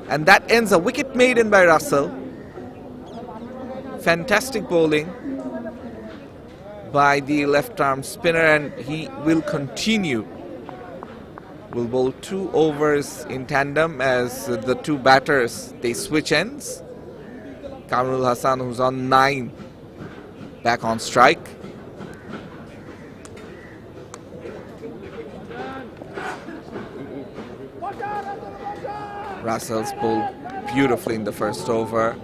and that ends a wicket maiden by Russell. Fantastic bowling by the left-arm spinner, and he will continue. Will bowl 2 overs in tandem as the two batters, they switch ends. Kamrul Hassan, who's on 9, back on strike. Russell's bowled beautifully in the first over,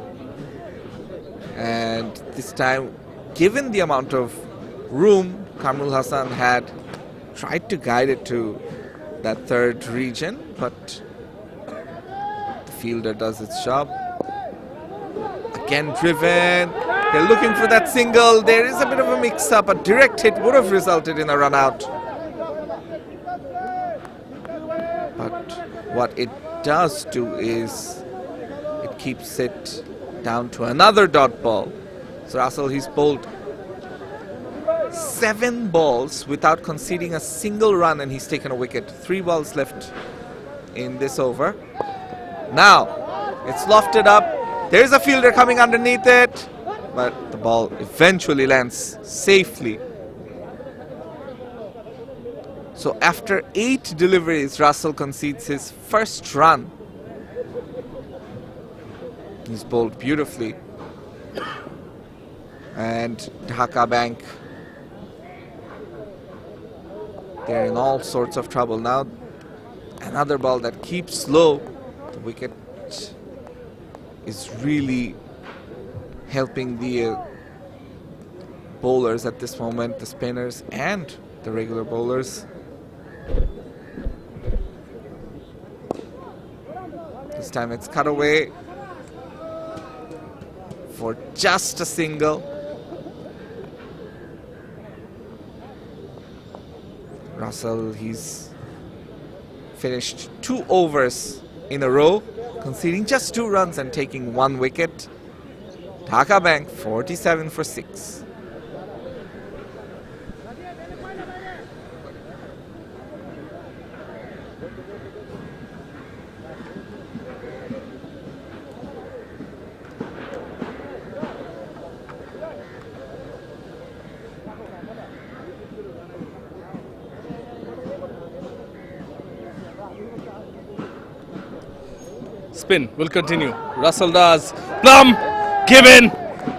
and this time, given the amount of room, Kamrul Hassan had tried to guide it to that third region, but the fielder does its job. Again driven, they're looking for that single. There is a bit of a mix-up. A direct hit would have resulted in a run out, but what it does do is it keeps it down to another dot ball. So Russell, he's bowled 7 balls without conceding a single run, and he's taken a wicket. 3 balls left in this over. Now it's lofted up. There's a fielder coming underneath it, but the ball eventually lands safely. So after 8 deliveries, Russell concedes his first run. He's bowled beautifully. And Dhaka Bank, they're in all sorts of trouble now. Another ball that keeps low. The wicket is really helping the bowlers at this moment, the spinners and the regular bowlers. This time it's cut away for just a single. Russell, he's finished 2 overs in a row, conceding just 2 runs and taking 1 wicket. Dhaka Bank 47 for 6. Spin will continue. Russell does. Plum given.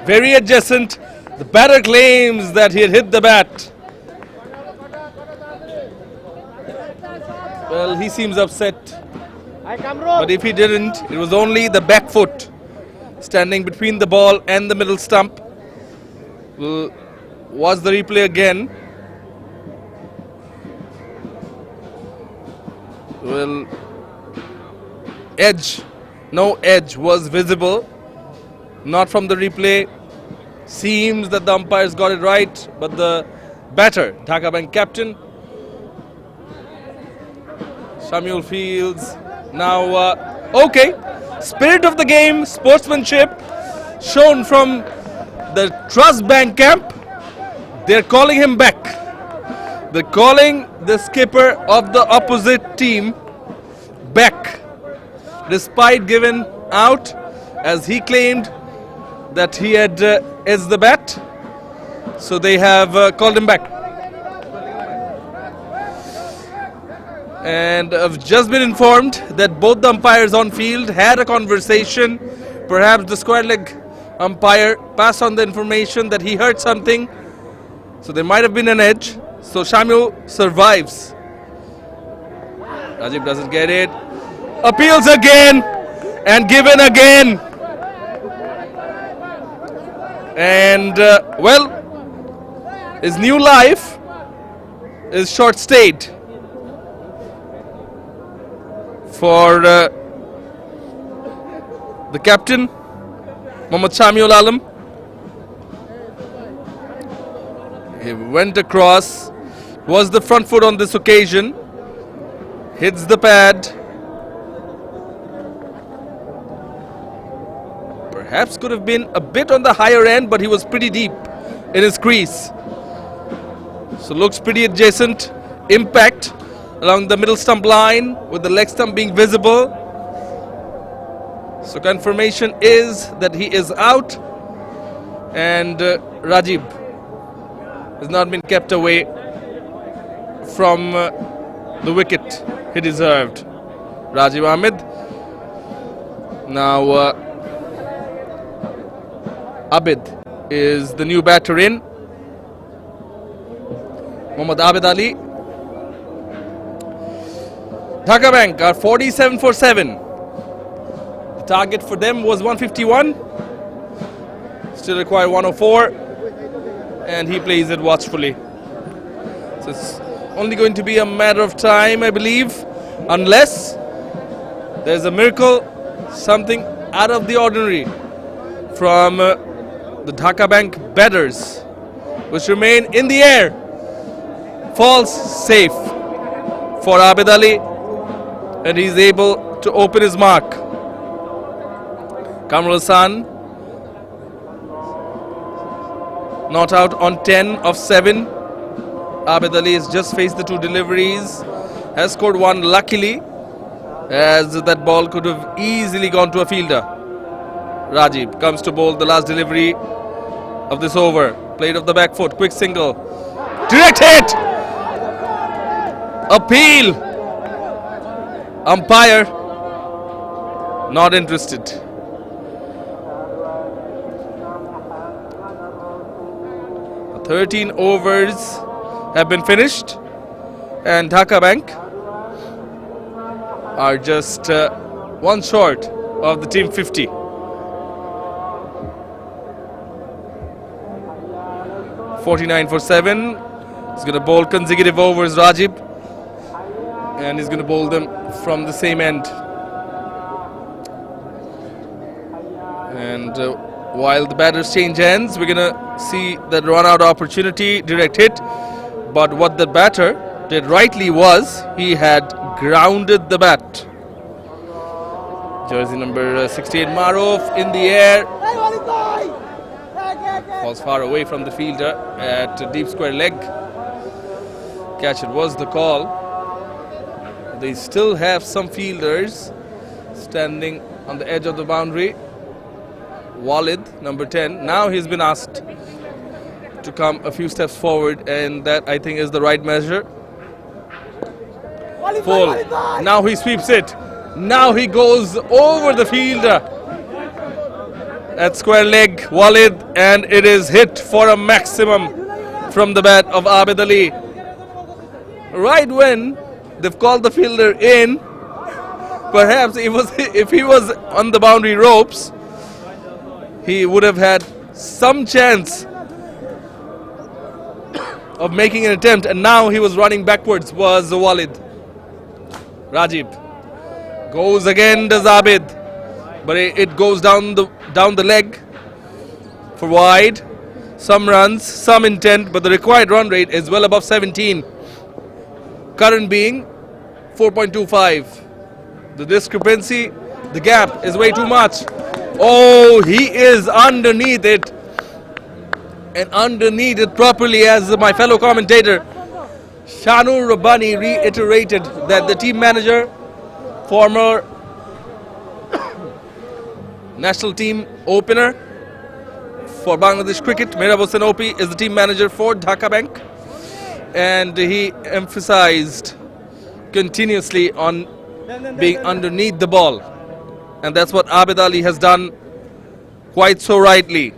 Very adjacent. The batter claims that he had hit the bat. Well, he seems upset. But if he didn't, it was only the back foot standing between the ball and the middle stump. We'll watch the replay again. Well, edge. No edge was visible. Not from the replay. Seems that the umpires got it right, but the batter, Dhaka Bank captain, Samuel Fields, now, okay. Spirit of the game, sportsmanship shown from the Trust Bank camp. They're calling him back. They're calling the skipper of the opposite team back, despite given out, as he claimed that he had edged the bat. So they have called him back. And I've just been informed that both the umpires on field had a conversation. Perhaps the square leg umpire passed on the information that he heard something. So there might have been an edge. So Samuel survives. Rajiv doesn't get it. Appeals again and given again. And well, his new life is short-stayed for the captain, Mohammad Samuel Alam. He went across, was the front foot on this occasion, hits the pad. Perhaps could have been a bit on the higher end, but he was pretty deep in his crease. So looks pretty adjacent. Impact along the middle stump line with the leg stump being visible. So confirmation is that he is out, and Rajib has not been kept away from the wicket he deserved. Rajiv Ahmed. Now Abid is the new batter in. Mohammad Abid Ali. Dhaka Bank are 47 for 7. The target for them was 151. Still require 104. And he plays it watchfully. So it's only going to be a matter of time, I believe, unless there's a miracle, something out of the ordinary from the Dhaka Bank batters, which remain in the air. Falls safe for Abid Ali, and he's able to open his mark. Kamrul Hassan not out on 10 of 7. Abid Ali has just faced the 2 deliveries, has scored 1 luckily, as that ball could have easily gone to a fielder. Rajib comes to bowl the last delivery of this over. Played off the back foot, quick single. Direct hit! Appeal! Umpire not interested. The 13 overs have been finished, and Dhaka Bank are just 1 short of the team 50. .49 for 7. He's going to bowl consecutive overs, Rajib, and he's going to bowl them from the same end. And while the batters change hands, we're going to see that run out opportunity, direct hit. But what the batter did rightly was he had grounded the bat. Jersey number 68 Maruf in the air. Falls far away from the fielder at deep square leg. Catch it was the call. They still have some fielders standing on the edge of the boundary. Walid, number 10. Now he's been asked to come a few steps forward, and that I think is the right measure. Full. Now he sweeps it. Now he goes over the fielder at square leg, Walid, and it is hit for a maximum from the bat of Abid Ali. Right when they've called the fielder in, perhaps if he was on the boundary ropes, he would have had some chance of making an attempt, and now he was running backwards was Walid. Rajib goes again, does Abid, but it goes down the leg for wide. Some runs, some intent, but the required run rate is well above 17. Current being 4.25. The discrepancy, the gap is way too much. Oh, he is underneath it, and underneath it properly, as my fellow commentator Shanur Rabbani reiterated that the team manager, former national team opener for Bangladesh cricket, Mehrab Hossain Opi, is the team manager for Dhaka Bank, and he emphasized continuously on being underneath the ball, and that's what Abid Ali has done quite so rightly.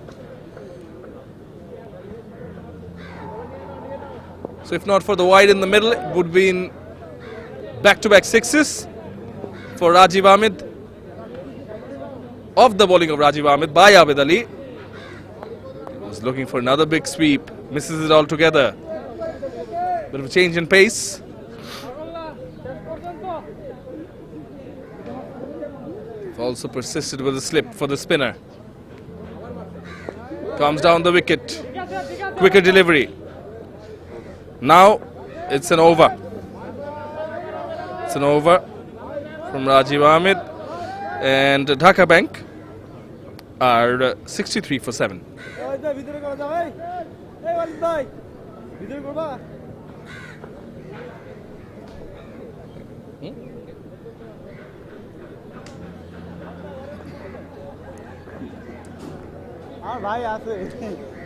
So if not for the wide in the middle, it would be in back-to-back sixes for Rajiv Ahmed. Of the bowling of Rajiv Ahmed by Abid Ali. Was looking for another big sweep. Misses it altogether. Bit of a change in pace. Also persisted with a slip for the spinner. Comes down the wicket. Quicker delivery. Now it's an over. It's an over from Rajiv Ahmed, and Dhaka Bank are 63 for 7. ভিতরে করা যাবে এই ওয়ালিদ ভাই ভিতরে করবা আর ভাই আছে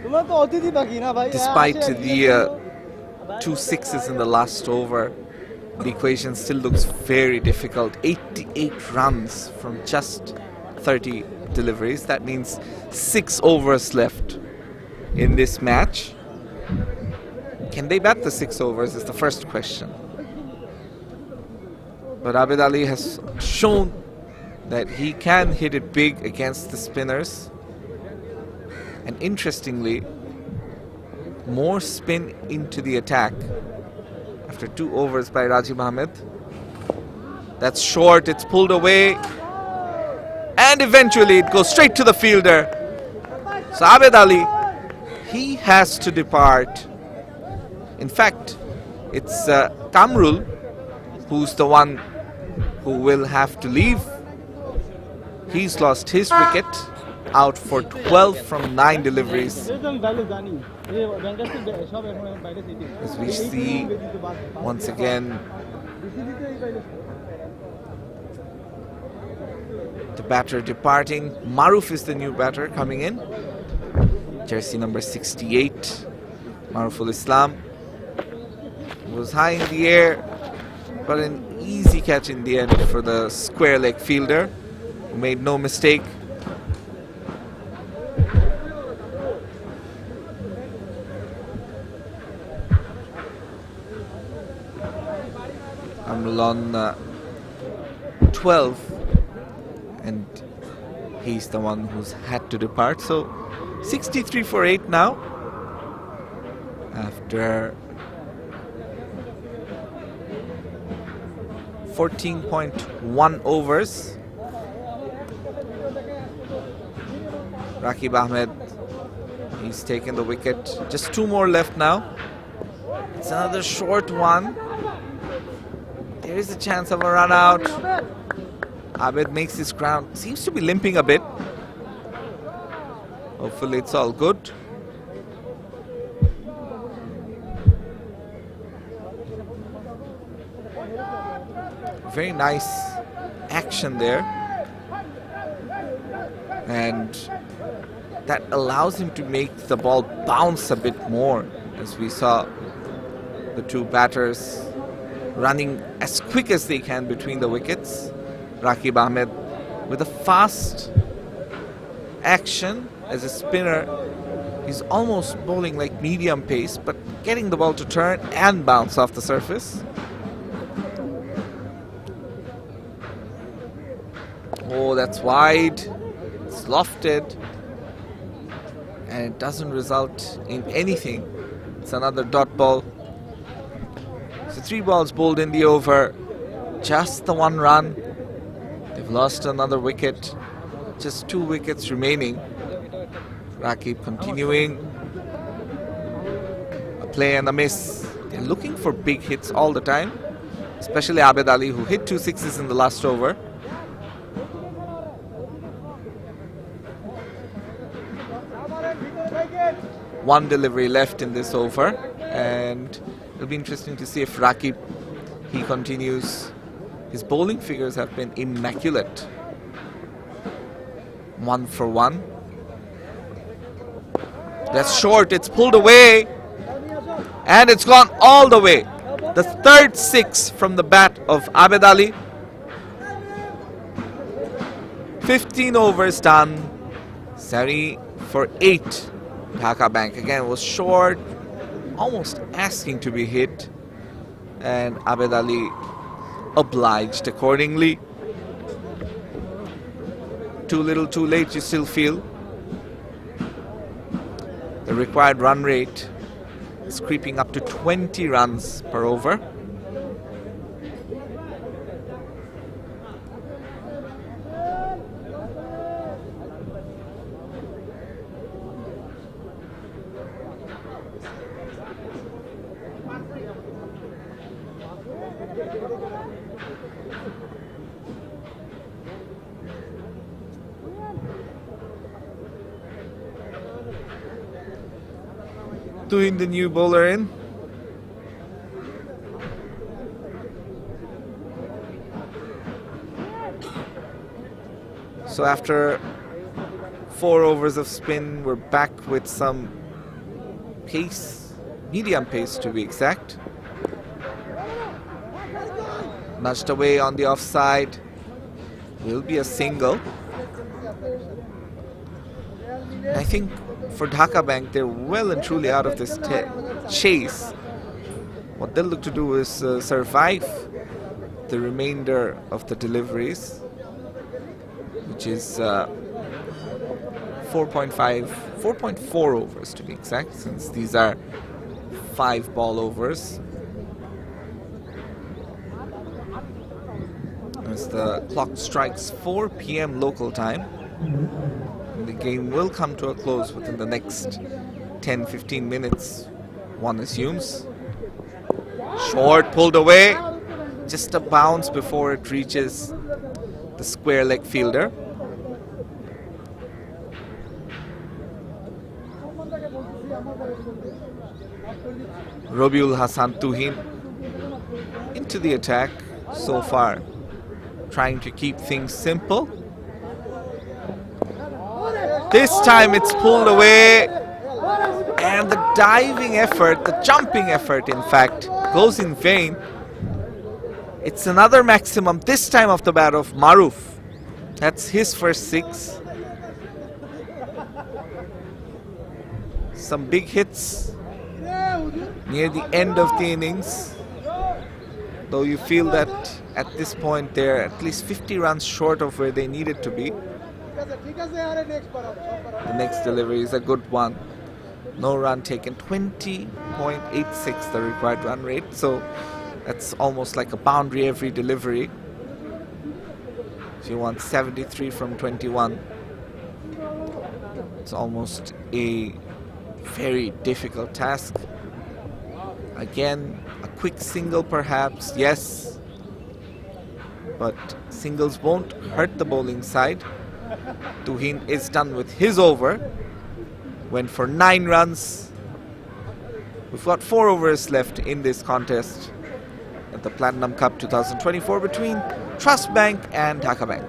তোমরা তো অতিথি বাকি না ভাই Despite the 2 sixes in the last over, the equation still looks very difficult. 88 runs from just 30 deliveries. That means 6 overs left in this match. Can they bat the 6 overs is the first question. But Abid Ali has shown that he can hit it big against the spinners. And interestingly, more spin into the attack after 2 overs by Rajiv Ahmed. That's short, it's pulled away, and eventually it goes straight to the fielder. So Abid Ali, he has to depart. In fact, it's Kamrul who's the one who will have to leave. He's lost his wicket, out for 12 from 9 deliveries. As we see once again the batter departing. Maruf is the new batter coming in. Jersey number 68, Maruful Islam. Was high in the air, but an easy catch in the end for the square leg fielder, who made no mistake. Amrul on 12, and he's the one who's had to depart. So 63 for 8 now after 14.1 overs. Rakib Ahmed, he's taken the wicket. Just 2 more left now. It's another short one. There is a chance of a run out. Abid makes his ground. Seems to be limping a bit. Hopefully it's all good. Very nice action there. And that allows him to make the ball bounce a bit more, as we saw the 2 batters running as quick as they can between the wickets. Rakib Ahmed with a fast action as a spinner. He's almost bowling like medium pace, but getting the ball to turn and bounce off the surface. Oh, that's wide. It's lofted. And it doesn't result in anything. It's another dot ball. So 3 balls bowled in the over. Just the 1 run. They've lost another wicket. Just 2 wickets remaining. Rakib continuing. A play and a miss. They're looking for big hits all the time. Especially Abid Ali, who hit 2 sixes in the last over. One delivery left in this over, and it'll be interesting to see if Rakib, he continues. His bowling figures have been immaculate. 1 for 1. That's short, it's pulled away, and it's gone all the way. The 3rd 6 from the bat of Abid Ali. 15 overs done, 70 for 8. Dhaka Bank again was short, almost asking to be hit, and Abid Ali obliged accordingly. Too little, too late, you still feel. The required run rate is creeping up to 20 runs per over. Doing the new bowler in. So after 4 overs of spin, we're back with some pace, medium pace to be exact. Nudged away on the offside. Will be a single. I think for Dhaka Bank, they're well and truly out of this chase. What they'll look to do is survive the remainder of the deliveries, which is 4.4 overs to be exact, since these are 5 ball overs. As the clock strikes 4 p.m. local time, the game will come to a close within the next 10-15 minutes, one assumes. Short, pulled away, just a bounce before it reaches the square leg fielder. Robiul Hassan Tuhin into the attack so far, trying to keep things simple. This time it's pulled away, and the diving effort, the jumping effort in fact, goes in vain. It's another maximum, this time off the bat of Maruf. That's his first 6. Some big hits near the end of the innings, though you feel that at this point they're at least 50 runs short of where they needed to be. The next delivery is a good one. No run taken, 20.86 the required run rate, so that's almost like a boundary every delivery. If you want 73 from 21, it's almost a very difficult task. Again, a quick single perhaps, yes, but singles won't hurt the bowling side. Tuhin is done with his over, went for 9 runs. We've got 4 overs left in this contest at the Platinum Cup 2024 between Trust Bank and Dhaka Bank.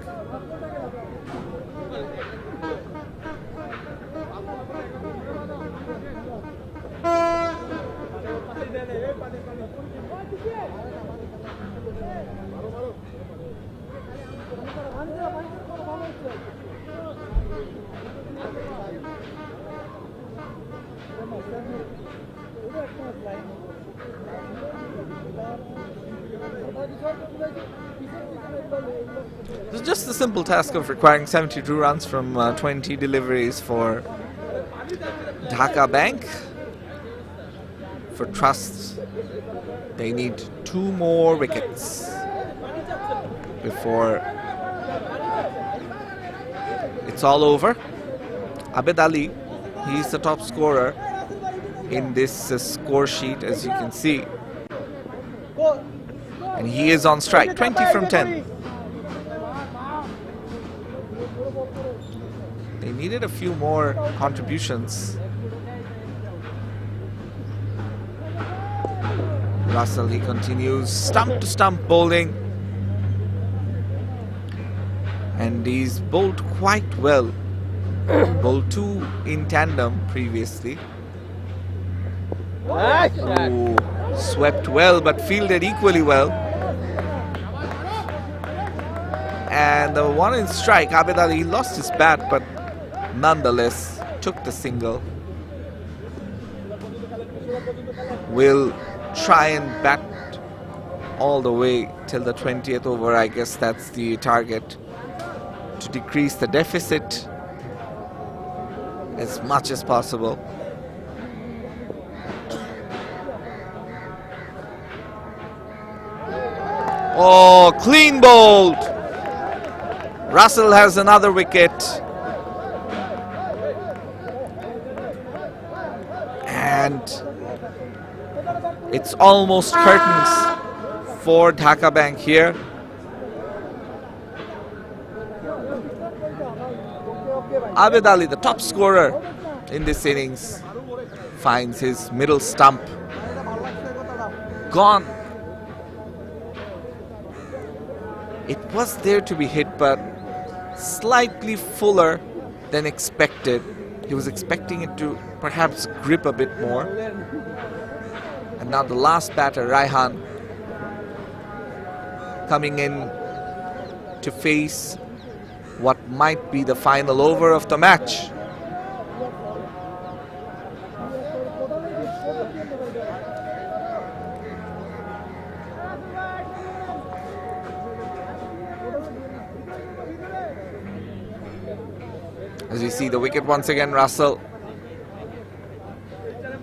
It's just the simple task of requiring 72 runs from 20 deliveries for Dhaka Bank. For Trust, they need 2 more wickets before it's all over. Abed Ali, he's the top scorer in this score sheet, as you can see. And he is on strike, 20 from 10. They needed a few more contributions. Russell, he continues stump to stump bowling. And he's bowled quite well. Bowled 2 in tandem previously. Ooh, swept well but fielded equally well. And the one in strike, Abed Ali, he lost his bat but nonetheless took the single. Will try and bat all the way till the 20th over. I guess that's the target, to decrease the deficit as much as possible. Oh, clean bowled. Russell has another wicket. And it's almost curtains for Dhaka Bank here. Abed Ali, the top scorer in this innings, finds his middle stump. Gone. It was there to be hit, but slightly fuller than expected. He was expecting it to perhaps grip a bit more. And now the last batter, Raihan, coming in to face what might be the final over of the match. As you see the wicket once again, Russell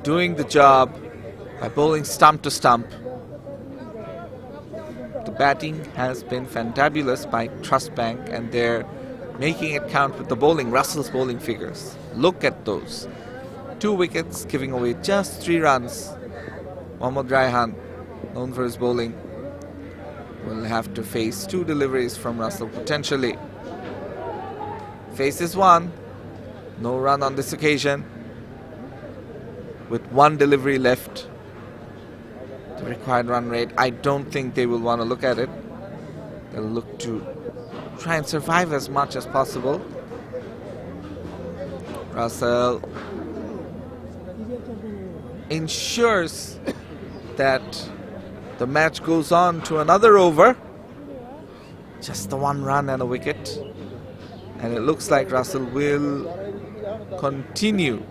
doing the job by bowling stump to stump. The batting has been fantabulous by Trust Bank, and they're making it count with the bowling. Russell's bowling figures. Look at those. 2 wickets, giving away just 3 runs. Mohammad Raihan, known for his bowling, will have to face 2 deliveries from Russell potentially. Faces 1. No run on this occasion. With 1 delivery left. The required run rate, I don't think they will want to look at it. They'll look to try and survive as much as possible. Russell ensures that the match goes on to another over. Just the 1 run and a wicket. And it looks like Russell will continue.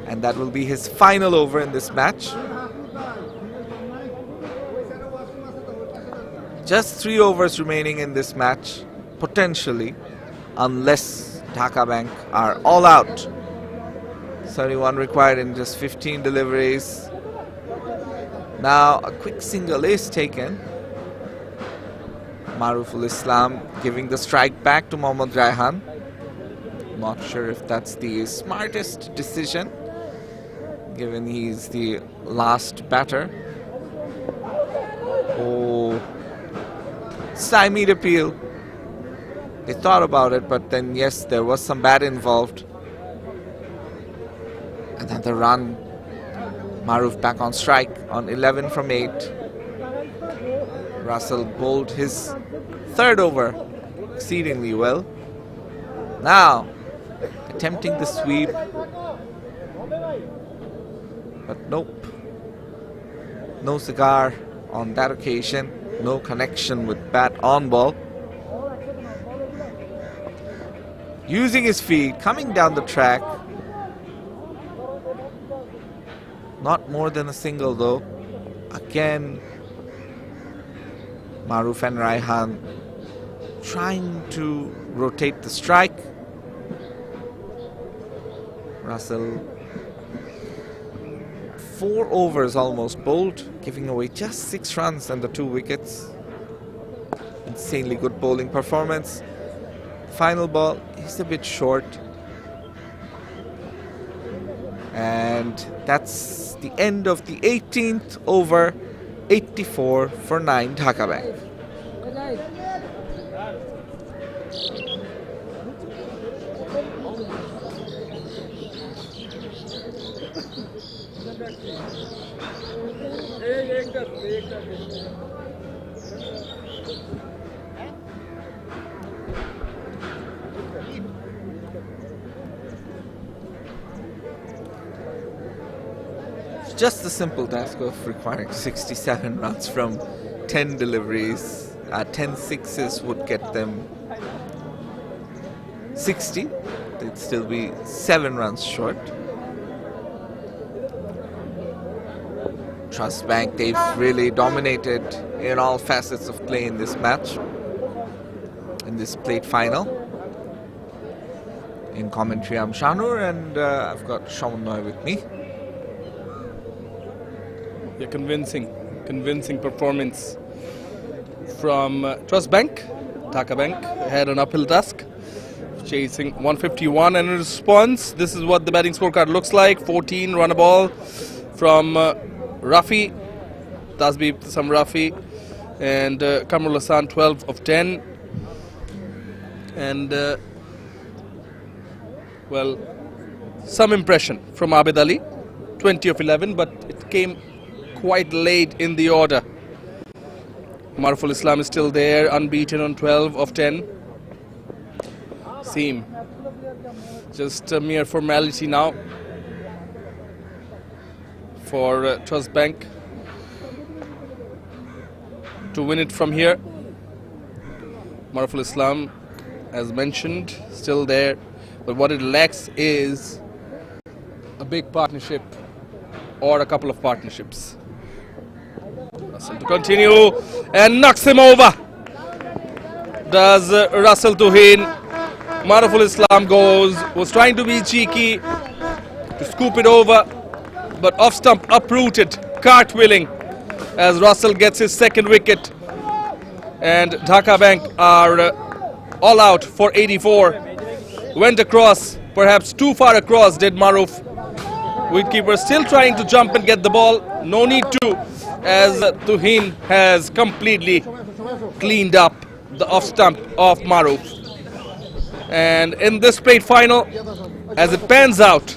And that will be his final over in this match. Just 3 overs remaining in this match, potentially, unless Dhaka Bank are all out. 31 required in just 15 deliveries. Now a quick single is taken. Maruful Islam giving the strike back to Mohammad Raihan. Not sure if that's the smartest decision, given he's the last batter. Oh, stymied appeal. They thought about it, but then yes, there was some bat involved. Another run. Maruf back on strike on 11 from 8. Russell bowled his 3rd over exceedingly well. Now, attempting the sweep. But nope. No cigar on that occasion. No connection with bat on ball. Using his feet, coming down the track. Not more than a single though. Again, Maruf and Raihan trying to rotate the strike. Russell 4 overs almost bowled, giving away just 6 runs and the 2 wickets. Insanely good bowling performance. Final ball is a bit short. And that's the end of the 18th over. 84 for 9 Dhaka Bank. Just the simple task of requiring 67 runs from 10 deliveries. 10 sixes would get them 60. They'd still be 7 runs short. Trust Bank, they've really dominated in all facets of play in this match, in this plate final. In commentary, I'm Shanur, and I've got Shaman with me. A convincing performance from Trust Bank. Dhaka Bank had an uphill task, chasing 151, and in response, this is what the batting scorecard looks like. 14 run a ball from Rafi, Tasbih some Rafi, and Kamrul Hassan 12 of 10. And well, some impression from Abid Ali, 20 of 11, but it came quite late in the order. Maruful Islam is still there, unbeaten on 12 of 10. Seem just a mere formality now for Trust Bank to win it from here. Maruful Islam, as mentioned, still there, but what it lacks is a big partnership or a couple of partnerships. Russell to continue and knocks him over. Does Russell Tuhin. Maruful Islam was trying to be cheeky to scoop it over, but off stump uprooted, cartwheeling as Russell gets his second wicket. And Dhaka Bank are all out for 84. Went across, perhaps too far across did Maruf. Wicketkeeper still trying to jump and get the ball. No need to, as Tuhin has completely cleaned up the off stump of Maruf. And in this plate final, as it pans out,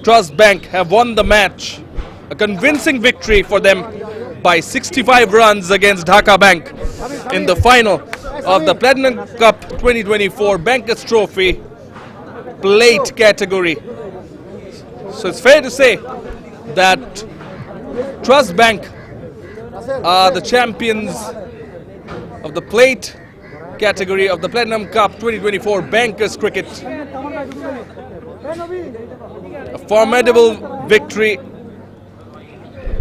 Trust Bank have won the match. A convincing victory for them by 65 runs against Dhaka Bank in the final of the Platinum Cup 2024 Bankers Trophy plate category. So it's fair to say that Trust Bank are the champions of the plate category of the Platinum Cup 2024 Bankers Cricket. A formidable victory,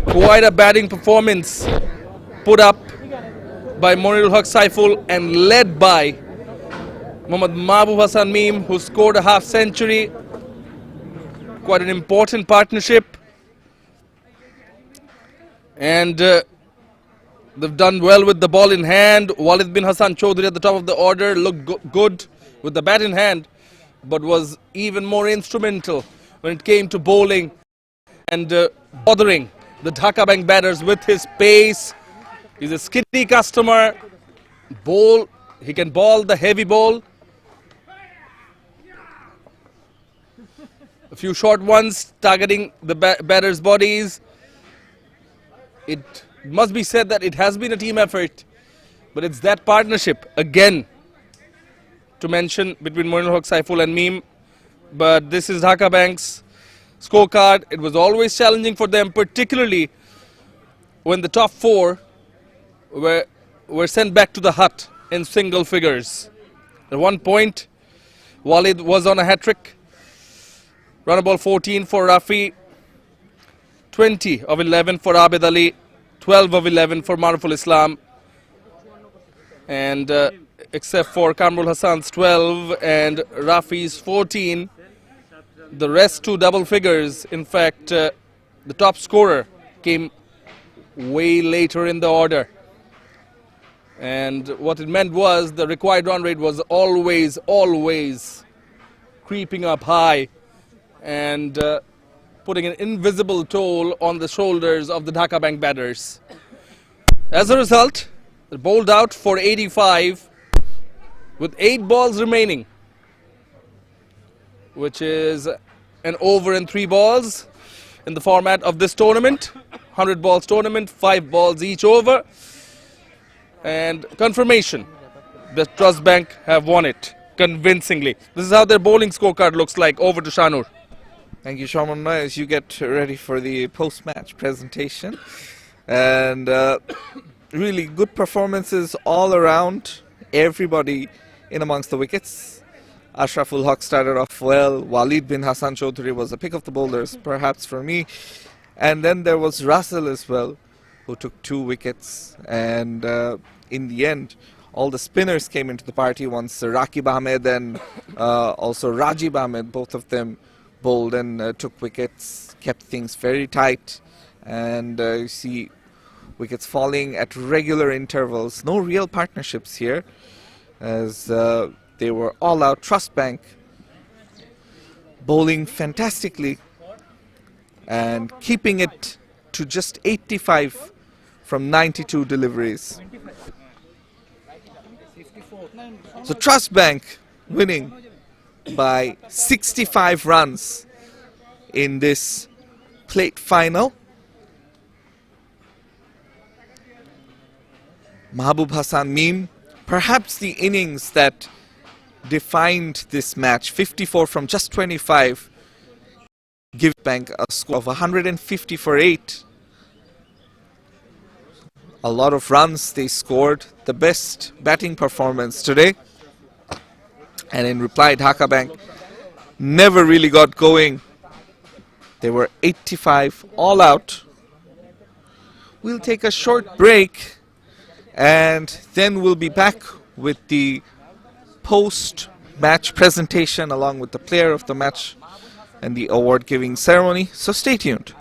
quite a batting performance put up by Monirul Haq Saiful and led by Mohammad Mahbub Hassan Meem, who scored a half century. Quite an important partnership, and they've done well with the ball in hand. Walid bin Hassan Chaudhary at the top of the order looked good with the bat in hand, but was even more instrumental when it came to bowling and bothering the Dhaka Bank batters with his pace. He's a skinny customer. He can ball the heavy ball. A few short ones targeting the batters' bodies. It must be said that it has been a team effort, but it's that partnership again to mention between Monirul Haq Saiful and Meem. But this is Dhaka Bank's scorecard. It was always challenging for them, particularly when the top four were sent back to the hut in single figures. At one point, Walid was on a hat-trick. Run ball 14 for Rafi, 20 of 11 for Abid Ali, 12 of 11 for Maruful Islam. And except for Kamrul Hassan's 12 and Rafi's 14, the rest two double figures. In fact, the top scorer came way later in the order. And what it meant was the required run rate was always creeping up high and putting an invisible toll on the shoulders of the Dhaka Bank batters. As a result, they bowled out for 85 with 8 balls remaining, which is an over and 3 balls in the format of this tournament. 100 balls tournament, 5 balls each over. And confirmation that Trust Bank have won it convincingly. This is how their bowling scorecard looks like. Over to Shanur. Thank you, Shaman. As you get ready for the post-match presentation. And really good performances all around. Everybody in amongst the wickets. Ashraful Haq started off well. Walid bin Hassan Chaudhary was a pick of the bowlers, perhaps for me. And then there was Russell as well, who took 2 wickets. And in the end, all the spinners came into the party once Raqib Ahmed and also Rajib Ahmed, both of them bowled and took wickets, kept things very tight. And you see wickets falling at regular intervals. No real partnerships here, as they were all out. Trust Bank bowling fantastically and keeping it to just 85 from 92 deliveries. So Trust Bank winning by 65 runs in this plate final. Mahbub Hassan Meme, perhaps the innings that defined this match, 54 from just 25, give Bank a score of 150 for 8. A lot of runs they scored, the best batting performance today. And in reply, Dhaka Bank never really got going. They were 85 all out. We'll take a short break and then we'll be back with the post-match presentation along with the player of the match and the award-giving ceremony. So stay tuned.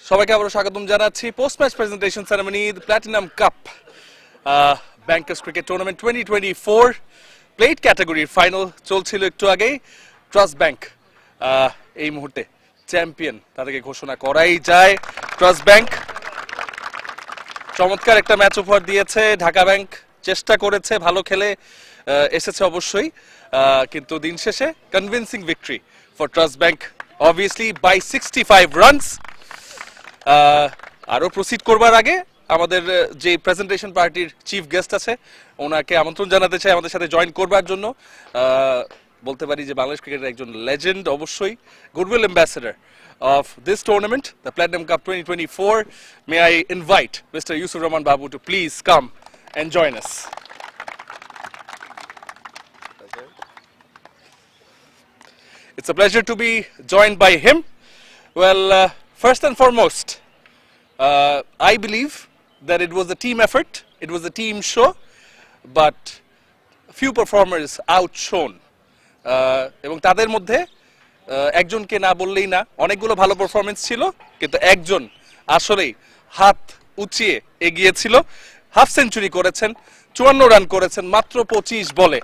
সবাইকে আবারো স্বাগতম জানাচ্ছি post match presentation ceremony the platinum cup bankers cricket tournament 2024 plate ক্যাটাগরির final চলছিল একটু আগেই। Trust bank এই মুহূর্তে চ্যাম্পিয়ন, তাদেরকে ঘোষণা করাই যায়। ট্রাস্ট ব্যাংক চমৎকার একটা ম্যাচ উপহার দিয়েছে ঢাকা ব্যাংক, চেষ্টা করেছে, ভালো খেলে এসেছে অবশ্যই, কিন্তু দিন শেষে convincing victory for Trust Bank, obviously by 65 runs. আরো প্রসিড করবার আগে আমাদের যে প্রেজেন্টেশন পার্টির চিফ গেস্ট আছে ওনাকে আমন্ত্রণ জানাতে চাই আমাদের সাথে জয়েন করবার জন্য। বলতে পারি যে বাংলাদেশ ক্রিকেটের একজন লেজেন্ড, অবশ্যই goodwill ambassador of this tournament, the Platinum Cup 2024. May I invite Mr. Yusuf Rahman Babu to please come and join us. It's a pleasure to be joined by him. Well, first and foremost, I believe that it was a team effort, it was a team show, but few performers outshone. এবং তাদের মধ্যে একজনকে না বললেই না, অনেকগুলো ভালো performance ছিল, কিন্তু একজন আসলেই হাত উঁচিয়ে এগিয়েছিল। হাফ সেঞ্চুরি করেছেন, 54 রান করেছেন মাত্র 25 বলে,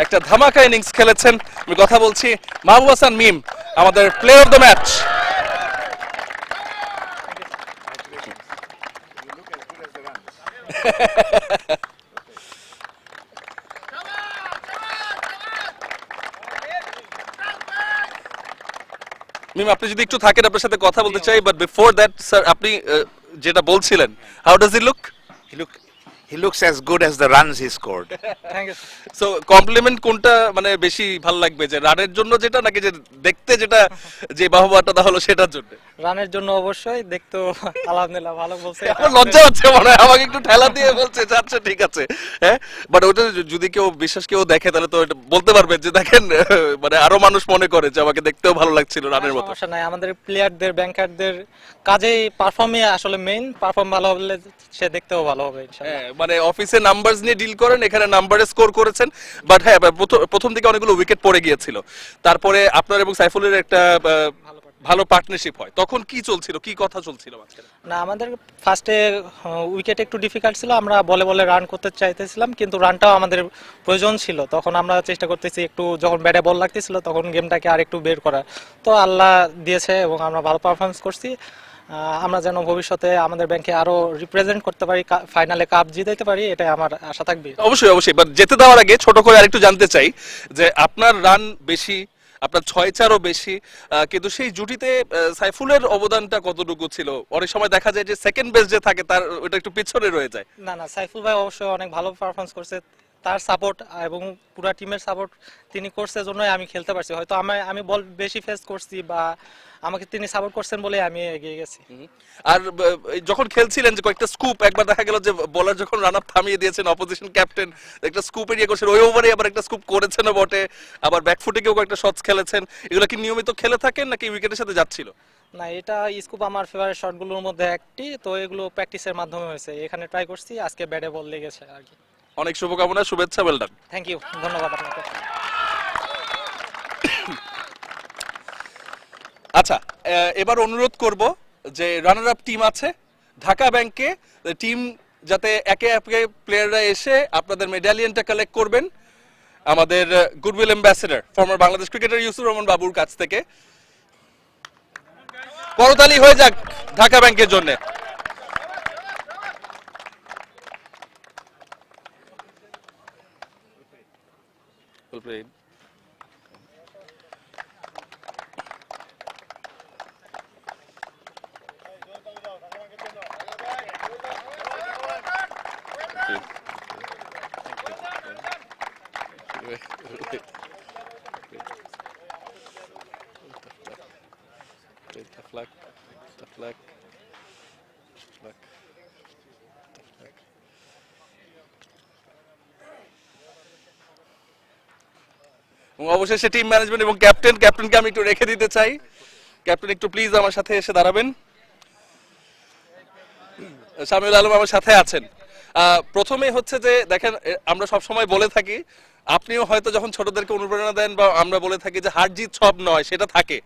একটা ধামাকা ইনিংস খেলেছেন। আমি কথা বলছি মাহবুব হাসান মিম, আমাদের প্লেয়ার অফ দ্য ম্যাচ। মিম, আপনি যদি একটু থাকেন আপনার সাথে কথা বলতে চাই, বাট বিফোর দ্যাট স্যার আপনি যেটা বলছিলেন, how does he look? He looks as good as the runs he scored. Thank you. So compliment কোনটা মানে বেশি ভালো লাগবে, যে রানের জন্য যেটা, নাকি যে দেখতে যেটা যে বাহুবাটা হলো সেটার জন্য? রানের জন্য অবশ্যই, দেখতো আলহামদুলিল্লাহ ভালো বলছে। আমার লজ্জা হচ্ছে মনে হয়, আমাকে একটু ঠেলা দিয়ে বলছে যে আচ্ছা ঠিক আছে, হ্যাঁ, বাট ওটা যদি কেউ বিশ্বাস কেউ দেখে তাহলে তো এটা বলতে পারবেন যে দেখেন মানে আরো মানুষ মনে করে যে আমাকে দেখতেও ভালো লাগছিল রানের মতো। সমস্যা নাই, আমাদের প্লেয়ারদের ব্যাংকারদের কাজেই পারফর্মই আসলে মেইন, পারফর্ম ভালো হলে সে দেখতেও ভালো হবে ইনশাআল্লাহ। হ্যাঁ, মানে অফিসে নাম্বারস নিয়ে ডিল করেন, এখানে নাম্বারে স্কোর করেছেন, বাট হ্যাঁ প্রথম দিকে অনেকগুলো উইকেট পড়ে গিয়েছিল, তারপরে আপনার এবং সাইফুলের একটা ভালো পার্টনারশিপ হয়, তখন কি চলছিল, কি কথা চলছিল মাঝখানে? না, আমাদের ফার্স্টে উইকেট একটু ডিফিকাল্ট ছিল, আমরা বলে বলে রান করতে চাইতেছিলাম, কিন্তু রানটাও আমাদের প্রয়োজন ছিল। তখন আমরা চেষ্টা করতেছি একটু, যখন ব্যাটে বল লাগতেছিল তখন গেমটাকে আর একটু বের করা, তো আল্লাহ দিয়েছে এবং আমরা ভালো পারফরমেন্স করছি। আমরা যেন ভবিষ্যতে আমাদের ব্যাংকে আরো রিপ্রেজেন্ট করতে পারি, ফাইনালে কাপ জিতাইতে পারি, এটাই আমার আশা থাকবে। অবশ্যই অবশ্যই, বাট যেতে দেওয়ার আগে ছোট করে আরেকটু জানতে চাই যে আপনার রান বেশি, আপনার 6-4ও বেশি, কিন্তু সেই জুটিতে সাইফুলের অবদানটা কতটুকু ছিল? অনেক সময় দেখা যায় যে সেকেন্ড বেস্ট যে থাকে তার ওটা একটু পিছনে রয়ে যায়। না না, সাইফুল ভাই অবশ্যই অনেক ভালো পারফরমেন্স করছে, তার সাপোর্ট এবং পুরো টিমের সাপোর্ট তিনি করছে জন্যই আমি খেলতে পারছি। হয়তো আমি বল বেশি ফেস করছি বা আমাকে তিনি সাপোর্ট করছেন বলে আমি এগিয়ে গেছি। আর যখন খেলছিলেন যে কয়েকটা স্কুপ, একবার দেখা গেল যে বোলার যখন রান আপ থামিয়ে দিয়েছেন অপোজিশন ক্যাপ্টেন, একটা স্কুপ এরিয়া করছেন, ওই ওভারে আবার একটা স্কুপ করেছেন বটে, আবার ব্যাকফুটে কেউ কয়েকটা শটস খেলেছেন, এগুলো কি নিয়মিত খেলে থাকেন নাকি উইকেটের সাথে যাচ্ছিল? না, এটা স্কুপ আমার ফেভারিট শটগুলোর মধ্যে একটি, তো এগুলো প্র্যাকটিসের মাধ্যমে হয়েছে, এখানে ট্রাই করছি, আজকে ব্যাটে বল লেগেছে আর কি। অনেক শুভকামনা, শুভেচ্ছা, ওয়েল ডান। থ্যাংক ইউ, ধন্যবাদ আপনাকে। আচ্ছা, এবার অনুরোধ করব যে রানার আপ টিম আছে ঢাকা ব্যাংকে, টিম যাতে একে একে প্লেয়াররা এসে আপনাদের মেডালিয়নটা কালেক্ট করবেন আমাদের goodwill ambassador former Bangladesh cricketer Yusuf Rahman বাবুর কাছ থেকে। করতালি হয়ে যাক ঢাকা ব্যাংকের জন্য। অবশেষে টিম ম্যানেজমেন্ট এবং ক্যাপ্টেনকে আমি একটু রেখে দিতে চাই। ক্যাপ্টেন একটু প্লিজ আমার সাথে এসে দাঁড়াবেন। শামিউল আলম আমার সাথে আছেন। প্রথমে হচ্ছে যে দেখেন, আমরা সব সময় বলে থাকি, আপনিও হয়তো যখন ছোটদেরকে অনুপ্রেরণা দেন বা আমরা বলে থাকি যে হার জিত সব নয়, সেটা থাকে,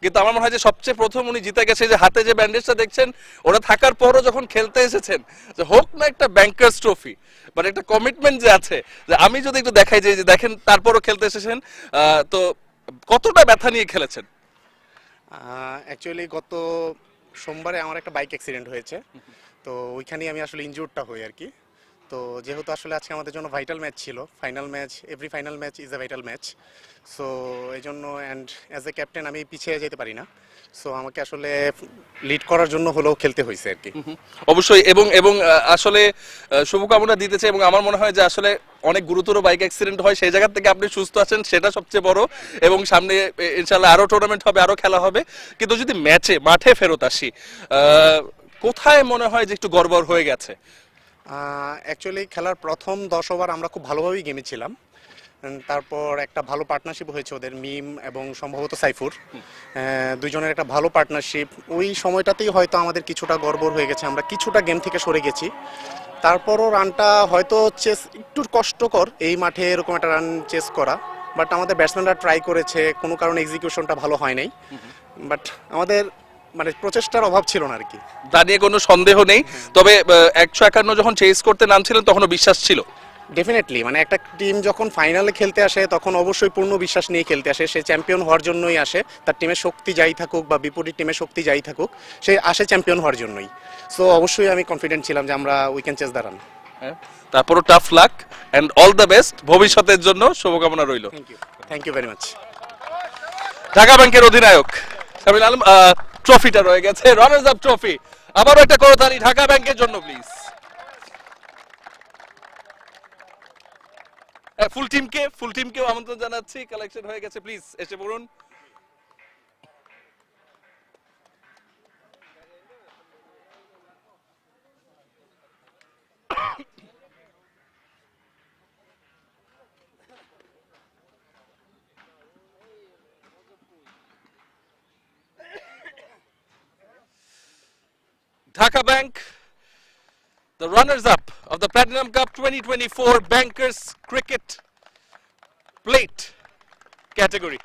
কিন্তু আমার মনে হয় যে সবচেয়ে প্রথম উনি জিতে গেছে, যে হাতে যে ব্যান্ডেজটা দেখছেন, ওরা থাকার পরও যখন খেলতে এসেছেন, যে হোক না একটা ব্যাংকার্স ট্রফি, বাট একটা কমিটমেন্ট যে আছে, যে আমি যদি একটু দেখাই যে দেখেন তারপরও খেলতে এসেছেন, তো কতটা ব্যথা নিয়ে খেলেছেন? অ্যাকচুয়ালি গত সোমবারে আমার একটা বাইক অ্যাক্সিডেন্ট হয়েছে, তো ওইখানেই আমি আসলে ইনজুরডটা হই আর কি। তো যেহেতু আসলে আজকে আমাদের জন্য ভাইটাল ম্যাচ ছিল, final match, every final match is a vital match. So এই জন্য অ্যান্ড অ্যাজ এ ক্যাপ্টেন আমি পিছিয়ে যেতে পারি না, সো আমাকে আসলে লিড করার জন্য হলেও খেলতে হয়েছে আর কি। অবশ্যই, এবং এবং আসলে শুভকামনা দিতে চাই, এবং আমার মনে হয় যে আসলে অনেক গুরুতর বাইক অ্যাক্সিডেন্ট হয়, সেই জায়গা থেকে আপনি সুস্থ আছেন সেটা সবচেয়ে বড়, এবং সামনে ইনশাআল্লাহ আরো টুর্নামেন্ট হবে, আরো খেলা হবে। কিন্তু যদি মাঠে ফেরত আসি, কোথায় মনে হয় যে একটু গড়বড় হয়ে গেছে? অ্যাকচুয়ালি খেলার প্রথম 10 ওভার আমরা খুব ভালোভাবেই গেমে ছিলাম। তারপর একটা ভালো পার্টনারশিপ হয়েছে ওদের, মিম এবং সম্ভবত সাইফুর, দুইজনের একটা ভালো পার্টনারশিপ। ওই সময়টাতেই হয়তো আমাদের কিছুটা গড়বড় হয়ে গেছে, আমরা কিছুটা গেম থেকে সরে গেছি। তারপরও রানটা হয়তো চেস একটু কষ্টকর এই মাঠে এরকম একটা রান চেস করা, বাট আমাদের ব্যাটসম্যানরা ট্রাই করেছে, কোনো কারণে এক্সিকিউশনটা ভালো হয় নাই, বাট আমাদের মানে প্রচেষ্টার অভাব ছিল না আর কি। তা নিয়ে কোনো সন্দেহ নেই, তবে 151 যখন চেস করতে নামছিলেন তখনও বিশ্বাস ছিল? ডেফিনেটলি, মানে একটা টিম যখন ফাইনালে খেলতে আসে তখন অবশ্যই পূর্ণ বিশ্বাস নিয়ে খেলতে আসে। সে চ্যাম্পিয়ন হওয়ার জন্যই আসে, তার টিমের শক্তি যাই থাকুক বা বিপরীত টিমের শক্তি যাই থাকুক, সে আসে চ্যাম্পিয়ন হওয়ার জন্যই। সো অবশ্যই আমি কনফিডেন্ট ছিলাম যে আমরা we can chase the run. তারপরও tough luck and all the best, ভবিষ্যতের জন্য শুভকামনা রইল। Thank you very much. Dhaka ব্যাংকের অধিনায়ক শামিল আলম, ট্রফিটা রয়ে গেছে, রানার্স আপ ট্রফি। আবারও একটা করতালি ঢাকা ব্যাংকের জন্য প্লিজ। ফুল টিমকেও আমন্ত্রণ জানাচ্ছি, কালেকশন হয়ে গেছে, প্লিজ এসে পড়ুন। Dhaka Bank, the runners-up of the Platinum Cup 2024 Bankers Cricket Plate category.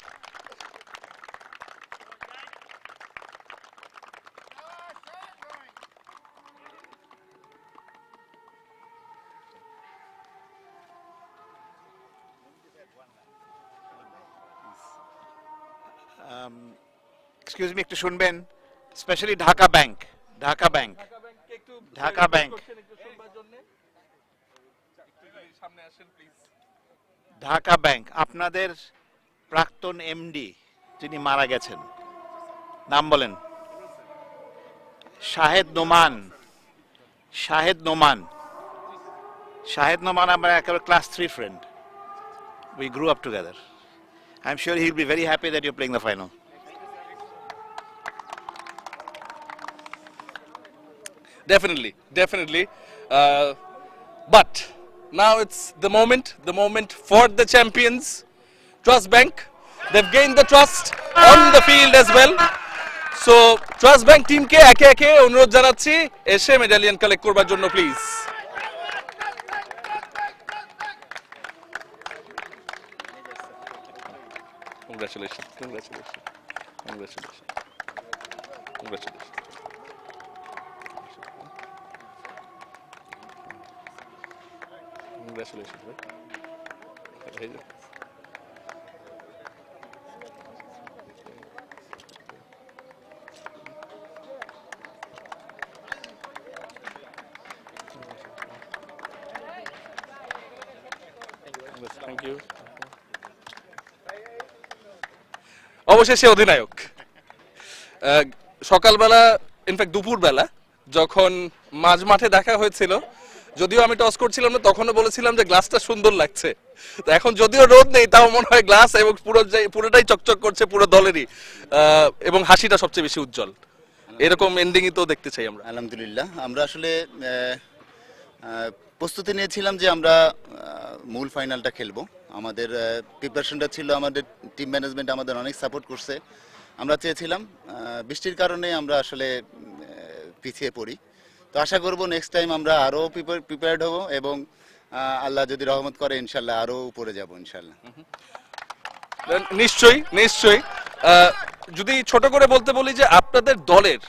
Excuse me, একটু শুনবেন, specially Dhaka bank, Dhaka bank, Dhaka bank, Dhaka bank. আপনাদের প্রাক্তন এমডি যিনি মারা গেছেন, নাম বলেন? শাহেদ নোমান। শাহেদ নোমান, শাহেদ নোমান আমার একেবারে class 3 friend. We grew up together. I'm sure he'll be very happy that you're playing the final. Definitely. But now it's the moment for the champions, Trust Bank. They've gained the trust on the field as well. So Trust Bank team ke একে একে অনুরোধ জানাচ্ছি এসে মেডালিয়ান collect করবার জন্য please. Congratulations. Thank you. অবশেষে অধিনায়ক। সকালবেলা, ইনফ্যাক্ট দুপুরবেলা যখন মাঝ মাঠে দেখা হয়েছিল, যদিও আমি টস করছিলাম না, তখনও বলেছিলাম যে গ্লাসটা সুন্দর লাগছে। তো এখন যদিও রোদ নেই, তাও মনে হয় গ্লাস এবং পুরোটাই চকচক করছে পুরো দলেরই, এবং হাসিটা সবচেয়ে বেশি উজ্জ্বল। এরকম এন্ডিংই তো দেখতে চাই আমরা। আলহামদুলিল্লাহ, আমরা আসলে প্রস্তুতি নিয়েছিলাম যে আমরা মূল ফাইনালটা খেলবো। আমাদের প্রিপারেশনটা ছিল, আমাদের টিম ম্যানেজমেন্ট আমাদের অনেক সাপোর্ট করছে। আমরা চেয়েছিলাম, বৃষ্টির কারণে আমরা আসলে পিছিয়ে পড়ি। তো আশা করব নেক্সট টাইম আমরা আরও প্রিপেয়ার্ড হব, এবং আল্লাহ যদি রহমত করে ইনশাল্লাহ আরও উপরে যাব ইনশাল্লাহ। নিশ্চয়ই। যদি ছোট করে বলতে বলি যে আপনাদের দলের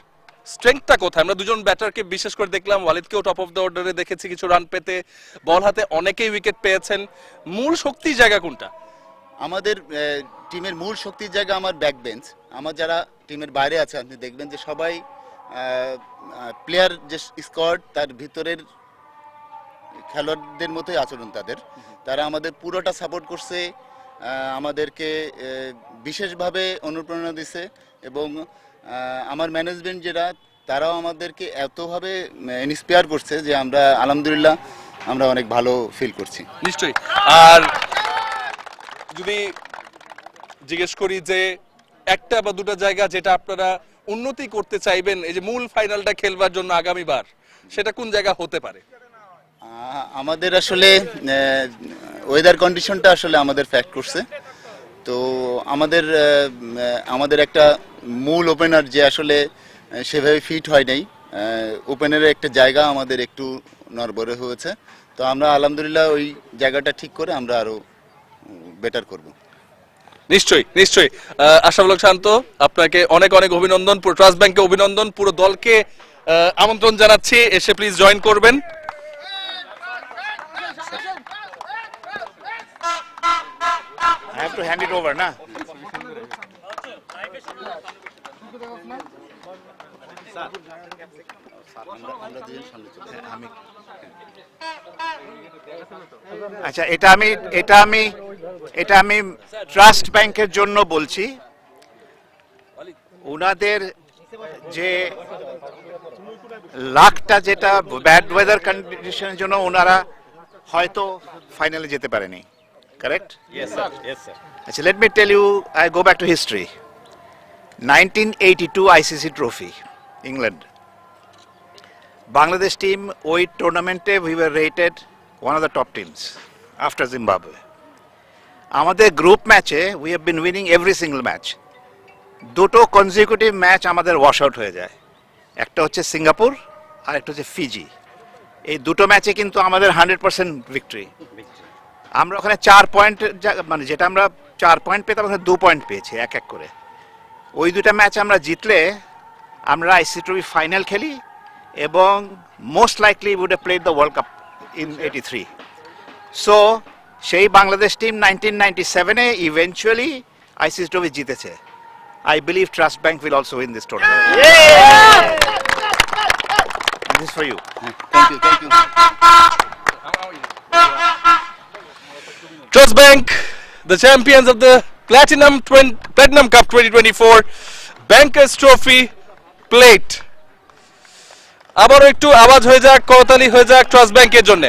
স্ট্রেংথটা কোথায়? আমরা দুজন ব্যাটারকে বিশেষ করে দেখলাম, ওয়ালিদকেও টপ অফ দ্য অর্ডারে দেখেছি কিছু রান পেতে, বল হাতে অনেকেই উইকেট পেয়েছেন। মূল শক্তির জায়গা কোনটা? আমাদের টিমের মূল শক্তির জায়গা আমার ব্যাক বেঞ্চ। আমার যারা টিমের বাইরে আছে আপনি দেখবেন যে সবাই প্লেয়ার যে স্কোয়াড তার ভিতরের খেলোয়াড়দের মতোই আচরণ তাদের। তারা আমাদের পুরোটা সাপোর্ট করছে, আমাদেরকে বিশেষভাবে অনুপ্রেরণা দিছে এবং আমার ম্যানেজমেন্ট যেটা তারাও আমাদেরকে এতভাবে ইন্সপায়ার করছে যে আমরা আলহামদুলিল্লাহ আমরা অনেক ভালো ফিল করছি। নিশ্চয়ই। আর যদি জিজ্ঞেস করি যে একটা বা দুটো জায়গা যেটা আপনারা উন্নতি করতে চাইবেন এই যে মূল ফাইনালটা খেলবার জন্য আগামীবার, সেটা কোন জায়গা হতে পারে? আমাদের আসলে ওয়েদার কন্ডিশনটা আসলে আমাদের ফ্যাক্ট করছে। তো আমাদের একটা মূল ওপেনার যে আসলে সেভাবে ফিট হয় নাই, ওপেনারের একটা জায়গা আমাদের একটু নড়বড়ে হয়েছে। তো আমরা আলহামদুলিল্লাহ ওই জায়গাটা ঠিক করে আমরা আরো বেটার করব। নিশ্চয়ই নিশ্চয়ই। আশাফুল শান্ত, আপনাকে অনেক অনেক অভিনন্দন, পুরো ট্রাস্ট ব্যাংকে অভিনন্দন, পুরো দলকে আমন্ত্রণ জানাচ্ছি এসে প্লিজ জয়েন করবেন। I have to hand it over, na? আচ্ছা, এটা আমি ট্রাস্ট ব্যাংকের জন্য বলছি। ওনাদের যে লাখটা যেটা ব্যাড ওয়েদার কন্ডিশনের জন্য ওনারা হয়তো ফাইনালে যেতে পারেনি, correct? Yes, sir. Yes, sir. Actually, let me tell you, I go back to history. 1982 ICC Trophy, England. Bangladesh team, ওই tournament-এ we were rated one of the top teams after Zimbabwe. আমাদের group ম্যাচে we have been winning every single match. দুটো consecutive match আমাদের wash out হয়ে যায়। একটা হচ্ছে Singapore আর একটা হচ্ছে ফিজি। এই দুটো ম্যাচে কিন্তু আমাদের 100% ভিক্টরি। আমরা ওখানে 4 পয়েন্ট, মানে যেটা আমরা 4 পয়েন্ট পেতাম ওখানে 2 পয়েন্ট পেয়েছি এক এক করে। ওই দুটা ম্যাচ আমরা জিতলে আমরা আইসিসি ট্রফি ফাইনাল খেলি এবং most likely would have played the world cup in 83। So সেই বাংলাদেশ টিম 1997-এ ইভেনচুয়ালি আইসিসি ট্রফি জিতেছে। I believe Trust Bank will also win this tournament. This for you. Thank you, thank you. Trust Bank, the champions of the Platinum Cup 2024 Bankers Trophy plate. আবারও একটু আওয়াজ হয়ে যাক, করতালি হয়ে যাক ট্রাস্ট ব্যাংকের জন্য।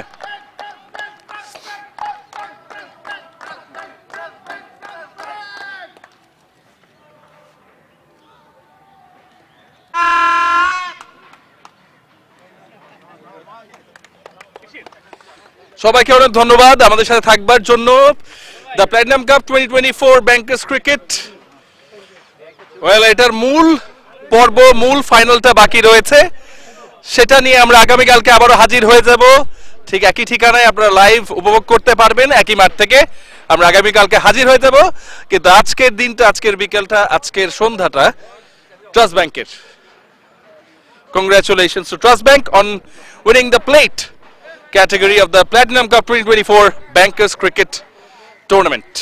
সবাইকে অনেক ধন্যবাদ আমাদের সাথে থাকবার জন্য। The platinum cup 2024 bankers cricket, এটার মূল পর্ব, মূল ফাইনালটা বাকি রয়েছে, সেটা নিয়ে আমরা আগামীকালকে আবারও হাজির হয়ে যাব। ঠিক একই ঠিকানায় আপনারা লাইভ উপভোগ করতে পারবেন একই মাঠ থেকে। আমরা আগামীকালকে হাজির হয়ে যাব, কিন্তু আজকের দিনটা, আজকের বিকেলটা, আজকের সন্ধ্যাটা ট্রাস্ট ব্যাংকের। Congratulations to Trust Bank on winning the plate category of the Platinum Cup 2024 Bankers Cricket Tournament.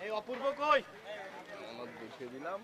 এই অপূর্ব কই? দিলাম।